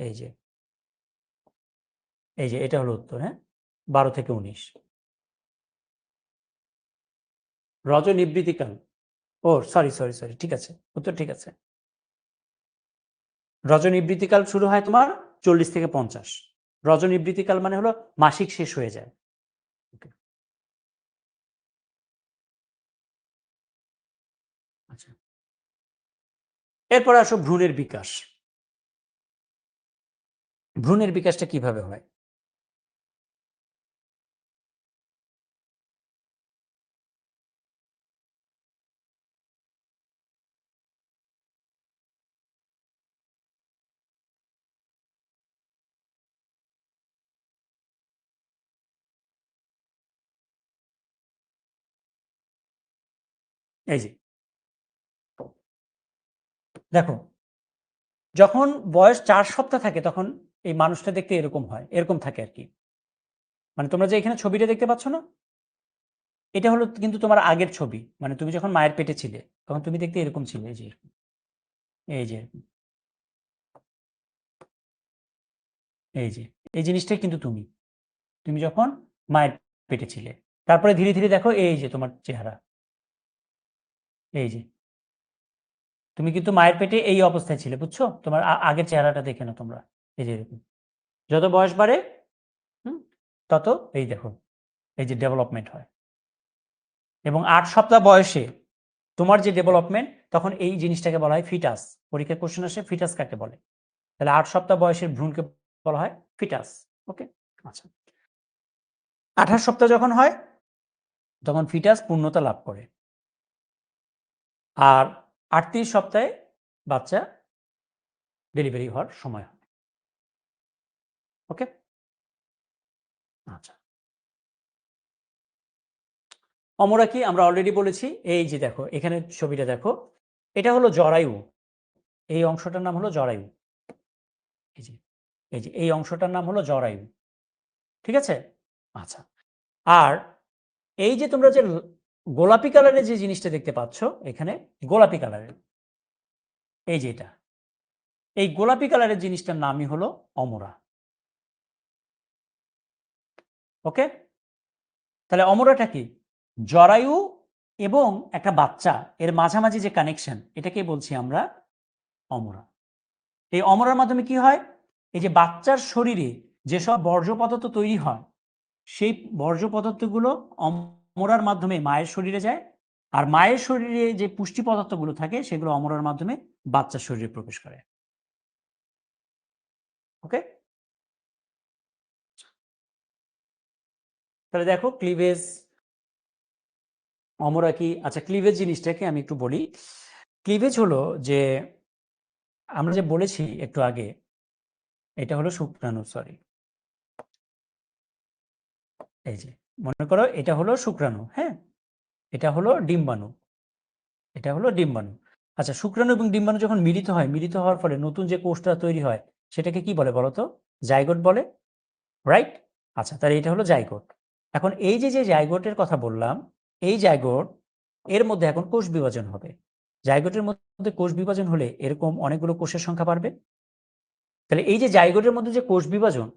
এই যে এটা হলো উত্তর। হ্যাঁ, 12 থেকে 19 রজনিবৃত্তিকাল। ও সরি সরি সরি, ঠিক আছে, উত্তর ঠিক আছে। রজনিবৃত্তিকাল শুরু হয় তোমার 40 থেকে 50। রজনিবৃত্তিকাল মানে হলো মাসিক শেষ হয়ে যায়। ওকে, আচ্ছা, এরপর আসো ভ্রূণের বিকাশ। ভ্রূণের বিকাশটা কিভাবে হয়? এই যে দেখো, যখন বয়স 4 সপ্তাহ থাকে তখন এই মানুষটা দেখতে এরকম হয়, এরকম থাকে আর কি। মানে তোমরা যে এখানে ছবিটা দেখতে পাচ্ছ না, এটা হলো কিন্তু তোমার আগের ছবি, মানে তুমি যখন মায়ের পেটে ছিলে তখন তুমি দেখতে এরকম ছিলে, এই যে এই যে এই যে এই জিনিসটাই কিন্তু তুমি, তুমি যখন মায়ের পেটে ছিলে। তারপরে ধীরে ধীরে দেখো এই যে তোমার চেহারা, এই যে তুমি কিন্তু মায়ের পেটে এই অবস্থায় ছিলে, বুঝছো? তোমার আগের চেহারাটা দেখে না তোমরা, এই যে এরকম। যত বয়স বাড়ে, হুম, তত এই দেখো, এই যে ডেভেলপমেন্ট হয়। এবং 8 সপ্তাহ বয়সে তোমার যে ডেভেলপমেন্ট, তখন এই জিনিসটাকে বলা হয় ফিটাস। পরীক্ষার কোশ্চেন আসে ফিটাস কাকে বলে, তাহলে 8 সপ্তাহ বয়সের ভ্রূণকে বলা হয় ফিটাস। ওকে, আচ্ছা, 28 সপ্তাহ যখন হয় তখন ফিটাস পূর্ণতা লাভ করে, আর 38 সপ্তাহে বাচ্চা ডেলিভারি হওয়ার সময় হয়। ওকে, আচ্ছা, অমরা কি আমরা অলরেডি বলেছি, এই যে দেখো এখানে ছবিটা দেখো, এটা হলো জরায়ু, এই অংশটার নাম হলো জরায়ু, এই যে এই অংশটার নাম হলো জরায়ু। ঠিক আছে, আচ্ছা, আর এই যে তোমরা যে গোলাপি কালারের যে জিনিসটা দেখতে পাচ্ছ এখানে, গোলাপি কালারের এই যে এটা, এই গোলাপি কালারের জিনিসটার নামই হলো অমরা। ওকে, তাহলে অমরাটা কি? জরায়ু এবং একটা বাচ্চা এর মাঝামাঝি যে কানেকশন, এটাকে বলছি আমরা অমরা। এই অমরার মাধ্যমে কি হয়, এই যে বাচ্চার শরীরে যেসব বর্জ্য পদার্থ তৈরি হয়, সেই বর্জ্য পদার্থগুলো অমরার মাধ্যমে মায়ের শরীরে যায়, আর মায়ের শরীরে যে পুষ্টি পদার্থগুলো থাকে সেগুলো অমরার মাধ্যমে বাচ্চার শরীরে প্রবেশ করে। ওকে, তাহলে দেখো ক্লিভেজ, অমরা কি? আচ্ছা, ক্লিভেজ জিনিসটাকে আমি একটু বলি। ক্লিভেজ হলো যে আমরা যে বলেছি একটু আগে, এটা হলো শুক্রাণু, সরি, এই যে মনে করো এটা হলো শুক্রাণু, হ্যাঁ, এটা হলো ডিম্বাণু, এটা হলো ডিম্বাণু। আচ্ছা, শুক্রাণু এবং ডিম্বাণু যখন মিলিত হয়, মিলিত হওয়ার ফলে নতুন যে কোষটা তৈরি হয় সেটাকে কি বলে বলো তো? জাইগোট বলে, রাইট? আচ্ছা, তাহলে এটা হলো জাইগোট। এখন এই যে যে জাইগোটের কথা বললাম, এই জাইগোট এর মধ্যে এখন কোষ বিভাজন হবে। জাইগোটের মধ্যে কোষ বিভাজন হলে এরকম অনেকগুলো কোষের সংখ্যা বাড়বে। তাহলে এই যে জাইগোটের মধ্যে যে কোষ বিভাজন,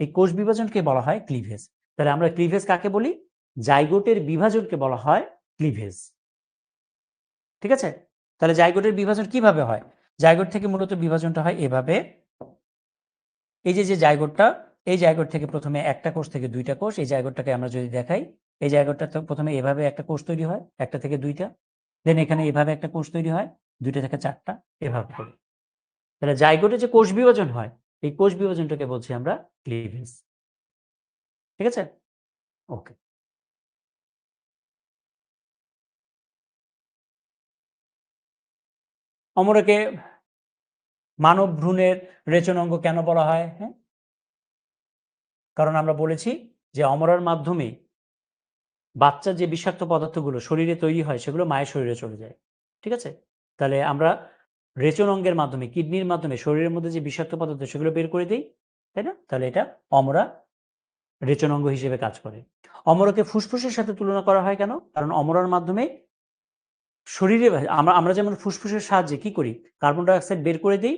এই কোষ বিভাজনকে বলা হয় ক্লিভেজ। তাহলে আমরা ক্লিভেজ কাকে বলি? জাইগোটের বিভাজনকে বলা হয় ক্লিভেজ। ঠিক আছে, তাহলে জাইগোটের বিভাজন কিভাবে হয়? জাইগোট থেকে মূলত বিভাজনটা হয় এভাবে, এই যে যে জাইগোটটা, এই জাইগোট থেকে প্রথমে একটা কোষ থেকে দুইটা কোষ, এই জাইগোটটাকে আমরা যদি দেখাই, এই জায়গাটা তো প্রথমে এভাবে একটা কোষ তৈরি হয়, একটা থেকে দুইটা, দেন এখানে এভাবে একটা কোষ তৈরি হয়, দুইটা থেকে চারটা, এভাবে করে। তাহলে জাইগোটে যে কোষ বিভাজন হয়, এই কোষ বিভাজনটাকে বলছি আমরা ক্লিভেজ। ঠিক আছে? ওকে। অমরাকে মানব ভ্রূণের রেচনাঙ্গ কেন বলা হয়? হ্যাঁ, কারণ আমরা বলেছি যে অমরার মাধ্যমে বাচ্চার যে বিষাক্ত পদার্থগুলো শরীরে তৈরি হয় সেগুলো মায়ের শরীরে চলে যায়। ঠিক আছে? তাহলে আমরা রেচন অঙ্গের মাধ্যমে, কিডনির মাধ্যমে শরীরের মধ্যে যে বিষাক্ত পদার্থ সেগুলো বের করে দেই, তাই না? তাহলে এটা অমরা রেচন অঙ্গ হিসেবে কাজ করে। অমরাকে ফুসফুসের সাথে তুলনা করা হয় কেন? কারণ অমরার মাধ্যমে শরীরে আমরা আমরা যেমন ফুসফুসের সাহায্যে কি করি? কার্বন ডাই অক্সাইড বের করে দেই।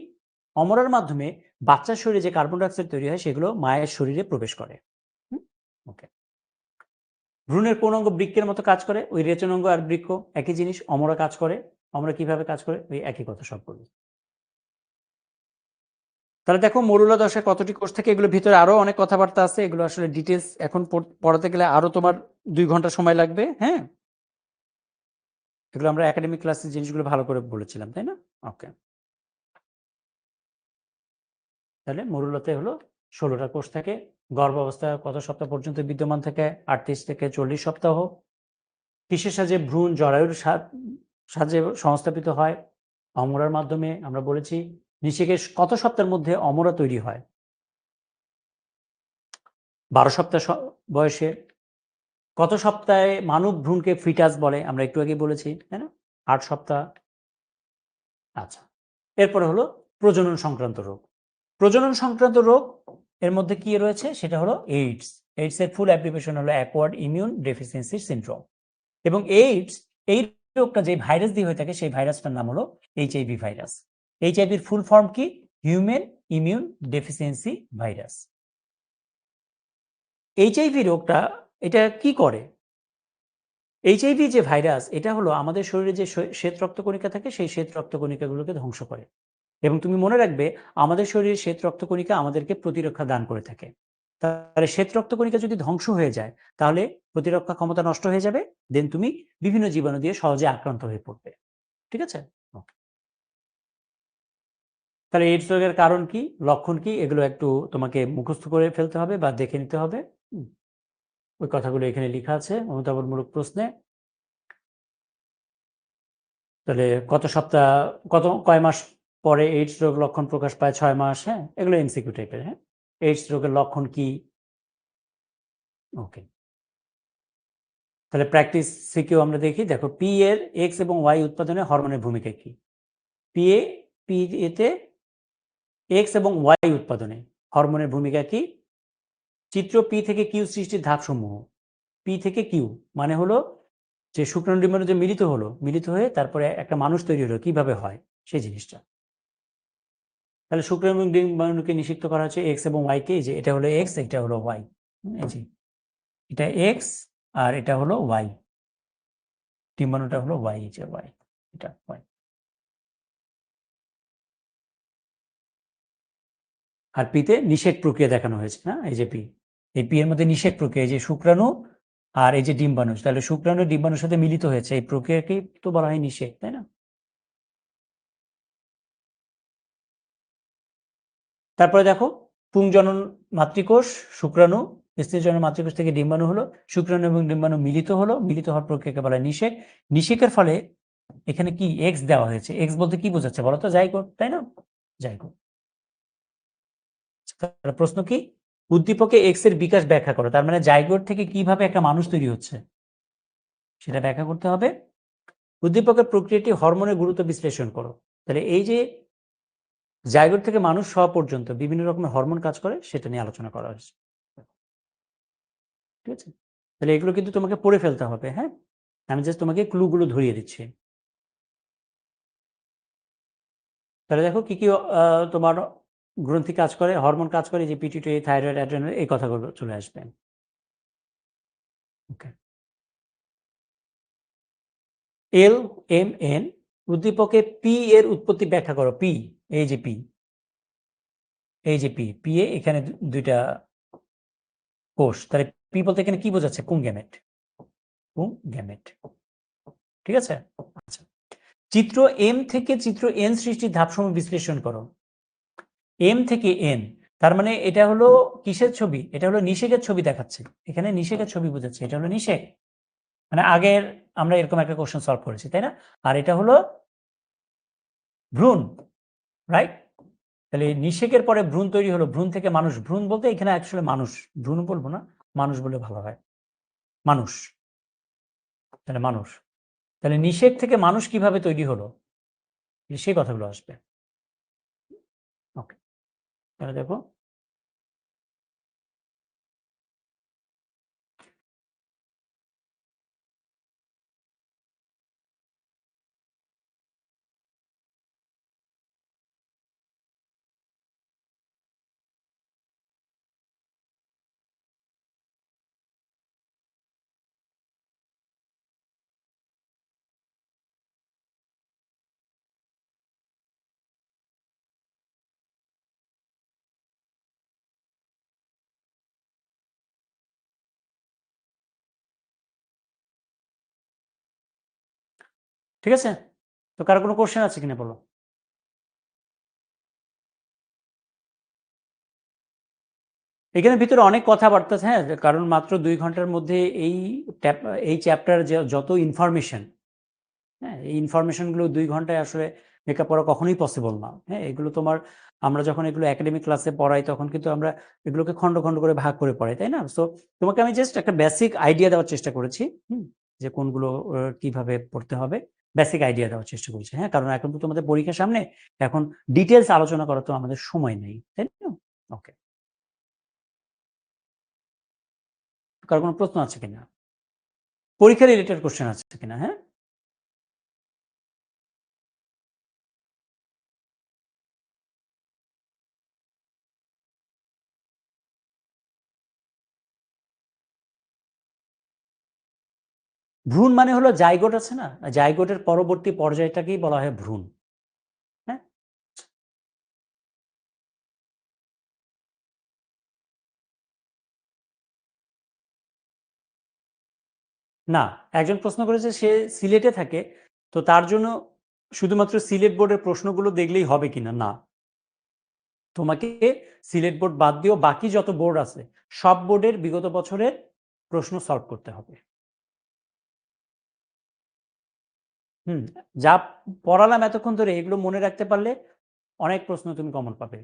অমরার মাধ্যমে বাচ্চার শরীরে যে কার্বন ডাই অক্সাইড তৈরি হয় সেগুলো মায়ের শরীরে প্রবেশ করে। হুম? ওকে। ভ্রূণের কোন অঙ্গ বৃক্কের মতো কাজ করে? ওই রেচন অঙ্গ আর বৃক্ক একই জিনিস। অমরা কাজ করে। অমরা কিভাবে কাজ করে? ওই একই কথা সবগুলো। তাহলে দেখো মরুলা দশায় কতটি কোষ থাকে, এগুলোর ভিতরে আরো অনেক কথাবার্তা আছে। এগুলো আসলে ডিটেলস এখন পড়াতে গেলে আরো তোমার 2 ঘন্টা সময় লাগবে। হ্যাঁ, এগুলো আমরা একাডেমিক ক্লাসে জিনিসগুলো ভালো করে বলেছিলাম, তাই না? ওকে। তাহলে মরুলাতে হলো 16টা কোষ থাকে। গর্ভাবস্থা কত সপ্তাহ পর্যন্ত বিদ্যমান থাকে? 38 থেকে 40 সপ্তাহ। কিসের সাহায্যে ভ্রূণ জরায়ুর সাহায্যে সংস্থাপিত হয়? অমরার মাধ্যমে। আমরা বলেছি নিষেকের কত সপ্তাহের মধ্যে অমরা তৈরি হয়? 12 সপ্তাহ বয়সে। কত সপ্তাহে মানব ভ্রূণকে ফিটাস বলে? আমরা একটু আগে বলেছি, তাই না? 8 সপ্তাহ। আচ্ছা, এরপরে হলো প্রজনন সংক্রান্ত রোগ। প্রজনন সংক্রান্ত রোগ এর মধ্যে কি রয়েছে? সেটা হলো এইডস। এইডস এর ফুল অ্যাব্রিভিয়েশন হলো অ্যাকোয়ার্ড ইমিউন ডেফিসিয়েন্সি সিনড্রোম। এবং এইডস, এই রোগটা যে ভাইরাস দিয়ে হয়ে থাকে সেই ভাইরাসটার নাম হলো এইচআইভি ভাইরাস। এইচআইভির ফুল ফর্ম কি? Human immune deficiency virus. HIV রোগটা এটা কি করে? এইচআইভি যে ভাইরাস, এটা হলো আমাদের শরীরে যে শ্বেত রক্তকণিকা থাকে সেই শ্বেত রক্তকণিকাগুলোকে ধ্বংস করে। এবং তুমি মনে রাখবে আমাদের শরীরে শ্বেত রক্তকণিকা আমাদেরকে প্রতিরক্ষা দান করে থাকে। তাহলে শ্বেত রক্তকণিকা যদি ধ্বংস হয়ে যায় তাহলে প্রতিরক্ষা ক্ষমতা নষ্ট হয়ে যাবে, দেন তুমি বিভিন্ন জীবাণু দিয়ে সহজে আক্রান্ত হয়ে পড়বে। ঠিক আছে? ওকে। তাহলে এইডস রোগের কারণ কি, লক্ষণ কি, এগুলো একটু তোমাকে মুখস্থ করে ফেলতে হবে বা দেখে নিতে হবে। ওই কথাগুলো এখানে লেখা আছে অনুধাবনমূলক প্রশ্নে। তাহলে কত সপ্তাহ, কয় মাস পরে এইডস রোগ লক্ষণ প্রকাশ পায়? 6 মাস। হ্যাঁ, এগুলো এমসিকিউ টাইপের। হ্যাঁ, এইডস রোগের লক্ষণ কি? ওকে। তাহলে প্র্যাকটিস সিকিউ আমরা দেখি। দেখো পি এর এক্স এবং ওয়াই উৎপাদনে হরমোনের ভূমিকা কি? পি এতে এক্স এবং ওয়াই উৎপাদনে হরমোনের ভূমিকা কি? চিত্র পি থেকে কিউ সৃষ্টির ধাপসমূহ। পি থেকে কিউ মানে হলো যে শুক্রাণু ডিম্বাণু যে মিলিত হয়ে তারপরে একটা মানুষ তৈরি হলো, কিভাবে হয় সেই জিনিসটা। তাহলে শুক্রাণু এবং ডিম্বাণুকে নিষিক্ত করা হচ্ছে এক্স এবং ওয়াই কে। যে এটা হলো এক্স, এটা হলো ওয়াই। এই যে এটা এক্স আর এটা হলো ওয়াই, ডিম্বাণুটা হলো ওয়াই, যে ওয়াই, এটা ওয়াই। আর পিতে নিষেক প্রক্রিয়া দেখানো হয়েছে না, এই যে পি, এই পি এর মধ্যে নিষেক প্রক্রিয়া, এই যে শুক্রাণু আর এই যে ডিম্বাণু, তাহলে শুক্রাণু ডিম্বাণুর সাথে মিলিত হয়েছে, এই প্রক্রিয়াকেই তো বলা হয় নিষেক, তাই না? তারপরে দেখো পুংজনন মাতৃকোষ, শুক্রাণু, স্ত্রীজনন মাতৃকোষ থেকে ডিম্বাণু হলো, শুক্রাণু এবং ডিম্বাণু মিলিত হওয়ার প্রক্রিয়াকে বলা হয় নিষেক। নিষেকের ফলে এখানে কি এক্স দেওয়া হয়েছে? এক্স বলতে কি বোঝাচ্ছে বলো তো? জাইগোট, তাই না? জাইগোট। প্রশ্ন কি? উদ্দীপকে এক্স এর বিকাশ ব্যাখ্যা করো। তার মানে জাইগোট থেকে কিভাবে একটা মানুষ তৈরি হচ্ছে সেটা ব্যাখ্যা করতে হবে। উদ্দীপকের প্রক্রিয়াটি হরমোনের গুরুত্ব বিশ্লেষণ করো। তাহলে এই যে জাইগোট থেকে মানুষ হওয়া পর্যন্ত বিভিন্ন রকমের হরমোন কাজ করে সেটা নিয়ে আলোচনা করা হয়েছে। ঠিক আছে? তাহলে এগুলো কিন্তু তোমাকে পড়ে ফেলতে হবে। হ্যাঁ, আমি জাস্ট তোমাকে ক্লুগুলো ধরিয়ে দিচ্ছি। তাহলে দেখো কি কি তোমার গ্রন্থি কাজ করে, হরমোন কাজ করে, যে পিটুইটারি, থাইরয়েড, অ্যাড্রেনাল, এই কথাগুলো চলে আসবে। ওকে। এল এম এন উদ্দীপকে পি এর উৎপত্তি ব্যাখ্যা করো। পি, এই যে পি, এই যে পি, পি এ এখানে দুইটা কোষ, তাহলে পি বলতে এখানে কি বোঝাচ্ছে? পুং গ্যামেট। গ্যামেট। ঠিক আছে? আচ্ছা, চিত্র এম থেকে চিত্র এন সৃষ্টির ধাপসমূহ বিশ্লেষণ করো। এম থেকে এন, তার মানে এটা হলো কিসের ছবি? এটা হলো নিষেকের ছবি দেখাচ্ছে। এখানে নিষেকের ছবি বোঝাচ্ছে, এটা হলো নিষেক। মানে আগের আমরা এরকম একটা কোশ্চেন সলভ করেছি, তাই না? আর এটা হলো ভ্রূণ, রাইট? তাহলে নিষেকের পরে ভ্রূণ তৈরি হলো, ভ্রূণ থেকে মানুষ। ভ্রূণ বলতে এখানে অ্যাকচুয়ালি মানুষ, ভ্রূণ বলবো না, মানুষ বলে ভালো হয়। মানুষ, তাহলে মানুষ। তাহলে নিষেক থেকে মানুষ কিভাবে তৈরি হলো, সেই কথাগুলো আসবে। ওকে, তাহলে দেখো ঠিক আছে। তো কারো কোনো কোশ্চেন আছে কিনা বলো। এখানে ভিতরে অনেক কথাবার্তা আছে, হ্যাঁ, কারণ মাত্র 2 ঘন্টার মধ্যে এই চ্যাপ্টার যত ইনফরমেশন, হ্যাঁ, এই ইনফরমেশনগুলো 2 ঘন্টায় আসলে মেকআপ করা কখনোই পসিবল না। হ্যাঁ, এগুলো তোমার, আমরা যখন এগুলো একাডেমিক ক্লাসে পড়াই তখন কিন্তু আমরা এগুলোকে খন্ড খন্ড করে ভাগ করে পড়াই, তাই না? সো তোমাকে আমি জাস্ট একটা বেসিক আইডিয়া দেওয়ার চেষ্টা করেছি, যে কোনগুলো কিভাবে পড়তে হবে, বেসিক আইডিয়া দেওয়ার চেষ্টা করেছি। হ্যাঁ, কারণ এখন তো তোমাদের পরীক্ষার সামনে, এখন ডিটেলস আলোচনা করার তো আমাদের সময় নেই, তাই না? ওকে, কারো কোনো প্রশ্ন আছে কিনা, পরীক্ষা রিলেটেড কোশ্চেন আছে কিনা? হ্যাঁ, ভ্রূণ মানে হলো জাইগোট আছে না, জাইগোটের পরবর্তী পর্যায়টাকেই বলা হয় ভ্রূণ। হ্যাঁ, না, একজন প্রশ্ন করেছে সে সিলেটে থাকে, তো তার জন্য শুধুমাত্র সিলেট বোর্ডের প্রশ্নগুলো দেখলেই হবে কিনা, না, তোমাকে সিলেট বোর্ড বাদ দিয়েও বাকি যত বোর্ড আছে সব বোর্ডের বিগত বছরের প্রশ্ন সলভ করতে হবে। হুম, যা পড়ালাম এতক্ষণ ধরে এগুলো মনে রাখতে পারলে অনেক প্রশ্ন তুমি কমন পাবে।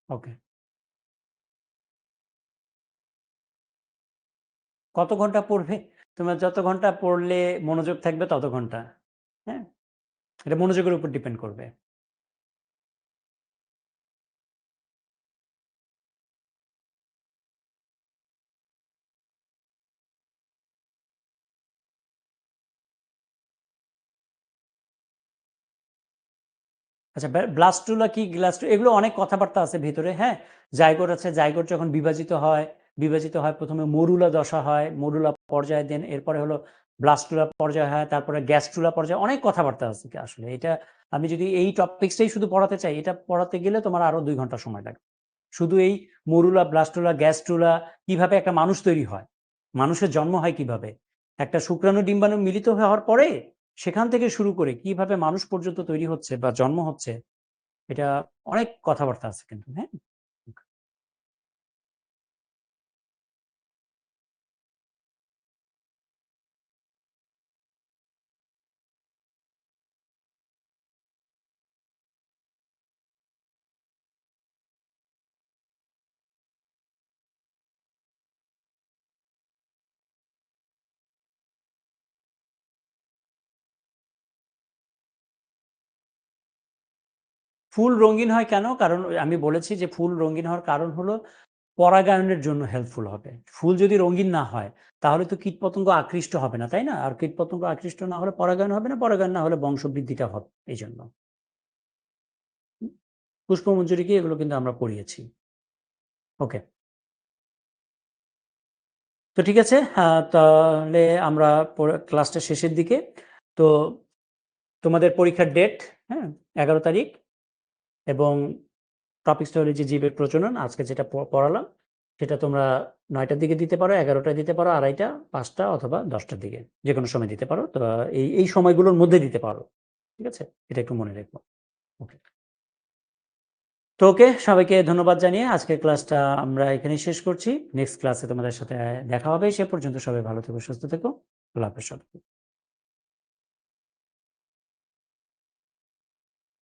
ওকে, কত ঘন্টা পড়বে? তোমার যত ঘন্টা পড়লে মনোযোগ থাকবে তত ঘন্টা। হ্যাঁ, এটা মনোযোগের উপর ডিপেন্ড করবে। আচ্ছা, ব্লাস্টুলা কি গ্লাস্টু, এগুলো অনেক কথাবার্তা আছে ভিতরে। হ্যাঁ, জাইগোট আছে, জাইগোট যখন বিভাজিত হয় প্রথমে মরুলা দশা হয়, মরুলা পর্যায়, দেন এরপরে হলো ব্লাস্টুলা পর্যায় হয়, তারপরে গ্যাস্ট্রুলা পর্যায়, অনেক কথাবার্তা আছে আসলে। এটা আমি যদি এই টপিক্সটাই শুধু পড়াতে চাই, এটা পড়াতে গেলে তোমার আরো 2 ঘন্টা সময় লাগবে। শুধু এই মরুলা, ব্লাস্টুলা, গ্যাস্ট্রুলা, কিভাবে একটা মানুষ তৈরি হয়, মানুষের জন্ম হয় কিভাবে, একটা শুক্রাণু ডিম্বাণু মিলিত হওয়ার পরে সেখান থেকে শুরু করে কিভাবে মানুষ পর্যন্ত তৈরি হচ্ছে বা জন্ম হচ্ছে, এটা অনেক কথাবার্তা আছে কিন্তু। হ্যাঁ, ফুল রঙিন হয় কেন? কারণ আমি বলেছি যে ফুল রঙিন হওয়ার কারণ হলো পরাগায়নের জন্য হেল্পফুল হবে। ফুল যদি রঙিন না হয় তাহলে তো কীটপতঙ্গ আকৃষ্ট হবে না, তাই না? আর কীটপতঙ্গ আকৃষ্ট না হলে পরাগায়ন হবে না, পরাগায়ন না হলে বংশবৃদ্ধিটা হবে, এইজন্য। পুষ্পমঞ্জরি কি, এগুলো কিন্তু আমরা পড়িয়েছি। ওকে, তো ঠিক আছে, তাহলে আমরা ক্লাসটা শেষের দিকে। তো তোমাদের পরীক্ষার ডেট, হ্যাঁ, 11 তারিখ, এবং টপিকসটা হলো যে জীবের প্রজনন। আজকে যেটা পড়ালাম সেটা তোমরা 9টার দিকে দিতে পারো, 11টায় দিতে পারো, 2:30, 5টা অথবা 10টার দিকে, যে কোনো সময় দিতে পারো। তো এই সময়গুলোর মধ্যে দিতে পারো, ঠিক আছে? এটা একটু মনে রাখবো। ওকে, তো ওকে, সবাইকে ধন্যবাদ জানিয়ে আজকের ক্লাসটা আমরা এখানেই শেষ করছি। নেক্সট ক্লাসে তোমাদের সাথে দেখা হবে। সে পর্যন্ত সবাই ভালো থেকো, সুস্থ থেকো। আল্লাহ হাফেজ সবাইকে।